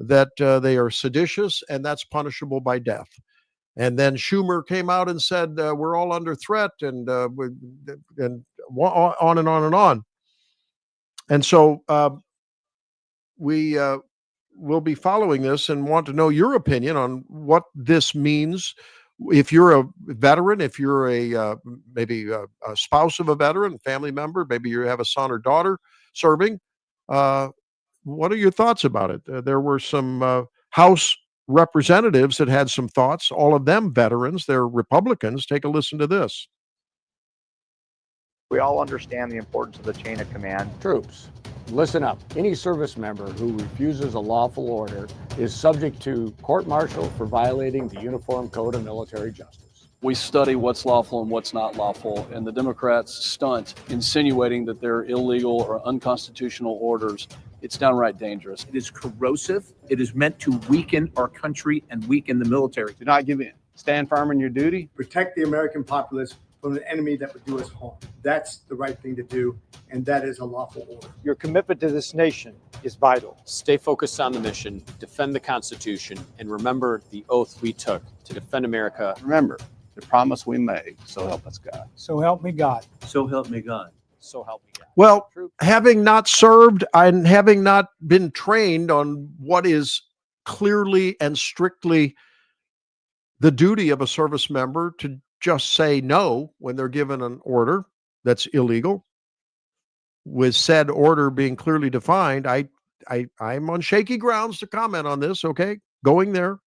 that they are seditious and that's punishable by death. And then Schumer came out and said, we're all under threat, and on and on and on. And so we will be following this and want to know your opinion on what this means. If you're a veteran, if you're maybe a spouse of a veteran, family member, maybe you have a son or daughter serving, what are your thoughts about it? There were some House representatives that had some thoughts, all of them veterans. They're Republicans. Take a listen to this. We all understand the importance of the chain of command. Troops, listen up. Any service member who refuses a lawful order is subject to court-martial for violating the Uniform Code of Military Justice. We study what's lawful and what's not lawful, and the Democrats stunt insinuating that they're illegal or unconstitutional orders. It's downright dangerous. It is corrosive. It is meant to weaken our country and weaken the military. Do not give in. Stand firm in your duty. Protect the American populace from an enemy that would do us harm. That's the right thing to do, and that is a lawful order. Your commitment to this nation is vital. Stay focused on the mission, defend the Constitution, and remember the oath we took to defend America. Remember the promise we made. So help us God. So help me God. So help me God. So help me God. Well, having not served and having not been trained on what is clearly and strictly the duty of a service member to just say no when they're given an order that's illegal, with said order being clearly defined, I'm on shaky grounds to comment on this, okay? Going there.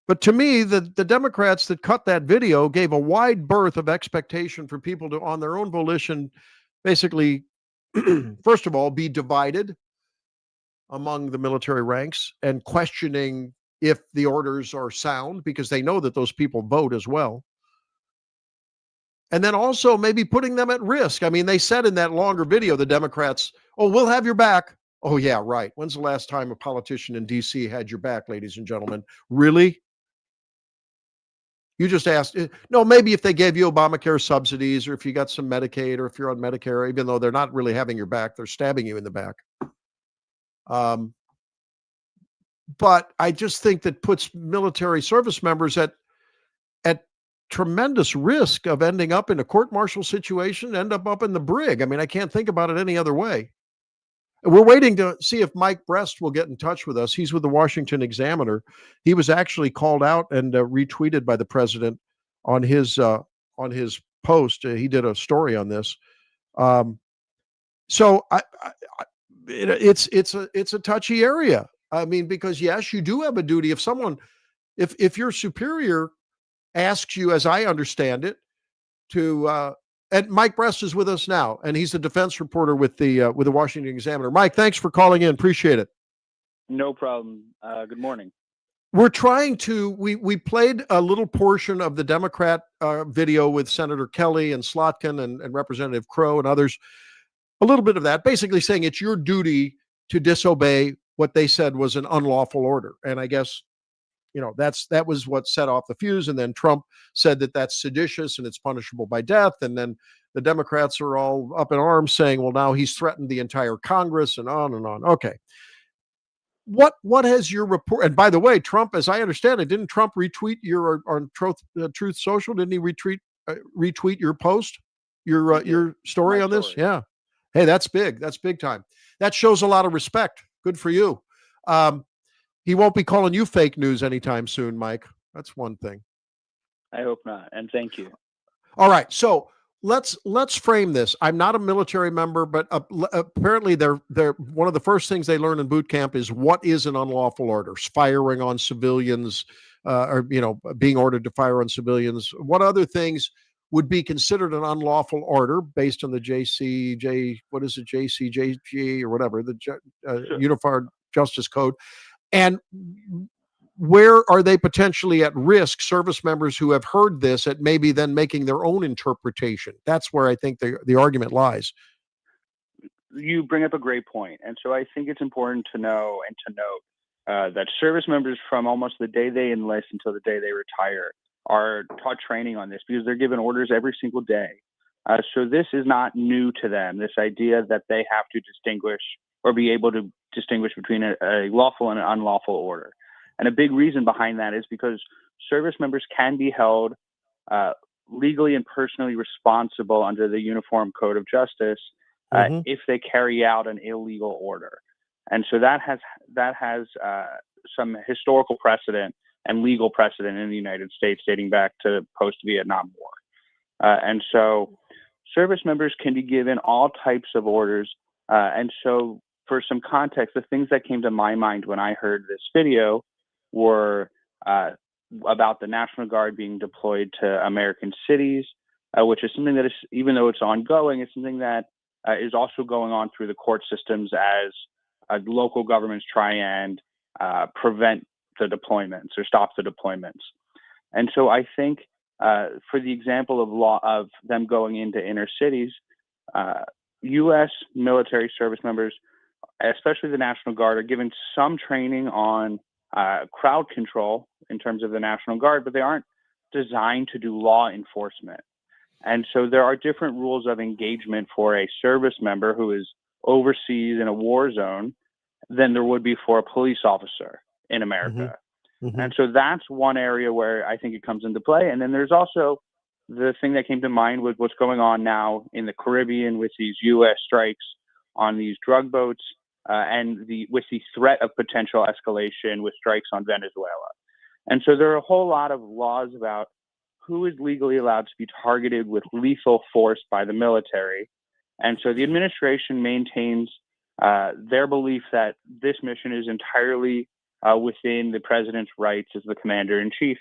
But to me, the Democrats that cut that video gave a wide berth of expectation for people to, on their own volition, basically, first of all, be divided among the military ranks and questioning if the orders are sound, because they know that those people vote as well. And then also maybe putting them at risk. I mean, they said in that longer video, the Democrats, oh, we'll have your back. Oh, yeah, right. When's the last time a politician in D.C. had your back, ladies and gentlemen? Really? You just asked, no, maybe if they gave you Obamacare subsidies or if you got some Medicaid or if you're on Medicare, even though they're not really having your back, they're stabbing you in the back. But I just think that puts military service members at tremendous risk of ending up in a court-martial situation, end up in the brig. I mean, I can't think about it any other way. We're waiting to see if Mike Brest will get in touch with us. He's with the Washington Examiner. He was actually called out and retweeted by the president on his post. He did a story on this. So it's a touchy area. I mean, because yes, you do have a duty. If your superior asks you, as I understand it, to and Mike Brest is with us now, and he's a defense reporter with the Washington Examiner. Mike, thanks for calling in. Appreciate it. No problem. Good morning. We're trying to. We played a little portion of the Democrat video with Senator Kelly and Slotkin and Representative Crow and others. A little bit of that, basically saying it's your duty to disobey what they said was an unlawful order. And I guess, that was what set off the fuse. And then Trump said that that's seditious and it's punishable by death. And then the Democrats are all up in arms saying, well, now he's threatened the entire Congress and on and on. Okay. What has your report? And by the way, Trump, as I understand it, didn't Trump retweet your on Truth Social? Didn't he retweet your post, your story on this? Yeah. Hey, that's big. That's big time. That shows a lot of respect. Good for you. He won't be calling you fake news anytime soon, Mike. That's one thing. I hope not. And thank you. All right. So let's frame this. I'm not a military member, but apparently they're one of the first things they learn in boot camp is what is an unlawful order, firing on civilians, or being ordered to fire on civilians. What other things would be considered an unlawful order based on the JCJ, or whatever, the Unified Justice Code. And where are they potentially at risk, service members who have heard this, at maybe then making their own interpretation? That's where I think the argument lies. You bring up a great point. And so I think it's important to know and to note that service members from almost the day they enlist until the day they retire are taught training on this because they're given orders every single day. So this is not new to them, this idea that they have to distinguish or be able to distinguish between a lawful and an unlawful order. And a big reason behind that is because service members can be held legally and personally responsible under the Uniform Code of Justice if they carry out an illegal order. And so that has some historical precedent and legal precedent in the United States dating back to post-Vietnam War. And so service members can be given all types of orders. And so for some context, the things that came to my mind when I heard this video were about the National Guard being deployed to American cities, which is something that is, even though it's ongoing, it's something that is also going on through the court systems as local governments try and prevent the deployments or stop the deployments. And so I think for the example of them going into inner cities, U.S. military service members, especially the National Guard, are given some training on crowd control in terms of the National Guard, but they aren't designed to do law enforcement. And so there are different rules of engagement for a service member who is overseas in a war zone than there would be for a police officer in America. Mm-hmm. And so that's one area where I think it comes into play. And then there's also the thing that came to mind with what's going on now in the Caribbean with these U.S. strikes on these drug boats and with the threat of potential escalation with strikes on Venezuela. And so there are a whole lot of laws about who is legally allowed to be targeted with lethal force by the military. And so the administration maintains their belief that this mission is entirely within the president's rights as the commander-in-chief.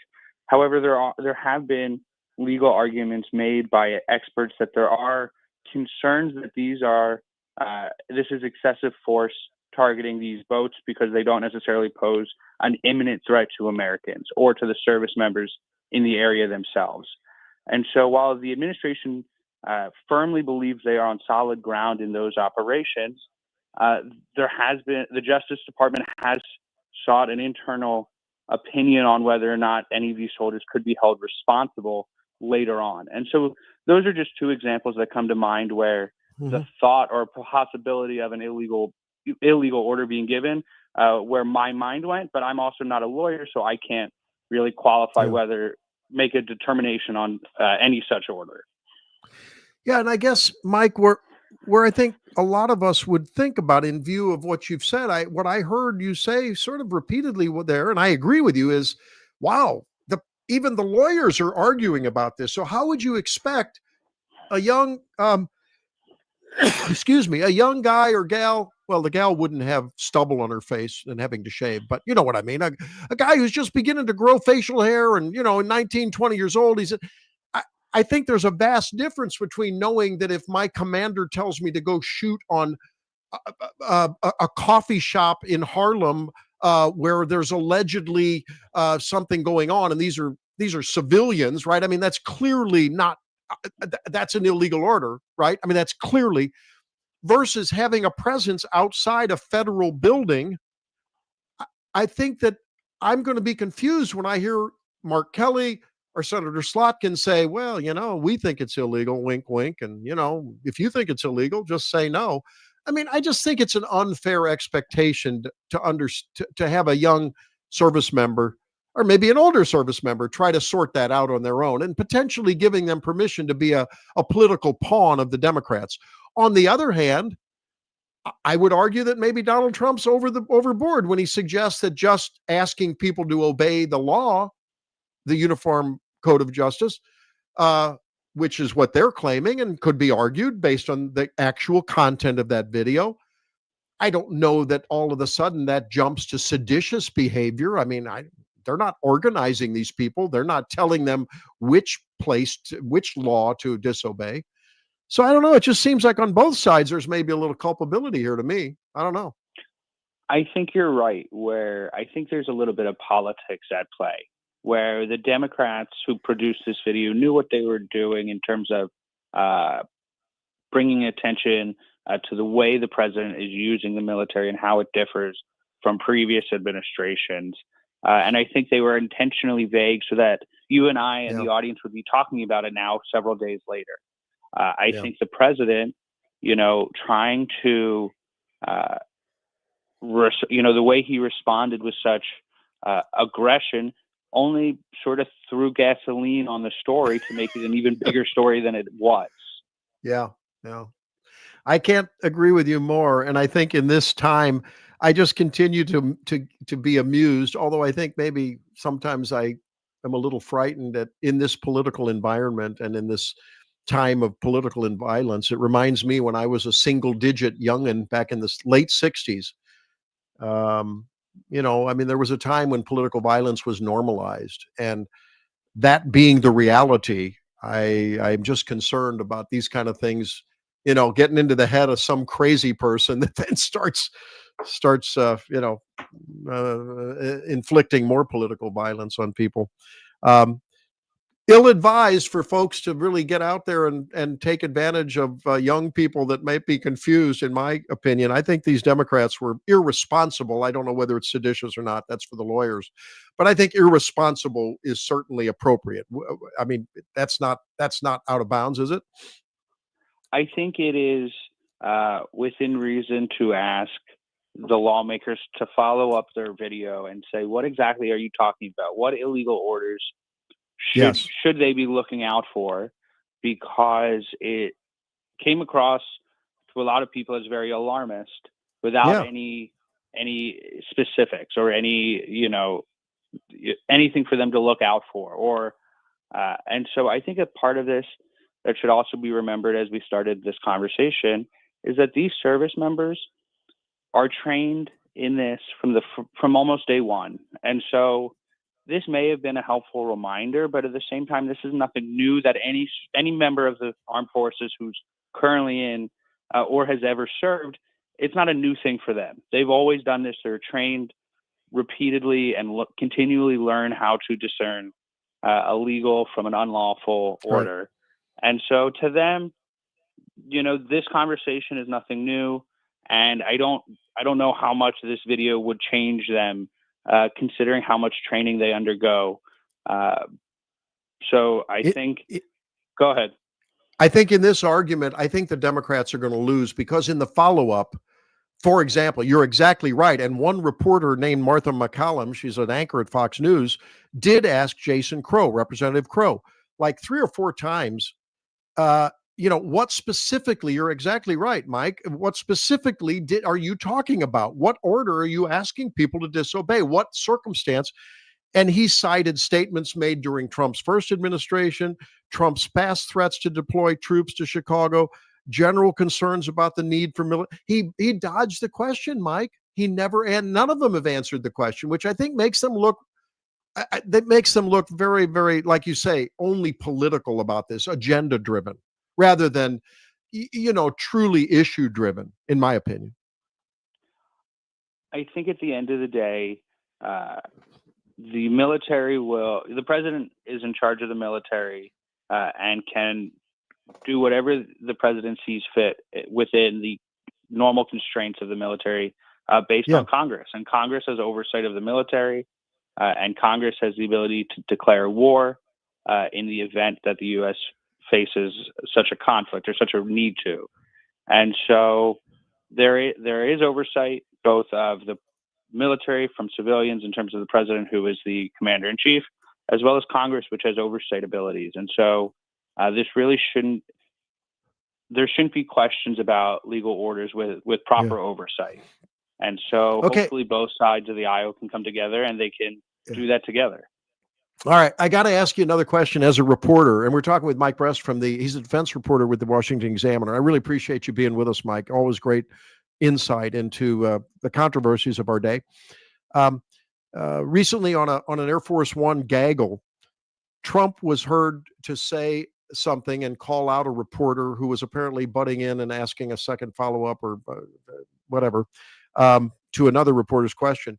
However, there have been legal arguments made by experts that there are concerns that this is excessive force targeting these boats because they don't necessarily pose an imminent threat to Americans or to the service members in the area themselves. And so while the administration firmly believes they are on solid ground in those operations, the Justice Department has sought an internal opinion on whether or not any of these soldiers could be held responsible later on. And so those are just two examples that come to mind where the thought or possibility of an illegal order being given, where my mind went, but I'm also not a lawyer, so I can't really qualify make a determination on any such order. Yeah, and I guess, Mike, where I think a lot of us would think about in view of what you've said, what I heard you say sort of repeatedly there, and I agree with you, is, wow, even the lawyers are arguing about this. So how would you expect a young, excuse me, a young guy or gal? Well, the gal wouldn't have stubble on her face and having to shave, but you know what I mean. A guy who's just beginning to grow facial hair and, 19, 20 years old, I think there's a vast difference between knowing that if my commander tells me to go shoot on a coffee shop in Harlem where there's allegedly something going on, and these are civilians, right? I mean, that's clearly not, that's an illegal order, right? I mean, that's clearly, versus having a presence outside a federal building. I think that I'm going to be confused when I hear Mark Kelly or Senator Slotkin say, well, we think it's illegal, wink, wink. And, if you think it's illegal, just say no. I mean, I just think it's an unfair expectation to have a young service member or maybe an older service member try to sort that out on their own and potentially giving them permission to be a political pawn of the Democrats. On the other hand, I would argue that maybe Donald Trump's overboard when he suggests that just asking people to obey the law, the Uniform Code of Justice, which is what they're claiming and could be argued based on the actual content of that video. I don't know that all of a sudden that jumps to seditious behavior. I mean, they're not organizing these people. They're not telling them which law to disobey. So I don't know. It just seems like on both sides, there's maybe a little culpability here to me. I don't know. I think you're right, where I think there's a little bit of politics at play, where the Democrats who produced this video knew what they were doing in terms of bringing attention to the way the president is using the military and how it differs from previous administrations. And I think they were intentionally vague so that you and I and the audience would be talking about it now several days later. I think the president, trying to, the way he responded with such aggression only sort of threw gasoline on the story to make it an even bigger story than it was. Yeah. I can't agree with you more. And I think in this time, I just continue to be amused, although I think maybe sometimes I am a little frightened that in this political environment and in this time of political violence, it reminds me when I was a single-digit youngin' back in the late 60s. There was a time when political violence was normalized, and that being the reality, I'm just concerned about these kind of things, getting into the head of some crazy person that then starts inflicting more political violence on people. Ill-advised for folks to really get out there and take advantage of young people that might be confused, in my opinion. I think these Democrats were irresponsible. I don't know whether it's seditious or not. That's for the lawyers. But I think irresponsible is certainly appropriate. I mean, that's not out of bounds, is it? I think it is within reason to ask the lawmakers to follow up their video and say, what exactly are you talking about? What illegal orders should they be looking out for? Because it came across to a lot of people as very alarmist without any specifics or anything for them to look out for. And so I think a part of this that should also be remembered as we started this conversation is that these service members are trained in this from almost day one. And so this may have been a helpful reminder, but at the same time, this is nothing new that any member of the armed forces who's currently in or has ever served, it's not a new thing for them. They've always done this. They're trained repeatedly and continually learn how to discern illegal from an unlawful order. And so to them, this conversation is nothing new, and I don't know how much this video would change them, considering how much training they undergo. So I think. Go ahead. I think in this argument, I think the Democrats are going to lose because in the follow-up, for example, you're exactly right. And one reporter named Martha McCallum, she's an anchor at Fox News, did ask Jason Crow, Representative Crow, like 3 or 4 times, what specifically, you're exactly right, Mike. What specifically are you talking about? What order are you asking people to disobey? What circumstance? And he cited statements made during Trump's first administration, Trump's past threats to deploy troops to Chicago, general concerns about the need for military. He dodged the question, Mike. And none of them have answered the question, which I think makes them look very, very, like you say, only political about this, agenda driven, rather than, truly issue driven, in my opinion. I think at the end of the day, the president is in charge of the military and can do whatever the president sees fit within the normal constraints of the military based on Congress. And Congress has oversight of the military, and Congress has the ability to declare war in the event that the U.S. faces such a conflict or such a need to. And so there is oversight both of the military from civilians in terms of the president, who is the commander in chief, as well as Congress, which has oversight abilities. And so there shouldn't be questions about legal orders with proper oversight. And so hopefully both sides of the aisle can come together and they can do that together. All right. I got to ask you another question as a reporter. And we're talking with Mike Brest he's a defense reporter with the Washington Examiner. I really appreciate you being with us, Mike. Always great insight into the controversies of our day. Recently on an Air Force One gaggle, Trump was heard to say something and call out a reporter who was apparently butting in and asking a second follow-up or whatever to another reporter's question.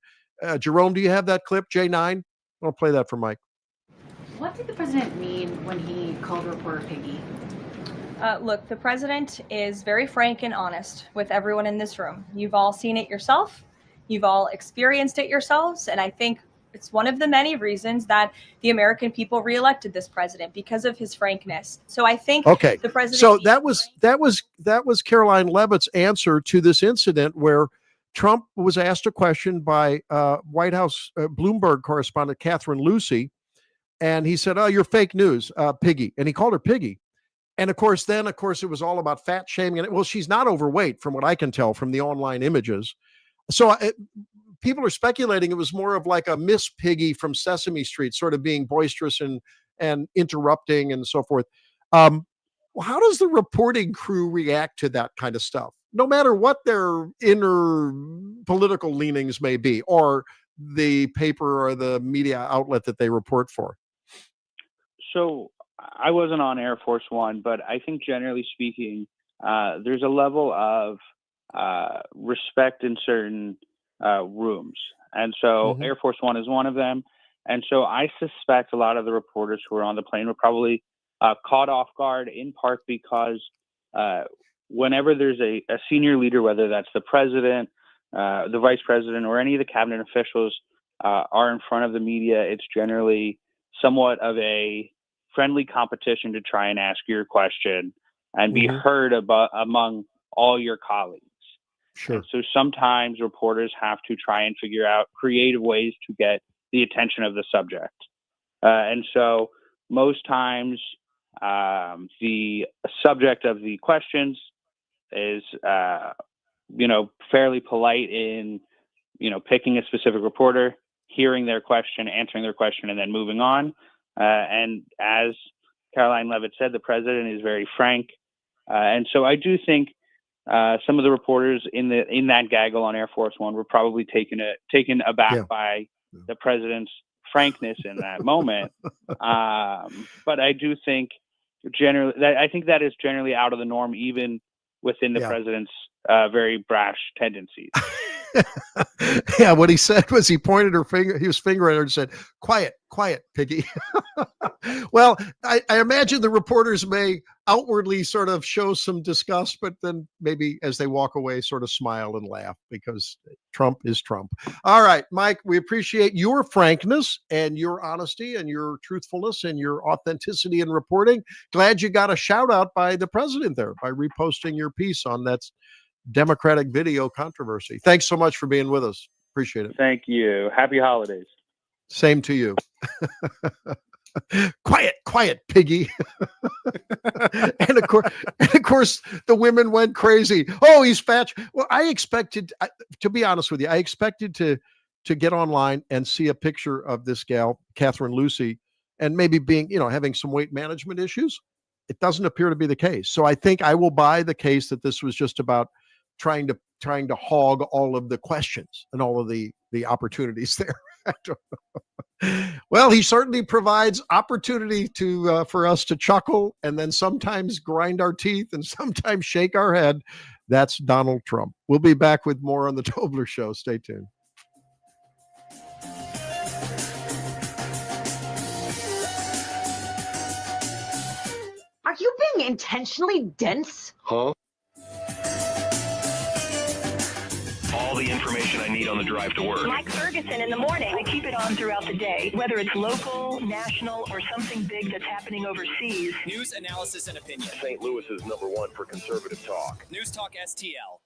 Jerome, do you have that clip, J9? I'll play that for Mike. What did the president mean when he called a reporter piggy? Look, the president is very frank and honest with everyone in this room. You've all seen it yourself. You've all experienced it yourselves. And I think it's one of the many reasons that the American people reelected this president, because of his frankness. So I think the president. So that was Caroline Leavitt's answer to this incident where Trump was asked a question by White House Bloomberg correspondent Catherine Lucy, and he said, "Oh, you're fake news, piggy," and he called her piggy. And of course, it was all about fat shaming. And well, she's not overweight, from what I can tell from the online images. So people are speculating it was more of like a Miss Piggy from Sesame Street, sort of being boisterous and interrupting and so forth. How does the reporting crew react to that kind of stuff, no matter what their inner political leanings may be, or the paper or the media outlet that they report for? So I wasn't on Air Force One, but I think generally speaking, there's a level of respect in certain rooms. And so Air Force One is one of them. And so I suspect a lot of the reporters who were on the plane were probably caught off guard, in part because whenever there's a senior leader, whether that's the president, the vice president, or any of the cabinet officials are in front of the media, it's generally somewhat of a friendly competition to try and ask your question and be heard among all your colleagues. Sure. And so sometimes reporters have to try and figure out creative ways to get the attention of the subject. And so most times the subject of the questions is, fairly polite in, picking a specific reporter, hearing their question, answering their question, and then moving on. And as Caroline Leavitt said, the president is very frank. And so I do think some of the reporters in that gaggle on Air Force One were probably taken aback by the president's frankness in that moment. But I do think that is generally out of the norm, even within the president's very brash tendencies. Yeah, what he said was he pointed her finger, he was fingering her and said, quiet, piggy. Well, I imagine the reporters may outwardly sort of show some disgust, but then maybe as they walk away, sort of smile and laugh because Trump is Trump. All right, Mike, we appreciate your frankness and your honesty and your truthfulness and your authenticity in reporting. Glad you got a shout out by the president there by reposting your piece on that Democratic video controversy. Thanks so much for being with us. Appreciate it. Thank you. Happy holidays. Same to you. Quiet, piggy. and of course, the women went crazy. Oh, he's fat. Well, I expected, to be honest with you, I expected to get online and see a picture of this gal, Catherine Lucy, and maybe being, having some weight management issues. It doesn't appear to be the case. So I think I will buy the case that this was just about trying to hog all of the questions and all of the opportunities there. I don't know. Well, he certainly provides opportunity for us to chuckle and then sometimes grind our teeth and sometimes shake our head. That's Donald Trump. We'll be back with more on the Tobler Show. Stay tuned. Are you being intentionally dense? Huh? All the information I need on the drive to work. Mike Ferguson in the morning. I keep it on throughout the day, whether it's local, national, or something big that's happening overseas. News, analysis, and opinion. St. Louis is #1 for conservative talk. News Talk STL.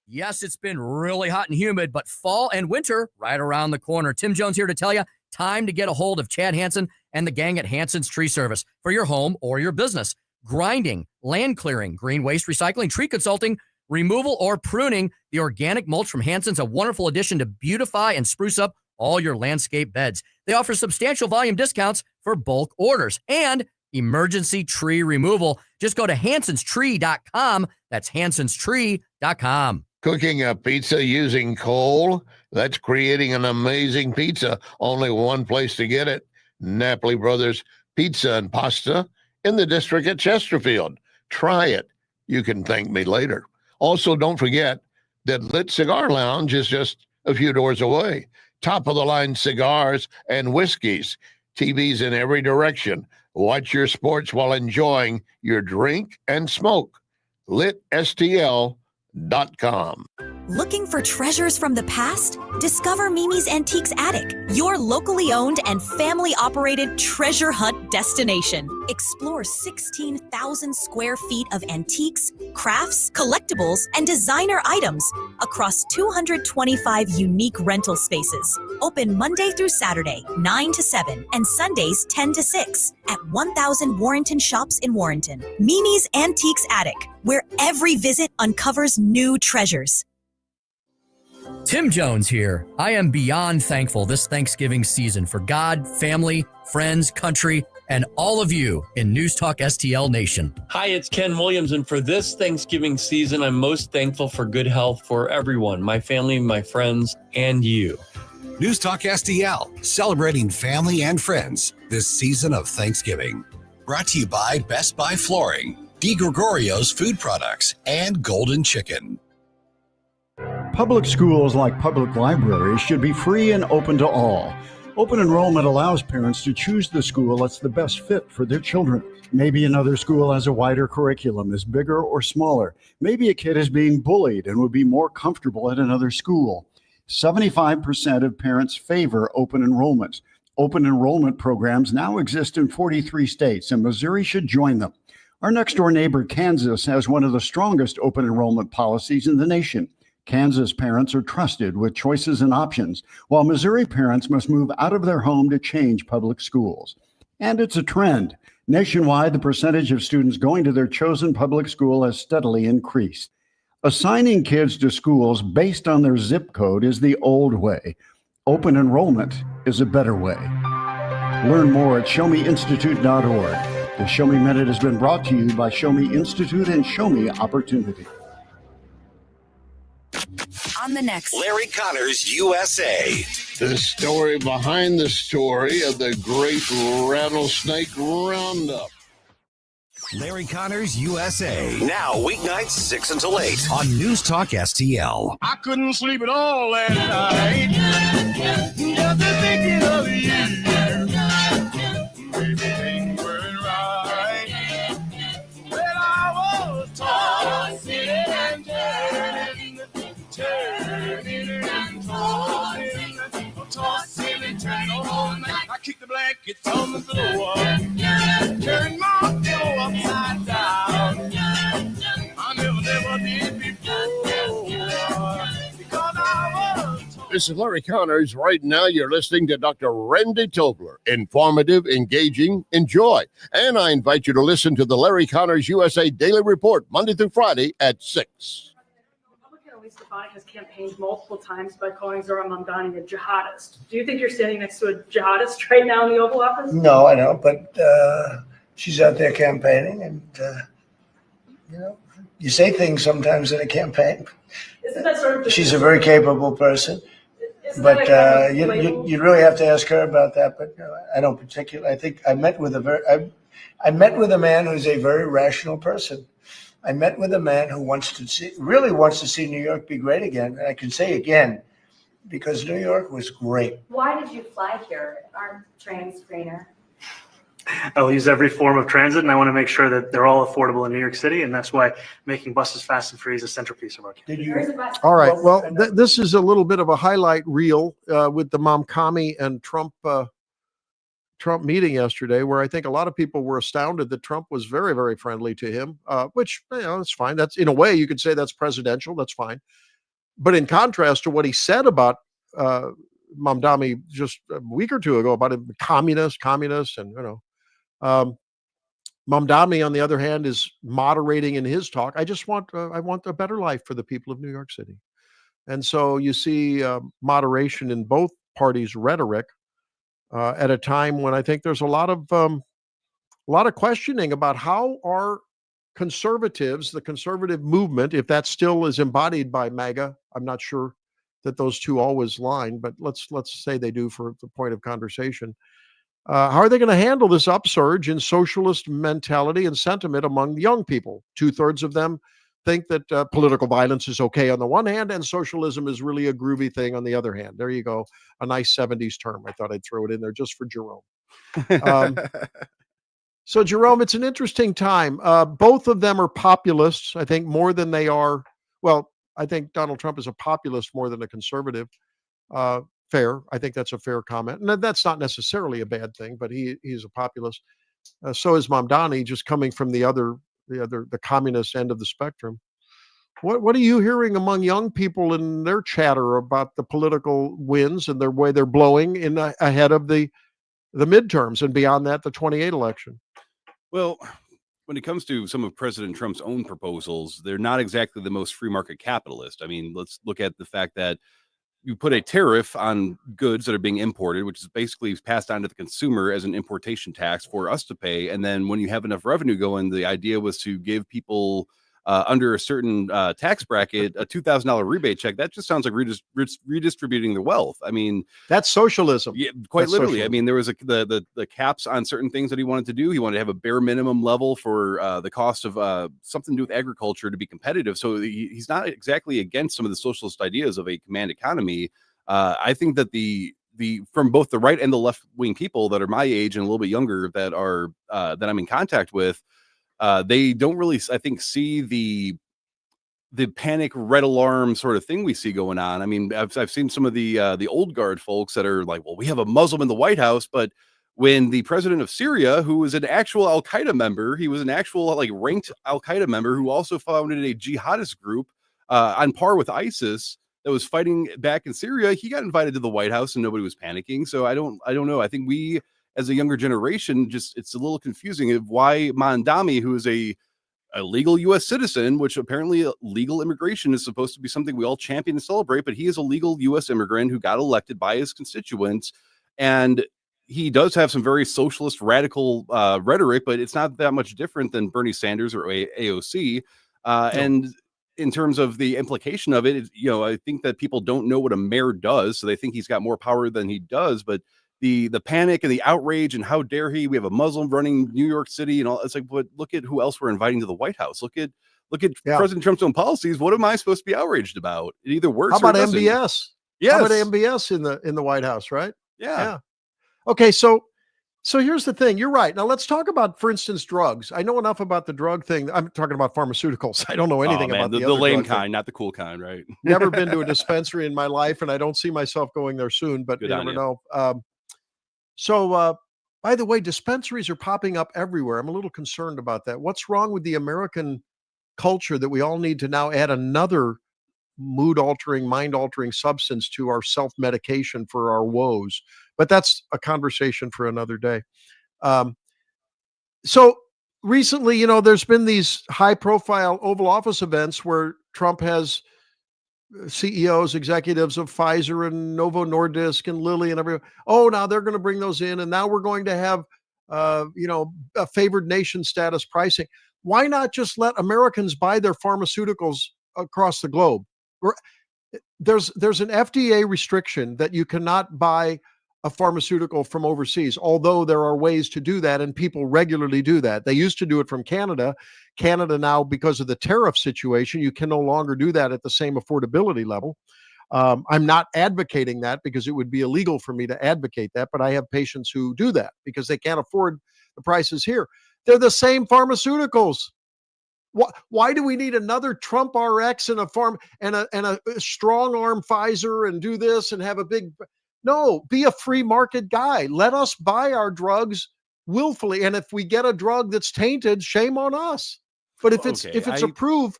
Yes, it's been really hot and humid, but fall and winter right around the corner. Tim Jones here to tell you, time to get a hold of Chad Hansen and the gang at Hansen's Tree Service for your home or your business. Grinding, land clearing, green waste recycling, tree consulting, removal, or pruning. The organic mulch from Hansen's a wonderful addition to beautify and spruce up all your landscape beds. They offer substantial volume discounts for bulk orders and emergency tree removal. Just go to hansenstree.com. That's hansenstree.com. Cooking a pizza using coal? That's creating an amazing pizza. Only one place to get it. Napoli Brothers Pizza and Pasta in the district at Chesterfield. Try it. You can thank me later. Also, don't forget that Lit Cigar Lounge is just a few doors away. Top-of-the-line cigars and whiskeys. TVs in every direction. Watch your sports while enjoying your drink and smoke. LitSTL.com. Looking for treasures from the past? Discover Mimi's Antiques Attic, your locally owned and family-operated treasure hunt destination. Explore 16,000 square feet of antiques, crafts, collectibles, and designer items across 225 unique rental spaces. Open Monday through Saturday, 9 to 7, and Sundays, 10 to 6 at 1000 Warrenton Shops in Warrenton. Mimi's Antiques Attic, where every visit uncovers new treasures. Tim Jones here. I am beyond thankful this Thanksgiving season for God, family, friends, country, and all of you in News Talk STL Nation. Hi, it's Ken Williams, and for this Thanksgiving season, I'm most thankful for good health for everyone, my family, my friends, and you. News Talk STL, celebrating family and friends this season of Thanksgiving. Brought to you by Best Buy Flooring, DeGregorio's Food Products, and Golden Chicken. Public schools, like public libraries, should be free and open to all. Open enrollment allows parents to choose the school that's the best fit for their children. Maybe another school has a wider curriculum, is bigger or smaller. Maybe a kid is being bullied and would be more comfortable at another school. 75% of parents favor open enrollment. Open enrollment programs now exist in 43 states, and Missouri should join them. Our next door neighbor, Kansas, has one of the strongest open enrollment policies in the nation. Kansas parents are trusted with choices and options, while Missouri parents must move out of their home to change public schools. And it's a trend. Nationwide, the percentage of students going to their chosen public school has steadily increased. Assigning kids to schools based on their zip code is the old way. Open enrollment is a better way. Learn more at showmeinstitute.org. The Show Me Minute has been brought to you by Show Me Institute and Show Me Opportunity. On the next Larry Connors USA. The story behind the story of the great rattlesnake roundup. Larry Connors USA. Now, weeknights 6 until 8. On News Talk STL. I couldn't sleep at all last night. Just thinking of you. Baby, things weren't right. Well, I was tossing and turning and tossing and turning all night. I kicked the blankets on the floor, turned my pillow upside down. I never did before, because I was. This is Larry Connors. Right now, you're listening to Dr. Randy Tobler. Informative, engaging, enjoy. And I invite you to listen to the Larry Connors USA Daily Report, Monday through Friday at 6. Stefanik has campaigned multiple times by calling Zohran Mamdani a jihadist. Do you think you're standing next to a jihadist right now in the Oval Office? No, I don't, but she's out there campaigning, and you say things sometimes in a campaign. Isn't that sort of She's a very capable person, but you really have to ask her about that. But I don't particularly. I think I met with I met with a man who's a very rational person. I met with a man who really wants to see New York be great again. And I can say again, because New York was great. Why did you fly here? Aren't trains greener? I'll use every form of transit, and I want to make sure that they're all affordable in New York City, and that's why making buses fast and free is a centerpiece of our campaign. All right. Well, this is a little bit of a highlight reel with the Mamdani and Trump meeting yesterday, where I think a lot of people were astounded that Trump was very, very friendly to him, which, that's fine. That's, in a way, you could say that's presidential. That's fine. But in contrast to what he said about Mamdani just a week or two ago about him, communist, and, Mamdani, on the other hand, is moderating in his talk. I want a better life for the people of New York City. And so you see moderation in both parties' rhetoric, at a time when I think there's a lot of questioning about how are conservatives, the conservative movement, if that still is embodied by MAGA. I'm not sure that those two always line, but let's say they do for the point of conversation. How are they going to handle this upsurge in socialist mentality and sentiment among young people? 2/3 of them think that political violence is okay on the one hand, and socialism is really a groovy thing on the other hand. There you go. A nice 70s term. I thought I'd throw it in there just for Jerome. So, Jerome, it's an interesting time. Both of them are populists, I think, more than they are. Well, I think Donald Trump is a populist more than a conservative. Fair. I think that's a fair comment. And that's not necessarily a bad thing, but he's a populist. So is Mamdani, just coming from the communist end of the spectrum. What are you hearing among young people in their chatter about the political winds and their way they're blowing in ahead of the midterms and beyond that, the 28 election? Well, when it comes to some of President Trump's own proposals, they're not exactly the most free market capitalist. I mean, let's look at the fact that you put a tariff on goods that are being imported, which is basically passed on to the consumer as an importation tax for us to pay. And then when you have enough revenue going, the idea was to give people under a certain tax bracket a $2,000 rebate check. That just sounds like redistributing the wealth. I mean, that's socialism. Yeah, quite literally. Socialism. I mean, there was the caps on certain things that he wanted to do. He wanted to have a bare minimum level for the cost of something to do with agriculture to be competitive. So he's not exactly against some of the socialist ideas of a command economy. I think that the from both the right and the left wing people that are my age and a little bit younger that are that I'm in contact with, they don't really, I think, see the panic red alarm sort of thing we see going on. I mean, I've seen some of the old guard folks that are like, well, we have a Muslim in the White House, but when the president of Syria, who was an actual Al Qaeda member, he was an actual ranked Al Qaeda member who also founded a jihadist group on par with ISIS that was fighting back in Syria. He got invited to the White House and nobody was panicking. So I don't know. I think we, as a younger generation, it's a little confusing of why Mamdani, who is a legal U.S. citizen, which apparently legal immigration is supposed to be something we all champion and celebrate, but he is a legal U.S. immigrant who got elected by his constituents, and he does have some very socialist radical rhetoric, but it's not that much different than Bernie Sanders or AOC. And in terms of the implication of it, I think that people don't know what a mayor does, so they think he's got more power than he does, but the panic and the outrage and how dare he? We have a Muslim running New York City and all. It's like, but look at who else we're inviting to the White House. Look at President Trump's own policies. What am I supposed to be outraged about? It either works. How about or it doesn't. MBS? Yes. How about MBS in the White House? Right. Yeah. Okay. So here's the thing. You're right. Now let's talk about, for instance, drugs. I know enough about the drug thing. I'm talking about pharmaceuticals. I don't know anything about the other lame drug kind, thing. not the cool kind, right? Never been to a dispensary in my life, and I don't see myself going there soon. But Good you on never you. know. So, by the way, dispensaries are popping up everywhere. I'm a little concerned about that. What's wrong with the American culture that we all need to now add another mood-altering, mind-altering substance to our self-medication for our woes? But that's a conversation for another day. So recently, there's been these high-profile Oval Office events where Trump has CEOs, executives of Pfizer and Novo Nordisk and Lilly and everyone. Oh, now they're going to bring those in, and now we're going to have, a favored nation status pricing. Why not just let Americans buy their pharmaceuticals across the globe? There's an FDA restriction that you cannot buy a pharmaceutical from overseas, although there are ways to do that, and people regularly do that. They used to do it from Canada. Canada now, because of the tariff situation, you can no longer do that at the same affordability level. I'm not advocating that because it would be illegal for me to advocate that, but I have patients who do that because they can't afford the prices here. They're the same pharmaceuticals. Why do we need another Trump RX and a strong arm Pfizer and do this and have a big? No, be a free market guy. Let us buy our drugs willfully, and if we get a drug that's tainted, shame on us. But if it's approved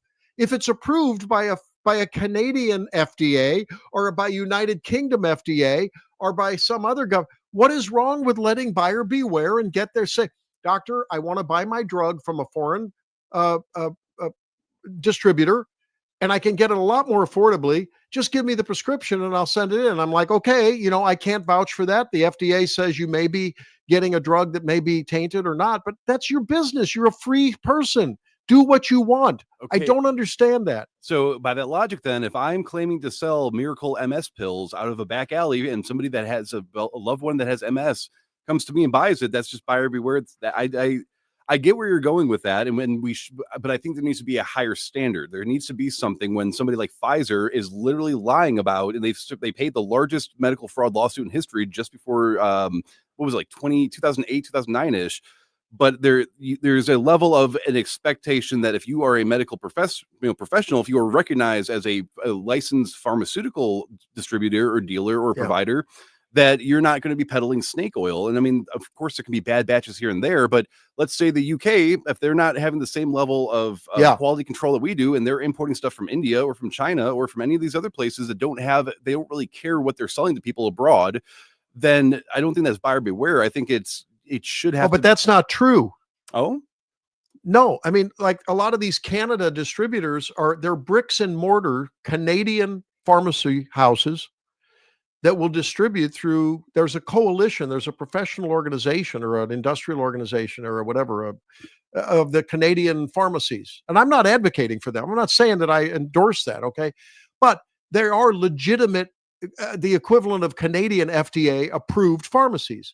by a Canadian FDA or by United Kingdom FDA or by some other government, what is wrong with letting buyer beware and get there? Say, doctor, I want to buy my drug from a foreign distributor, and I can get it a lot more affordably. Just give me the prescription and I'll send it in. I'm like, okay, I can't vouch for that. The FDA says you may be getting a drug that may be tainted or not, but that's your business. You're a free person. Do what you want. Okay. I don't understand that. So by that logic, then, if I'm claiming to sell miracle MS pills out of a back alley and somebody that has a loved one that has MS comes to me and buys it, that's just buyer beware. I get where you're going with that, and but I think there needs to be a higher standard. There needs to be something when somebody like Pfizer is literally lying about, and they paid the largest medical fraud lawsuit in history just before 2008, 2009 ish. But there's a level of an expectation that if you are a medical professional, if you are recognized as a licensed pharmaceutical distributor or dealer or provider, that you're not going to be peddling snake oil. And I mean, of course, there can be bad batches here and there, but let's say the UK, if they're not having the same level of quality control that we do, and they're importing stuff from India or from China or from any of these other places that they don't really care what they're selling to people abroad, then I don't think that's buyer beware. I think it should have. But that's not true. Oh? No, I mean, like a lot of these Canada distributors they're bricks and mortar Canadian pharmacy houses that will distribute through, there's a coalition, there's a professional organization or an industrial organization or whatever of the Canadian pharmacies. And I'm not advocating for them. I'm not saying that I endorse that, okay? But there are legitimate, the equivalent of Canadian FDA approved pharmacies.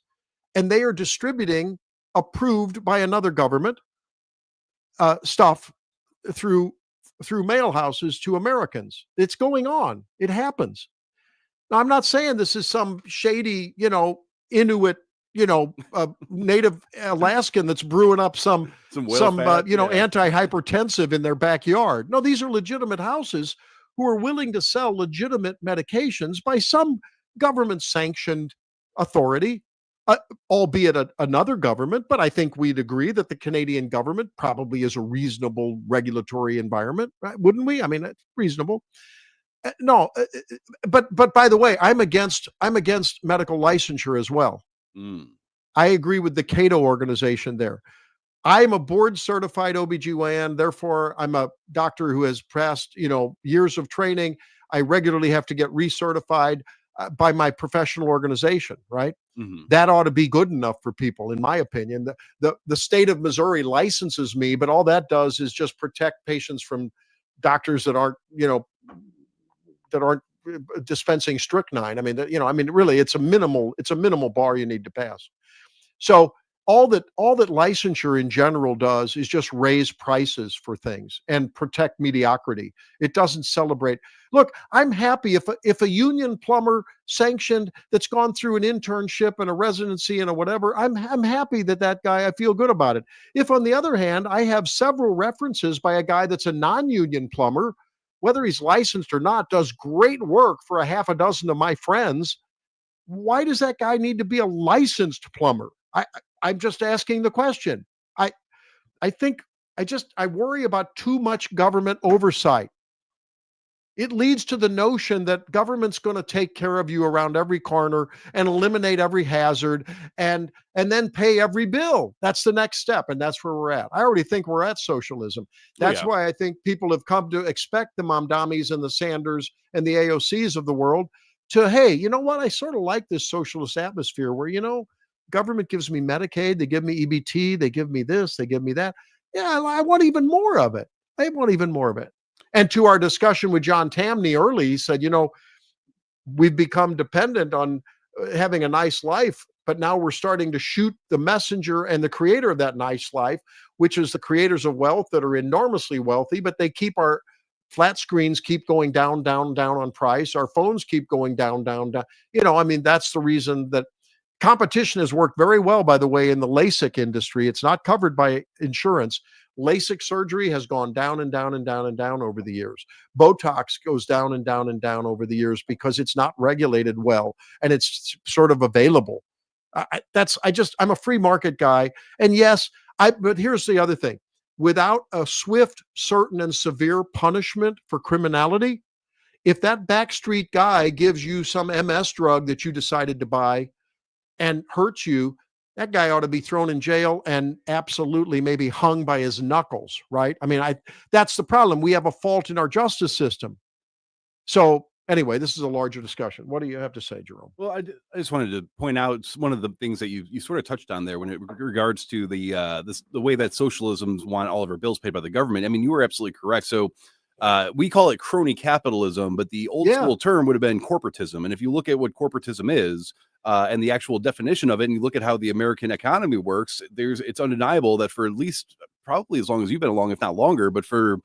And they are distributing approved by another government stuff through mail houses to Americans. It's going on. It happens. Now, I'm not saying this is some shady, Inuit, native Alaskan that's brewing up some antihypertensive in their backyard. No, these are legitimate houses who are willing to sell legitimate medications by some government-sanctioned authority, albeit another government. But I think we'd agree that the Canadian government probably is a reasonable regulatory environment, right? Wouldn't we? I mean, it's reasonable. No, but by the way, I'm against medical licensure as well. I agree with the Cato organization there. I'm a board certified OBGYN, therefore I'm a doctor who has passed, years of training. I regularly have to get recertified by my professional organization, right? Mm-hmm. That ought to be good enough for people, in my opinion. The state of Missouri licenses me, but all that does is just protect patients from doctors that aren't dispensing strychnine. I mean, really, it's a minimal bar you need to pass. So all that licensure in general does is just raise prices for things and protect mediocrity. It doesn't celebrate. Look, I'm happy if a union plumber sanctioned that's gone through an internship and a residency and a whatever, I'm happy that guy, I feel good about it. If on the other hand, I have several references by a guy that's a non-union plumber, whether he's licensed or not, does great work for a half a dozen of my friends, why does that guy need to be a licensed plumber? I'm just asking the question. I think I worry about too much government oversight. It leads to the notion that government's going to take care of you around every corner and eliminate every hazard and then pay every bill. That's the next step, and that's where we're at. I already think we're at socialism. That's why I think people have come to expect the Mamdamis and the Sanders and the AOCs of the world to, hey, you know what? I sort of like this socialist atmosphere where, government gives me Medicaid, they give me EBT, they give me this, they give me that. Yeah, I want even more of it. I want even more of it. And to our discussion with John Tamny early, he said, we've become dependent on having a nice life, but now we're starting to shoot the messenger and the creator of that nice life, which is the creators of wealth that are enormously wealthy, but they keep our flat screens keep going down, down, down on price. Our phones keep going down, down, down. That's the reason that competition has worked very well, by the way, in the LASIK industry. It's not covered by insurance. LASIK surgery has gone down and down and down and down over the years. Botox goes down and down and down over the years because it's not regulated well and it's sort of available. I'm a free market guy. And yes, but here's the other thing. Without a swift, certain, and severe punishment for criminality, if that backstreet guy gives you some MS drug that you decided to buy and hurts you, that guy ought to be thrown in jail and absolutely maybe hung by his knuckles, right? I mean, that's the problem. We have a fault in our justice system. So anyway, this is a larger discussion. What do you have to say, Jerome? Well, I just wanted to point out one of the things that you sort of touched on there when it regards to the way that socialisms want all of our bills paid by the government. I mean, you were absolutely correct. So we call it crony capitalism, but the old school term would have been corporatism. And if you look at what corporatism is, and the actual definition of it, and you look at how the American economy works, it's undeniable that for at least probably as long as you've been along, if not longer, but for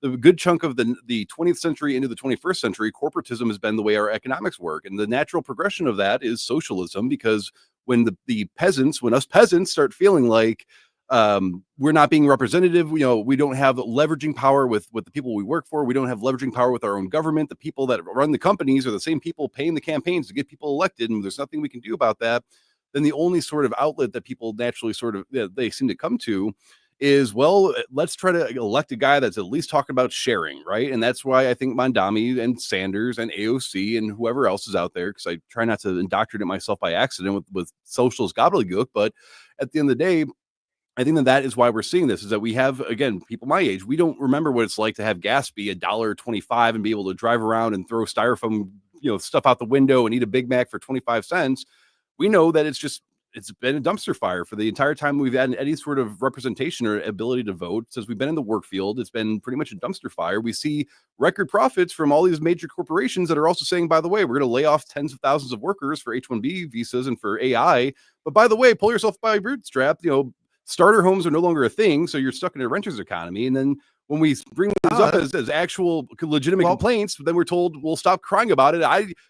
the good chunk of the 20th century into the 21st century, corporatism has been the way our economics work. And the natural progression of that is socialism, because when when us peasants start feeling like we're not being representative, we don't have leveraging power with the people we work for, we don't have leveraging power with our own government, the people that run the companies are the same people paying the campaigns to get people elected, and there's nothing we can do about that, then the only sort of outlet that people naturally they seem to come to is, well, let's try to elect a guy that's at least talking about sharing, right? And that's why I think Mamdani and Sanders and AOC and whoever else is out there, because I try not to indoctrinate myself by accident with socialist gobbledygook, but at the end of the day, I think that is why we're seeing this, is that we have, again, people my age, we don't remember what it's like to have gas be $1.25 and be able to drive around and throw styrofoam, stuff out the window and eat a Big Mac for 25 cents. We know that it's been a dumpster fire for the entire time we've had any sort of representation or ability to vote. Since we've been in the work field, it's been pretty much a dumpster fire. We see record profits from all these major corporations that are also saying, by the way, we're going to lay off tens of thousands of workers for H-1B visas and for AI. But by the way, pull yourself by your bootstrap, starter homes are no longer a thing, so you're stuck in a renter's economy. And then when we bring these up as actual legitimate complaints, then we're told we'll stop crying about it.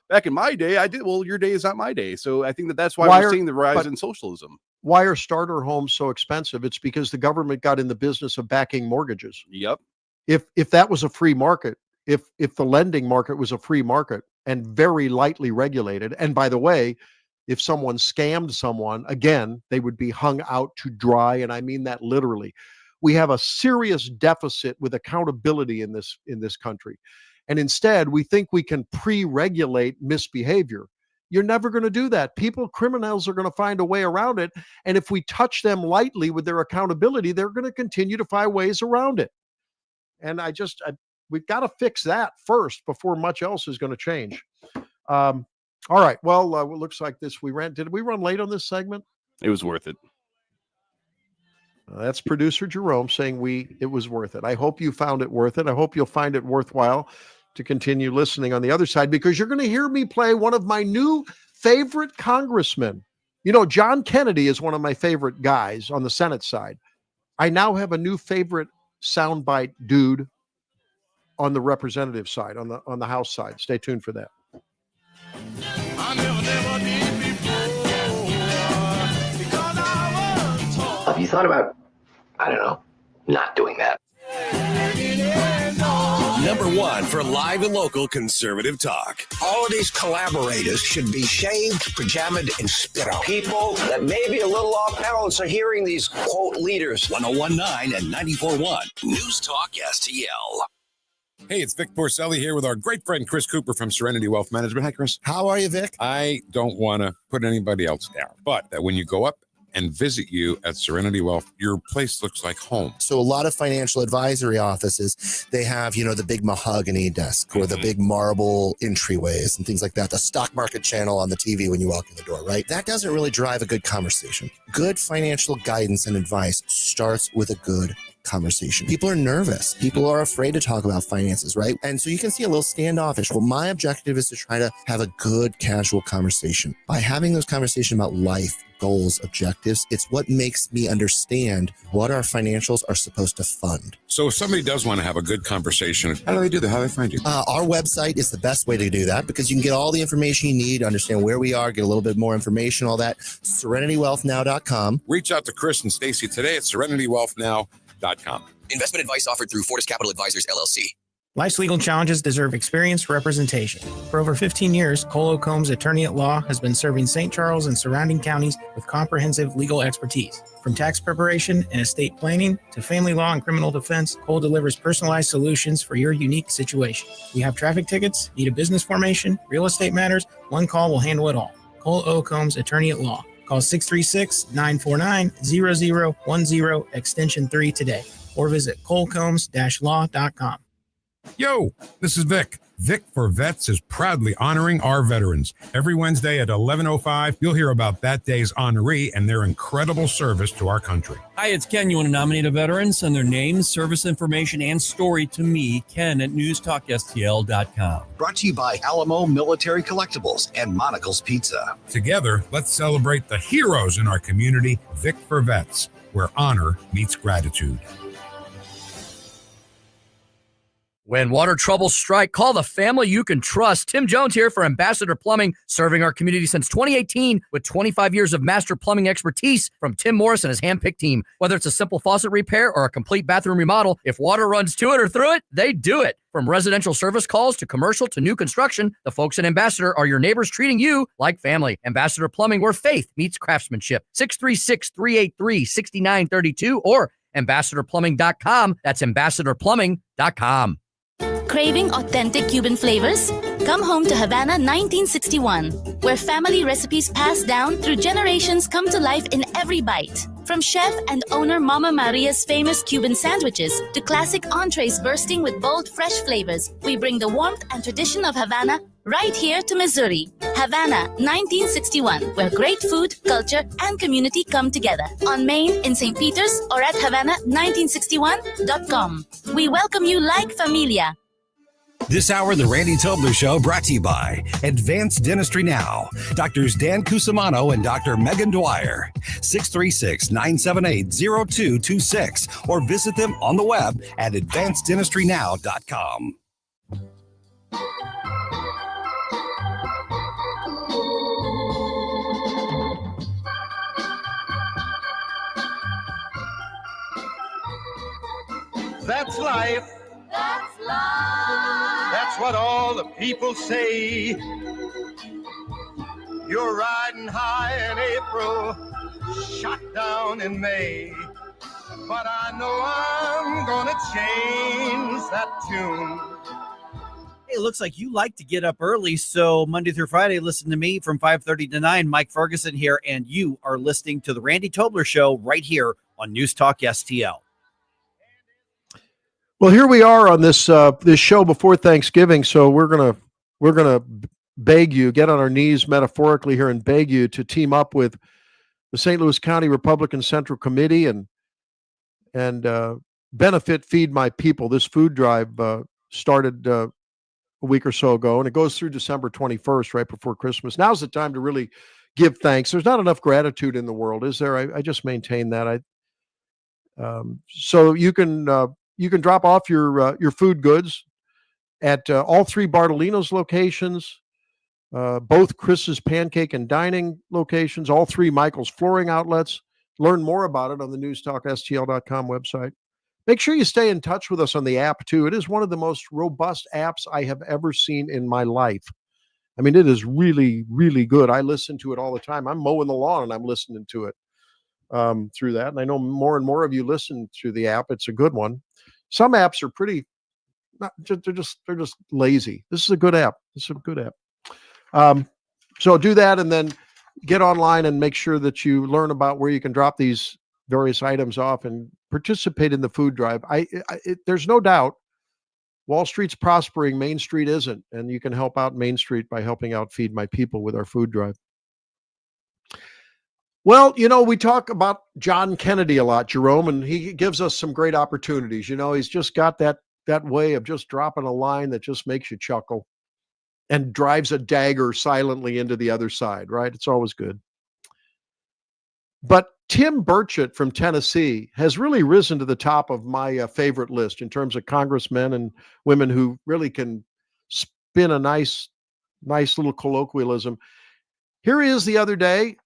Back in my day, I did. Well, your day is not my day. So I think that's why we're seeing the rise in socialism. Why are starter homes so expensive? It's because the government got in the business of backing mortgages. Yep. If that was a free market, if the lending market was a free market and very lightly regulated, and by the way, if someone scammed someone, again, they would be hung out to dry. And I mean that literally. We have a serious deficit with accountability in this country. And instead, we think we can pre-regulate misbehavior. You're never going to do that. Criminals are going to find a way around it. And if we touch them lightly with their accountability, they're going to continue to find ways around it. And we've got to fix that first before much else is going to change. All right. Well, it looks like this. Did we run late on this segment? It was worth it. That's producer Jerome saying it was worth it. I hope you found it worth it. I hope you'll find it worthwhile to continue listening on the other side, because you're going to hear me play one of my new favorite congressmen. You know, John Kennedy is one of my favorite guys on the Senate side. I now have a new favorite soundbite dude on the representative side, on the House side. Stay tuned for that. Have you thought about, I don't know, not doing that? Number one for live and local conservative talk. All of these collaborators should be shaved, pajamaed, and spit on. People that may be a little off balance are hearing these, quote, leaders. 1019 and 94.1 News Talk STL. Hey, it's Vic Porcelli here with our great friend Chris Cooper from Serenity Wealth Management. Hi, Chris. How are you, Vic? I don't want to put anybody else down, but when you go up and visit you at Serenity Wealth, your place looks like home. So a lot of financial advisory offices, they have, the big mahogany desk or the big marble entryways and things like that. The stock market channel on the TV when you walk in the door, right? That doesn't really drive a good conversation. Good financial guidance and advice starts with a good conversation. People are nervous. People are afraid to talk about finances, right? And so you can see a little standoffish. Well, my objective is to try to have a good, casual conversation. By having those conversations about life, goals, objectives, it's what makes me understand what our financials are supposed to fund. So if somebody does want to have a good conversation, how do they do that? How do they find you? Our website is the best way to do that, because you can get all the information you need, understand where we are, get a little bit more information, all that. SerenityWealthNow.com. Reach out to Chris and Stacy today at SerenityWealthNow.com. Investment advice offered through Fortis Capital Advisors, LLC. Life's legal challenges deserve experienced representation. For over 15 years, Cole Combs Attorney at Law has been serving St. Charles and surrounding counties with comprehensive legal expertise. From tax preparation and estate planning to family law and criminal defense, Cole delivers personalized solutions for your unique situation. We have traffic tickets, need a business formation, real estate matters, one call will handle it all. Cole O. Combs Attorney at Law. Call 636-949-0010, extension 3 today, or visit colecombs-law.com. Yo, this is Vic. Vic for Vets is proudly honoring our veterans. Every Wednesday at 11:05, you'll hear about that day's honoree and their incredible service to our country. Hi, it's Ken. You want to nominate a veteran? Send their name, service information, and story to me, Ken, at newstalkstl.com. Brought to you by Alamo Military Collectibles and Monocle's Pizza. Together, let's celebrate the heroes in our community. Vic for Vets, where honor meets gratitude. When water troubles strike, call the family you can trust. Tim Jones here for Ambassador Plumbing, serving our community since 2018 with 25 years of master plumbing expertise from Tim Morris and his handpicked team. Whether it's a simple faucet repair or a complete bathroom remodel, if water runs to it or through it, they do it. From residential service calls to commercial to new construction, the folks at Ambassador are your neighbors treating you like family. Ambassador Plumbing, where faith meets craftsmanship. 636-383-6932 or ambassadorplumbing.com. That's ambassadorplumbing.com. Craving authentic Cuban flavors? Come home to Havana 1961, where family recipes passed down through generations come to life in every bite. From chef and owner Mama Maria's famous Cuban sandwiches to classic entrees bursting with bold, fresh flavors, we bring the warmth and tradition of Havana right here to Missouri. Havana 1961, where great food, culture, and community come together. On Main, in St. Peter's, or at Havana1961.com. We welcome you like familia. This hour, The Randy Tobler Show, brought to you by Advanced Dentistry Now. Doctors Dan Cusimano and Dr. Megan Dwyer. 636-978-0226. Or visit them on the web at advanceddentistrynow.com. That's life. That's life. That's what all the people say. You're riding high in April, shot down in May. But I know I'm gonna change that tune. Hey, it looks like you like to get up early, so Monday through Friday, listen to me from 5:30 to 9. Mike Ferguson here, and you are listening to The Randy Tobler Show right here on News Talk STL. Well, here we are on this this show before Thanksgiving, so we're gonna beg you, get on our knees metaphorically here, and beg you to team up with the St. Louis County Republican Central Committee and benefit Feed My People. This food drive started a week or so ago, and it goes through December 21st, right before Christmas. Now's the time to really give thanks. There's not enough gratitude in the world, is there? I just maintain that. So you can drop off your food goods at all three Bartolino's locations, both Chris's Pancake and Dining locations, all three Michael's Flooring outlets. Learn more about it on the newstalkstl.com website. Make sure you stay in touch with us on the app, too. It is one of the most robust apps I have ever seen in my life. I mean, it is really, really good. I listen to it all the time. I'm mowing the lawn and I'm listening to it through that. And I know more and more of you listen through the app. It's a good one. Some apps are pretty, they're just lazy. This is a good app. This is a good app. So do that and then get online and make sure that you learn about where you can drop these various items off and participate in the food drive. There's no doubt Wall Street's prospering, Main Street isn't, and you can help out Main Street by helping out Feed My People with our food drive. Well, we talk about John Kennedy a lot, Jerome, and he gives us some great opportunities. He's just got that way of just dropping a line that just makes you chuckle and drives a dagger silently into the other side, right? It's always good. But Tim Burchett from Tennessee has really risen to the top of my favorite list in terms of congressmen and women who really can spin a nice little colloquialism. Here he is the other day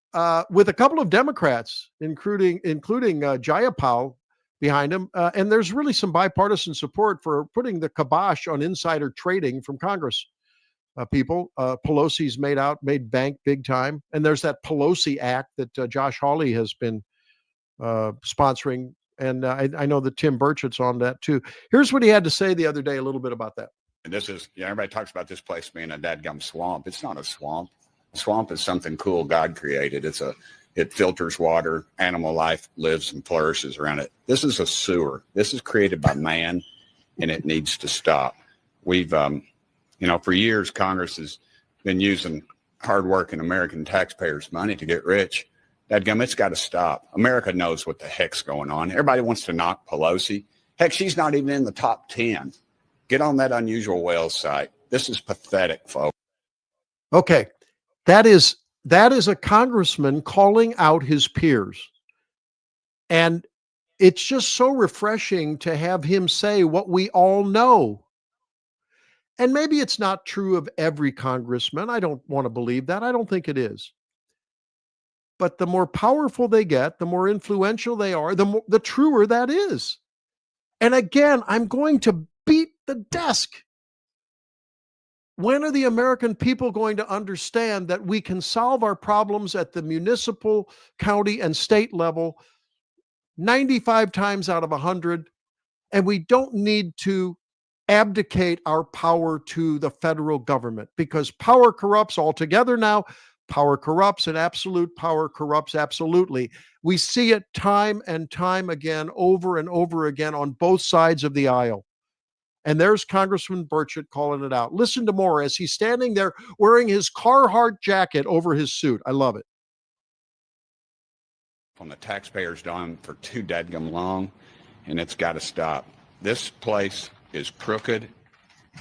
with a couple of Democrats, including Jayapal behind him. And there's really some bipartisan support for putting the kibosh on insider trading from Congress. People. Pelosi's made bank big time. And there's that Pelosi Act that Josh Hawley has been sponsoring. And I know that Tim Burchett's on that too. Here's what he had to say the other day a little bit about that. And this is, everybody talks about this place being a dadgum swamp. It's not a swamp. A swamp is something cool God created. It filters water. Animal life lives and flourishes around it. This is a sewer. This is created by man, and it needs to stop. We've for years, Congress has been using hardworking American taxpayers' money to get rich. Dadgum, it's got to stop. America knows what the heck's going on. Everybody wants to knock Pelosi. Heck, she's not even in the top 10. Get on that Unusual Whales site. This is pathetic, folks. Okay, that is a congressman calling out his peers. And it's just so refreshing to have him say what we all know. And maybe it's not true of every congressman. I don't want to believe that. I don't think it is. But the more powerful they get, the more influential they are, the truer that is. And again, I'm going to beat the desk. When are the American people going to understand that we can solve our problems at the municipal, county, and state level 95 times out of 100, and we don't need to abdicate our power to the federal government, because power corrupts altogether now. Power corrupts, and absolute power corrupts absolutely. We see it time and time again, over and over again on both sides of the aisle. And there's Congressman Burchett calling it out. Listen to more as he's standing there wearing his Carhartt jacket over his suit. I love it. On the taxpayers' dime for too dadgum long, and it's got to stop. This place is crooked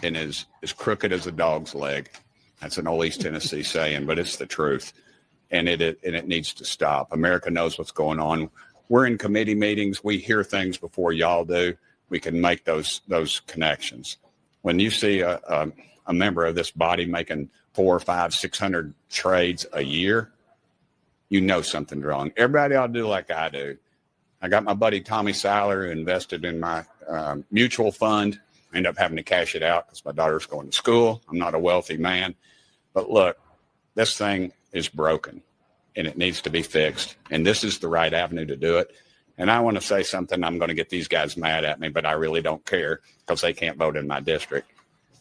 and is as crooked as a dog's leg. That's an old East Tennessee saying, but it's the truth. And it needs to stop. America knows what's going on. We're in committee meetings. We hear things before y'all do. We can make those connections. When you see a member of this body making 400, 500, 600 trades a year, you know something's wrong. Everybody ought to do like I do. I got my buddy Tommy Seiler who invested in my mutual fund. I ended up having to cash it out because my daughter's going to school. I'm not a wealthy man. But look, this thing is broken and it needs to be fixed. And this is the right avenue to do it. And I want to say something. I'm going to get these guys mad at me, but I really don't care because they can't vote in my district.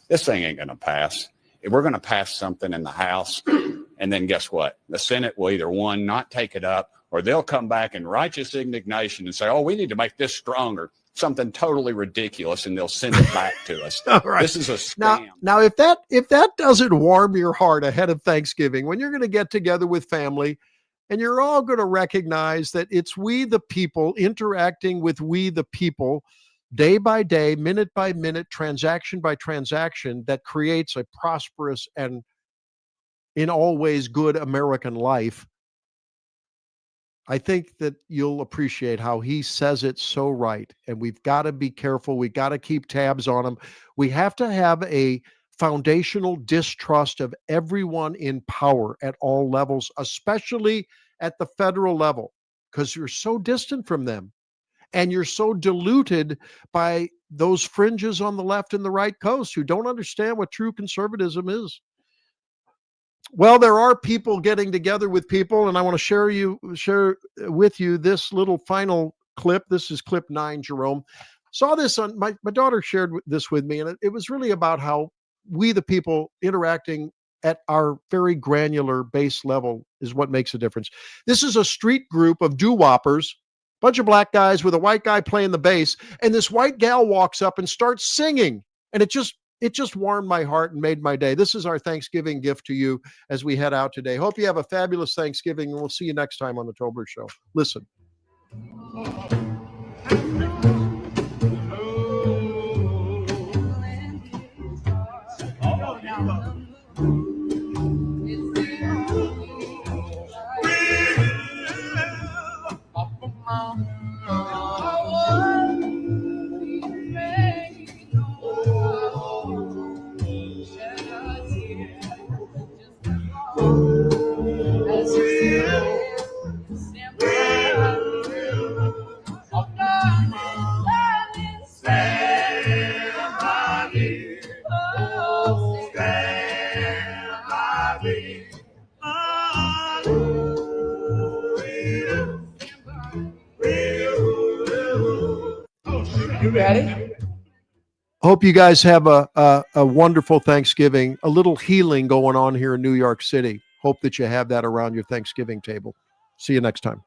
This thing ain't going to pass. If we're going to pass something in the House, and then guess what? The Senate will either, one, not take it up, or they'll come back in righteous indignation and say, oh, we need to make this stronger. Something totally ridiculous, and they'll send it back to us. Right. This is a scam. Now, if that doesn't warm your heart ahead of Thanksgiving, when you're going to get together with family and you're all going to recognize that it's we the people interacting with we the people day by day, minute by minute, transaction by transaction that creates a prosperous and in all ways good American life. I think that you'll appreciate how he says it so right. And we've got to be careful. We got to keep tabs on him. We have to have a foundational distrust of everyone in power at all levels, especially at the federal level, because you're so distant from them and you're so diluted by those fringes on the left and the right coast who don't understand what true conservatism is. Well, there are people getting together with people, and I want to share with you this little final clip. This is clip 9, Jerome. Saw this on my daughter shared this with me, and it was really about how we, the people interacting at our very granular base level, is what makes a difference. This is a street group of doo-woppers, bunch of black guys with a white guy playing the bass, and this white gal walks up and starts singing, and it just warmed my heart and made my day. This is our Thanksgiving gift to you as we head out today. Hope you have a fabulous Thanksgiving, and we'll see you next time on the Tobler Show. Listen. You ready? Hope you guys have a wonderful Thanksgiving, a little healing going on here in New York City. Hope that you have that around your Thanksgiving table. See you next time.